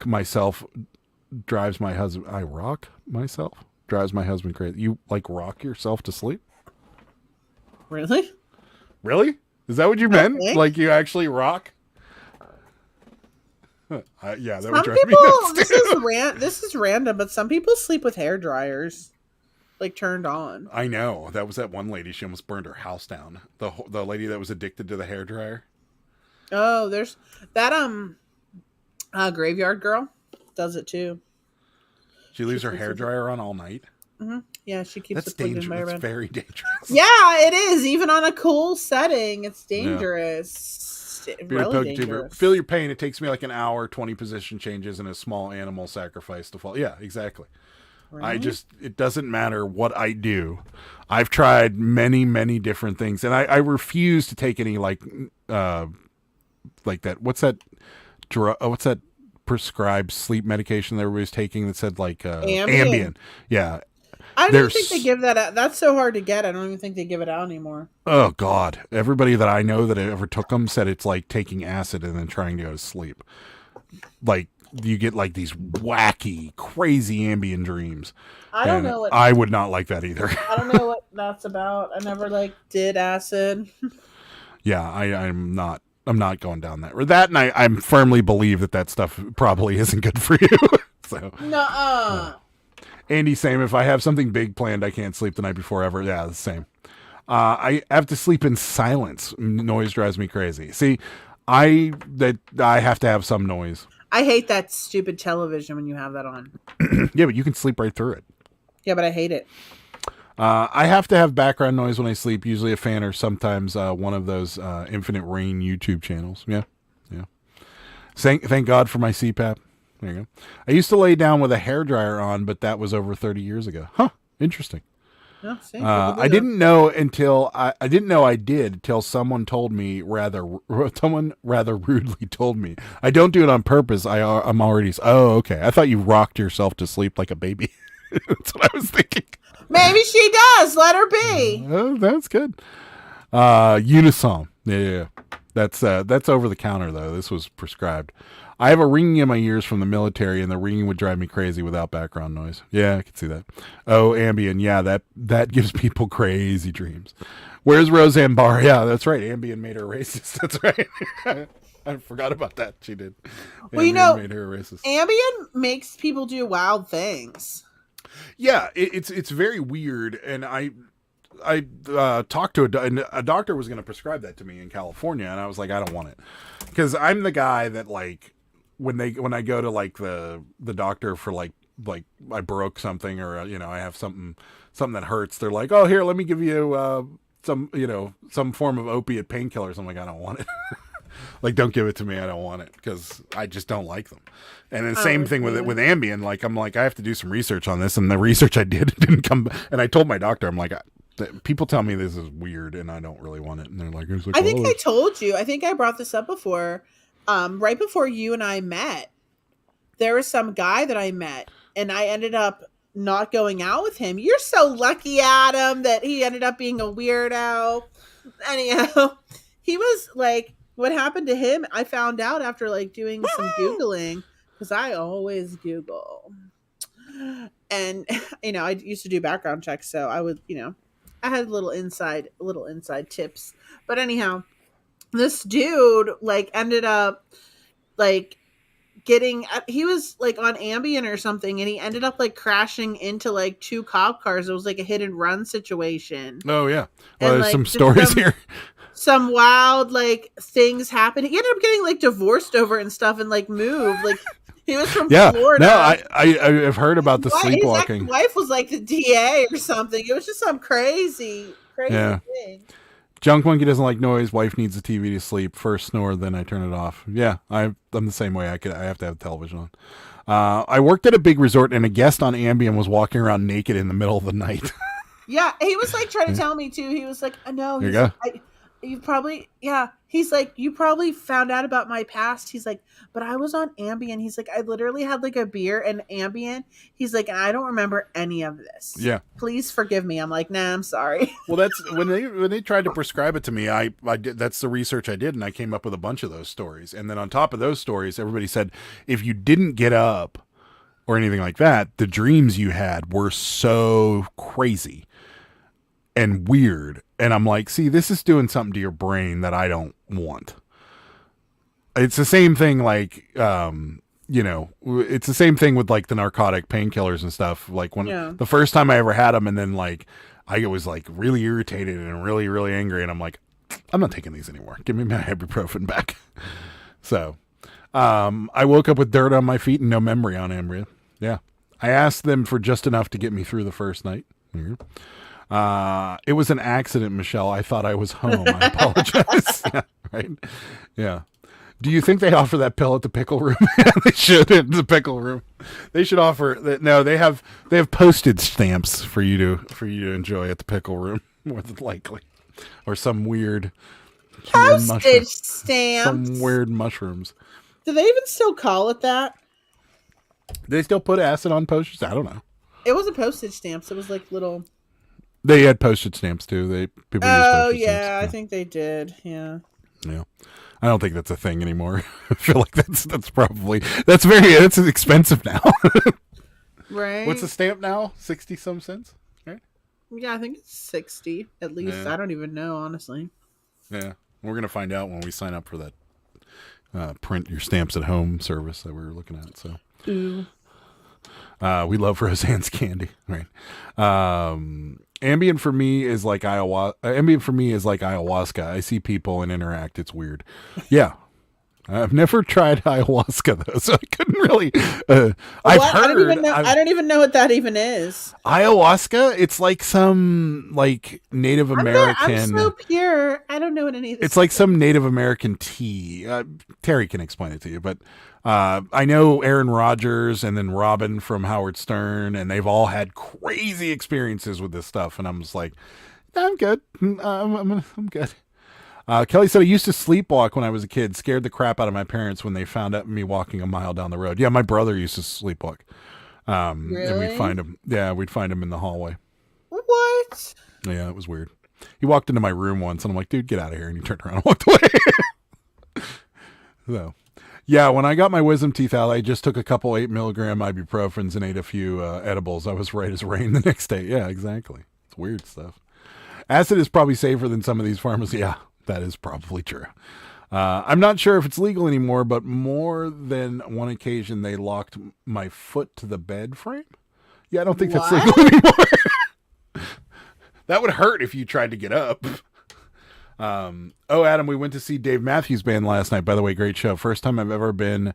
myself drives my husband crazy. You like rock yourself to sleep? Really? Is that what you meant? Like you actually rock? Yeah, that would drive me nuts too. This is random, but some people sleep with hair dryers like turned on. I know. That was that one lady. She almost burned her house down. The lady that was addicted to the hair dryer. Oh, there's that graveyard girl does it too. She leaves her hair dryer on all night. Mm-hmm. Yeah, she keeps it plugged in my bed. That's very dangerous. Yeah, it is. Even on a cool setting, it's dangerous. Yeah. Really dangerous. Feel your pain. It takes me like an hour, 20 position changes, and a small animal sacrifice to fall. Yeah, exactly. Really? It doesn't matter what I do. I've tried many, many different things, and I refuse to take any like that. What's that prescribed sleep medication that everybody's taking that said like Ambien? Yeah. I don't think they give that out. That's so hard to get. I don't even think they give it out anymore. Oh God. Everybody that I know that ever took them said it's like taking acid and then trying to go to sleep. Like you get like these wacky, crazy Ambien dreams. I would not like that either. I don't know what that's about. I never did acid. Yeah, I'm not going down that road. That, and I firmly believe that stuff probably isn't good for you. So Nuh-uh. Andy, same. If I have something big planned, I can't sleep the night before ever. Yeah, the same. I have to sleep in silence. Noise drives me crazy. See, I have to have some noise. I hate that stupid television when you have that on. Yeah, but you can sleep right through it. Yeah, but I hate it. I have to have background noise when I sleep, usually a fan or sometimes one of those Infinite Rain YouTube channels. Yeah. Thank God for my CPAP. There you go. I used to lay down with a hairdryer on, but that was over 30 years ago. Huh. Interesting. No, see, I didn't know until I didn't know I did till someone rather rudely told me. I don't do it on purpose. I'm already. Oh, okay. I thought you rocked yourself to sleep like a baby. That's what I was thinking. Maybe she does. Let her be. Oh, that's good. Unisom. Yeah. That's over the counter though. This was prescribed. I have a ringing in my ears from the military, and the ringing would drive me crazy without background noise. Yeah, I can see that. Oh, Ambien. Yeah, that gives people crazy dreams. Where's Roseanne Barr? Yeah, that's right. Ambien made her racist. That's right. I forgot about that. She did. Well, Ambien made her a racist. Ambien makes people do wild things. Yeah, it's very weird, and I talked to a doctor was going to prescribe that to me in California, and I was like, I don't want it, because I'm the guy that like when I go to like the doctor for like I broke something or I have something that hurts, they're like, oh, here, let me give you some form of opiate painkillers. I'm like, I don't want it. Like, don't give it to me. I don't want it because I just don't like them. And then same thing with Ambien. Like, I'm like, I have to do some research on this, and the research I did didn't come. And I told my doctor, I'm like, people tell me this is weird, and I don't really want it. And they're like, I think I told you. I think I brought this up before. Right before you and I met, there was some guy that I met, and I ended up not going out with him. You're so lucky, Adam, that he ended up being a weirdo. Anyhow, he was like, what happened to him, I found out after like doing some Googling, because I always Google. And, I used to do background checks, so I would, I had little inside tips. But anyhow, this dude like ended up like he was like on Ambien or something, and he ended up like crashing into like two cop cars. It was like a hit and run situation. Oh yeah. Well, there's some stories here. Some wild like things happened. He ended up getting like divorced over it and stuff, and like moved. Like he was from Florida. No, I've heard about the sleepwalking. His wife was like the DA or something. It was just some crazy thing. Junk Monkey doesn't like noise. Wife needs the TV to sleep. First snore, then I turn it off. Yeah, I'm the same way. I have to have the television on. I worked at a big resort, and a guest on Ambien was walking around naked in the middle of the night. Yeah, he was like trying to tell me too. He was like, "No, there you go." You probably, yeah. He's like, you probably found out about my past. He's like, but I was on Ambien. He's like, I literally had like a beer and Ambien. He's like, and I don't remember any of this. Yeah. Please forgive me. I'm like, nah, I'm sorry. Well, that's when they tried to prescribe it to me. I did. That's the research I did, and I came up with a bunch of those stories. And then on top of those stories, everybody said if you didn't get up or anything like that, the dreams you had were so crazy and weird. And I'm like, see, this is doing something to your brain that I don't want. It's the same thing like, it's the same thing with like the narcotic painkillers and stuff. Like when the first time I ever had them, and then like I was like really irritated and really, really angry. And I'm like, I'm not taking these anymore. Give me my ibuprofen back. So I woke up with dirt on my feet and no memory on Ambien. Yeah. I asked them for just enough to get me through the first night. Mm-hmm. It was an accident, Michelle. I thought I was home. I apologize. Yeah, right? Yeah. Do you think they offer that pill at the pickle room? They should at the pickle room. They should offer that. No, they have postage stamps for you to enjoy at the pickle room, more than likely, or some weird postage stamps. Some weird mushrooms. Do they even still call it that? They still put acid on postage? I don't know. It wasn't postage stamps. It was like little. They had postage stamps too. People use postage yeah, stamps. I think they did. Yeah. Yeah. I don't think that's a thing anymore. I feel like that's expensive now. Right. What's the stamp now? 60 some cents, right? Yeah, I think it's 60 at least. Yeah. I don't even know, honestly. Yeah. We're gonna find out when we sign up for that print your stamps at home service that we were looking at. So. Ooh. We love Roseanne's candy, right? Ambient for me is like ayahuasca. I see people and interact. It's weird. Yeah. I've never tried ayahuasca though, so I couldn't really. I've heard. I don't even know what that even is. Ayahuasca. It's like some Native American. I'm so pure. I don't know what any of this. It's like some Native American tea. Terry can explain it to you, but I know Aaron Rodgers and then Robin from Howard Stern, and they've all had crazy experiences with this stuff, and I'm just like, I'm good. I'm good. Kelly said, I used to sleepwalk when I was a kid, scared the crap out of my parents when they found out me walking a mile down the road. Yeah, my brother used to sleepwalk. Really? And we'd find him. Yeah, we'd find him in the hallway. What? Yeah, it was weird. He walked into my room once, and I'm like, dude, get out of here. And he turned around and walked away. So, yeah, when I got my wisdom teeth out, I just took a couple 8 milligram ibuprofens and ate a few edibles. I was right as rain the next day. Yeah, exactly. It's weird stuff. Acid is probably safer than some of these pharmacies. Yeah. That is probably true. I'm not sure if it's legal anymore, but more than one occasion they locked my foot to the bed frame. Yeah, I don't think that's legal anymore. That would hurt if you tried to get up. Adam, we went to see Dave Matthews Band last night. By the way, great show. First time I've ever been.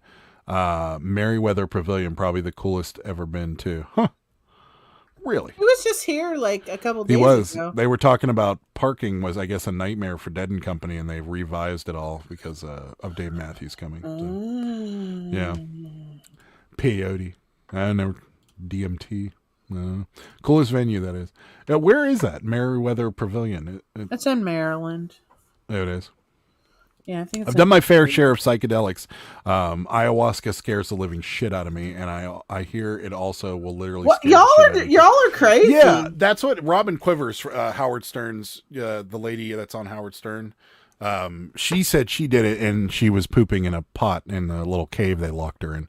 Merriweather Pavilion, probably the coolest ever been to. Huh. Really? He was just here like a couple days ago. They were talking about parking was, I guess, a nightmare for Dead and Company, and they've revised it all because of Dave Matthews coming. So, yeah. Peyote. I know. DMT. Coolest venue, that is. Where is that? Merriweather Pavilion. It's in Maryland. There it is. Yeah, I think I've done my fair share of psychedelics. Ayahuasca scares the living shit out of me, and I hear it also will literally. Y'all are crazy. Yeah, that's what Robin Quivers, Howard Stern's, the lady that's on Howard Stern. She said she did it, and she was pooping in a pot in the little cave they locked her in.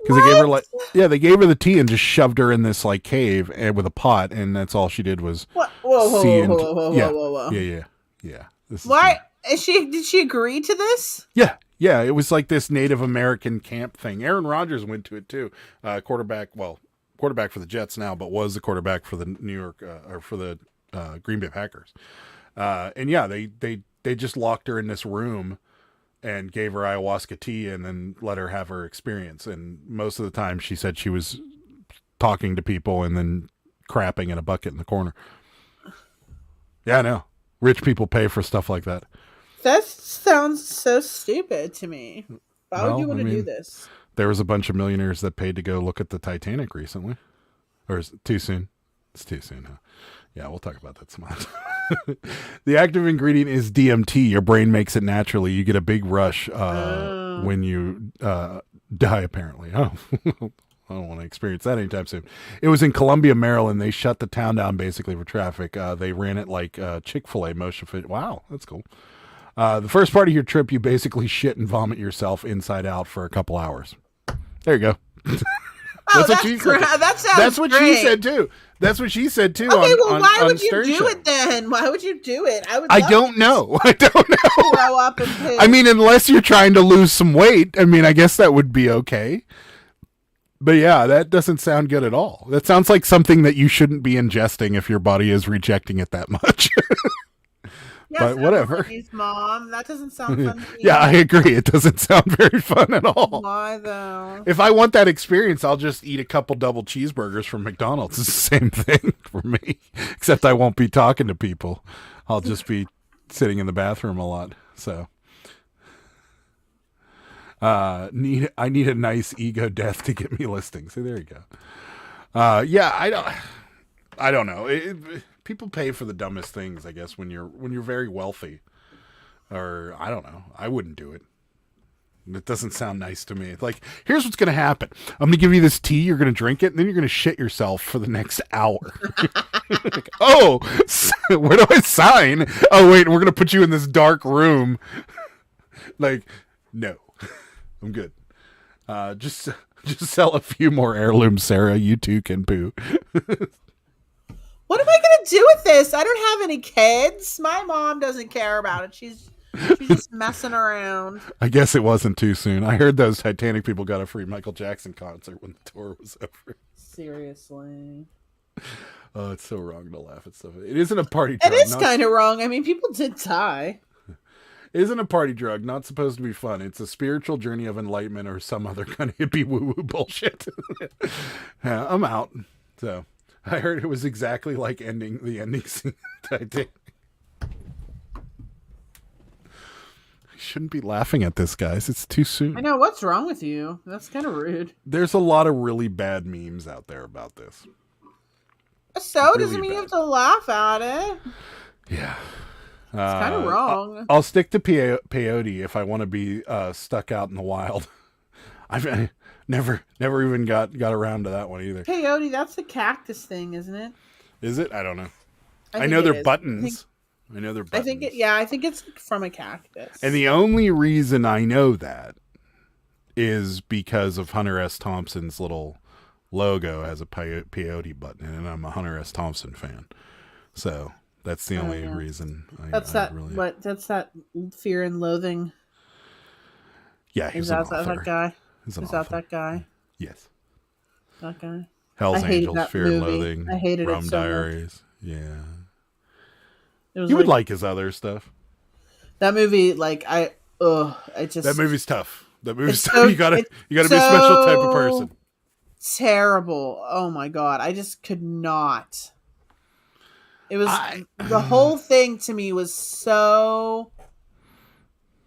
Because they gave her the tea and just shoved her in this cave and with a pot, and that's all she did was. Whoa. Yeah. Why? Did she agree to this? Yeah. It was like this Native American camp thing. Aaron Rodgers went to it too. Quarterback for the Jets now, but was the quarterback for the New York or for the Green Bay Packers. And yeah, they just locked her in this room and gave her ayahuasca tea and then let her have her experience. And most of the time, she said she was talking to people and then crapping in a bucket in the corner. Yeah, I know. Rich people pay for stuff like that. That sounds so stupid to me. Why would you want to do this? There was a bunch of millionaires that paid to go look at the Titanic recently. Or is it too soon? It's too soon, huh? Yeah, we'll talk about that some other time. The active ingredient is DMT. Your brain makes it naturally. You get a big rush when you die, apparently. Oh, I don't want to experience that anytime soon. It was in Columbia, Maryland. They shut the town down basically for traffic. They ran it like Chick-fil-A motion fit. Wow, that's cool. The first part of your trip, you basically shit and vomit yourself inside out for a couple hours. There you go. That's what she said. That sounds That's what great. she said too. That's what she said too. Okay, well, why on would you Stern do Show. it then? Why would you do it? I don't know. Throw up and poop. I mean, unless you're trying to lose some weight, I mean, I guess that would be okay. But yeah, that doesn't sound good at all. That sounds like something that you shouldn't be ingesting if your body is rejecting it that much. But whatever. Mom, that doesn't sound fun. Yeah, I agree. It doesn't sound very fun at all. Why though? If I want that experience, I'll just eat a couple double cheeseburgers from McDonald's. It's the same thing for me, except I won't be talking to people. I'll just be sitting in the bathroom a lot. So, I need a nice ego death to get me listings. So there you go. Yeah, I don't know. People pay for the dumbest things, I guess, when you're very wealthy, or I don't know. I wouldn't do it. It doesn't sound nice to me. Like, here's what's going to happen. I'm going to give you this tea. You're going to drink it, and then you're going to shit yourself for the next hour. Like, oh, where do I sign? Oh, wait, we're going to put you in this dark room. Like, no, I'm good. Just sell a few more heirlooms, Sarah. You too can poo. What am I going to do with this? I don't have any kids. My mom doesn't care about it. She's just messing around. I guess it wasn't too soon. I heard those Titanic people got a free Michael Jackson concert when the tour was over. Seriously. Oh, it's so wrong to laugh at stuff. It isn't a party It drug. is kind of wrong. I mean, people did die. It isn't a party drug. Not supposed to be fun. It's a spiritual journey of enlightenment or some other kind of hippie woo-woo bullshit. Yeah, I'm out. So I heard it was exactly like the ending scene of Titanic. I shouldn't be laughing at this, guys. It's too soon. I know. What's wrong with you? That's kind of rude. There's a lot of really bad memes out there about this. So Really doesn't mean you bad. have to laugh at it. Yeah. It's kind of wrong. I'll stick to peyote if I want to be stuck out in the wild. I've never even got around to that one either. Peyote, that's the cactus thing, isn't it? Is it? I don't know. I think know it they're is. buttons. I know they're buttons. I think it's from a cactus. And the only reason I know that is because of Hunter S. Thompson's little logo has a peyote button, and I'm a Hunter S. Thompson fan. So that's the only reason. That's that Fear and Loathing. Yeah, Is that that guy? Is that guy? Yes. That guy. Hell's I hated Angels, that Fear and movie. Loathing, I hated it Rum so much. Diaries. Yeah. It was You would like his other stuff. that movie. I just That movie's tough. That movie's It's tough. so- You gotta it's be a special type of so person. terrible. Oh my god, I just could not. It was the whole thing to me was so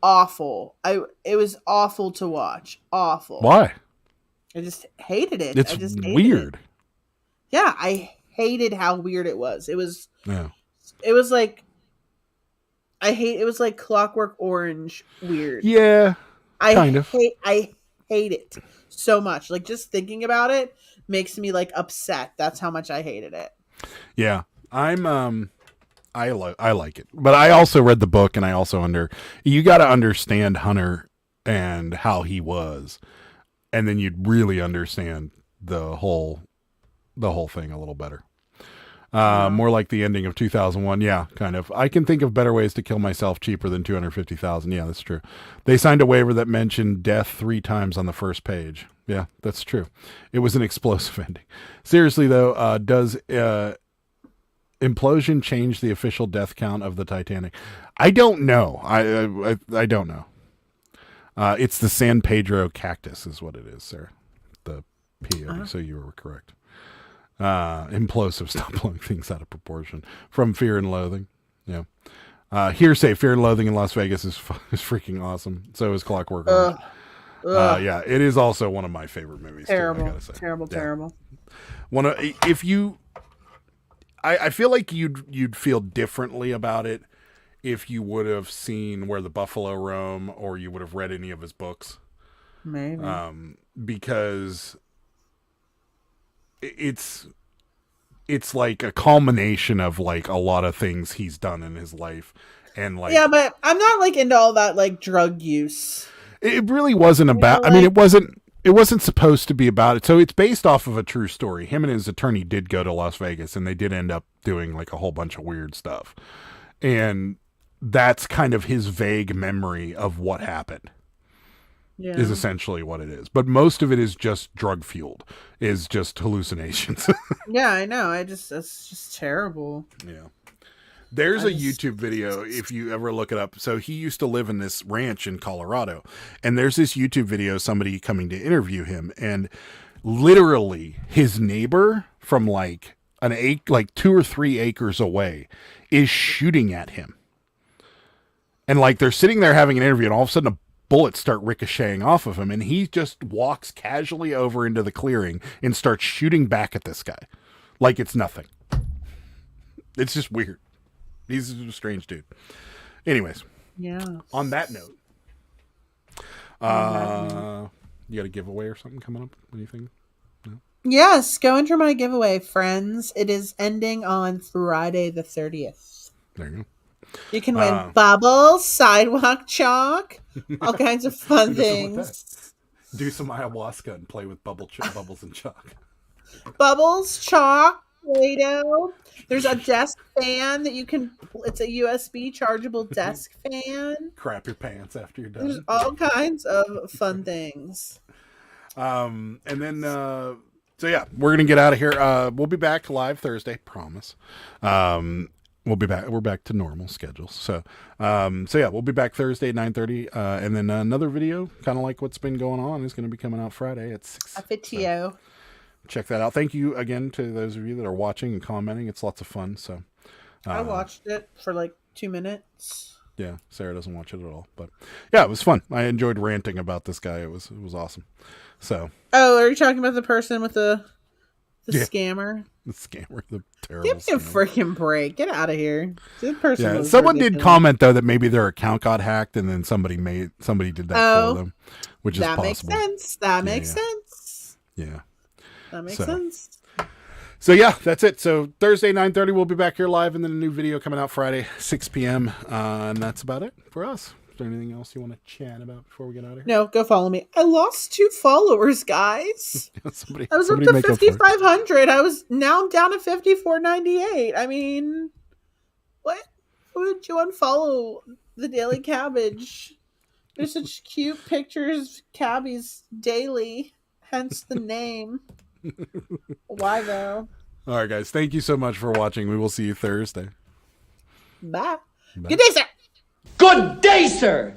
awful. It was awful to watch. Awful. Why? I just hated it. It's I just hated weird. it. Yeah, I hated how weird it was. It was Yeah. like it was like Clockwork Orange weird. Yeah. Kind of. I hate it so much. Like just thinking about it makes me like upset. That's how much I hated it. Yeah. I like it. But I also read the book, and I also you got to understand Hunter and how he was, and then you'd really understand the whole thing a little better. More like the ending of 2001. Yeah, kind of. I can think of better ways to kill myself cheaper than $250,000. Yeah, that's true. They signed a waiver that mentioned death 3 times on the first page. Yeah, that's true. It was an explosive ending. Seriously though, does implosion change the official death count of the Titanic? I don't know. I don't know. It's the San Pedro cactus is what it is, sir. The peyote. So you were correct. Implosive, stop blowing things out of proportion. From Fear and Loathing. Yeah. Hearsay, Fear and Loathing in Las Vegas is freaking awesome. So is Clockwork Orange. Yeah, it is also one of my favorite movies. Terrible, too, I gotta say. terrible. I feel like you'd feel differently about it if you would have seen Where the Buffalo Roam, or you would have read any of his books. Maybe. Because it's like a culmination of like a lot of things he's done in his life, and like yeah, but I'm not like into all that like drug use. it really wasn't about. I mean, it wasn't supposed to be about it. So it's based off of a true story. Him and his attorney did go to Las Vegas, and they did end up doing like a whole bunch of weird stuff, and that's kind of his vague memory of what happened. Yeah. Is essentially what it is. But most of it is just drug fueled, is just hallucinations. Yeah, I know. It's just terrible. Yeah. There's a YouTube video if you ever look it up. So he used to live in this ranch in Colorado, and there's this YouTube video, somebody coming to interview him, and literally his neighbor from like 2 or 3 acres away is shooting at him. And like they're sitting there having an interview, and all of a sudden bullets start ricocheting off of him, and he just walks casually over into the clearing and starts shooting back at this guy like it's nothing. It's just weird. He's a strange dude. Anyways, Yeah. on that note, you got a giveaway or something coming up? Anything? Yes, go enter my giveaway, friends. It is ending on Friday the 30th. There you go. You can win bubbles, sidewalk chalk, all kinds of fun things. Do some ayahuasca and play with bubbles and chalk. Bubbles, chalk, Play-Doh. There's a desk fan that you can. It's a USB chargeable desk fan. Crap your pants after you're done. There's all kinds of fun things. And then So yeah, we're gonna get out of here. We'll be back live Thursday, promise. We'll be back. We're back to normal schedules. So yeah, we'll be back Thursday at 9:30, and then another video, kind of like what's been going on, is going to be coming out Friday at 6. A video. So check that out. Thank you again to those of you that are watching and commenting. It's lots of fun. So I watched it for like 2 minutes. Yeah, Sarah doesn't watch it at all, but yeah, it was fun. I enjoyed ranting about this guy. It was awesome. So. Oh, are you talking about the person with the Yeah. scammer? The scammer, the terrible Give me a scammer. freaking break. Get out of here. The person Yeah, was someone did ridiculous. comment though that maybe their account got hacked and then somebody did that for them, which is That makes possible. sense. That Yeah, makes yeah. sense. Yeah. That makes So. sense. So yeah, that's it. So Thursday 9:30 we'll be back here live, and then a new video coming out Friday 6 p.m. And that's about it for us. Is there anything else you want to chat about before we get out of here? No, go follow me. I lost 2 followers, guys. somebody, I was up somebody to make up for it. 5,500. Now I'm down to 5,498. I mean, what? Would you unfollow the Daily Cabbage? There's such cute pictures of cabbies daily, hence the name. Why though? All right, guys. Thank you so much for watching. We will see you Thursday. Bye. Bye. Good day, sir. Good day, sir!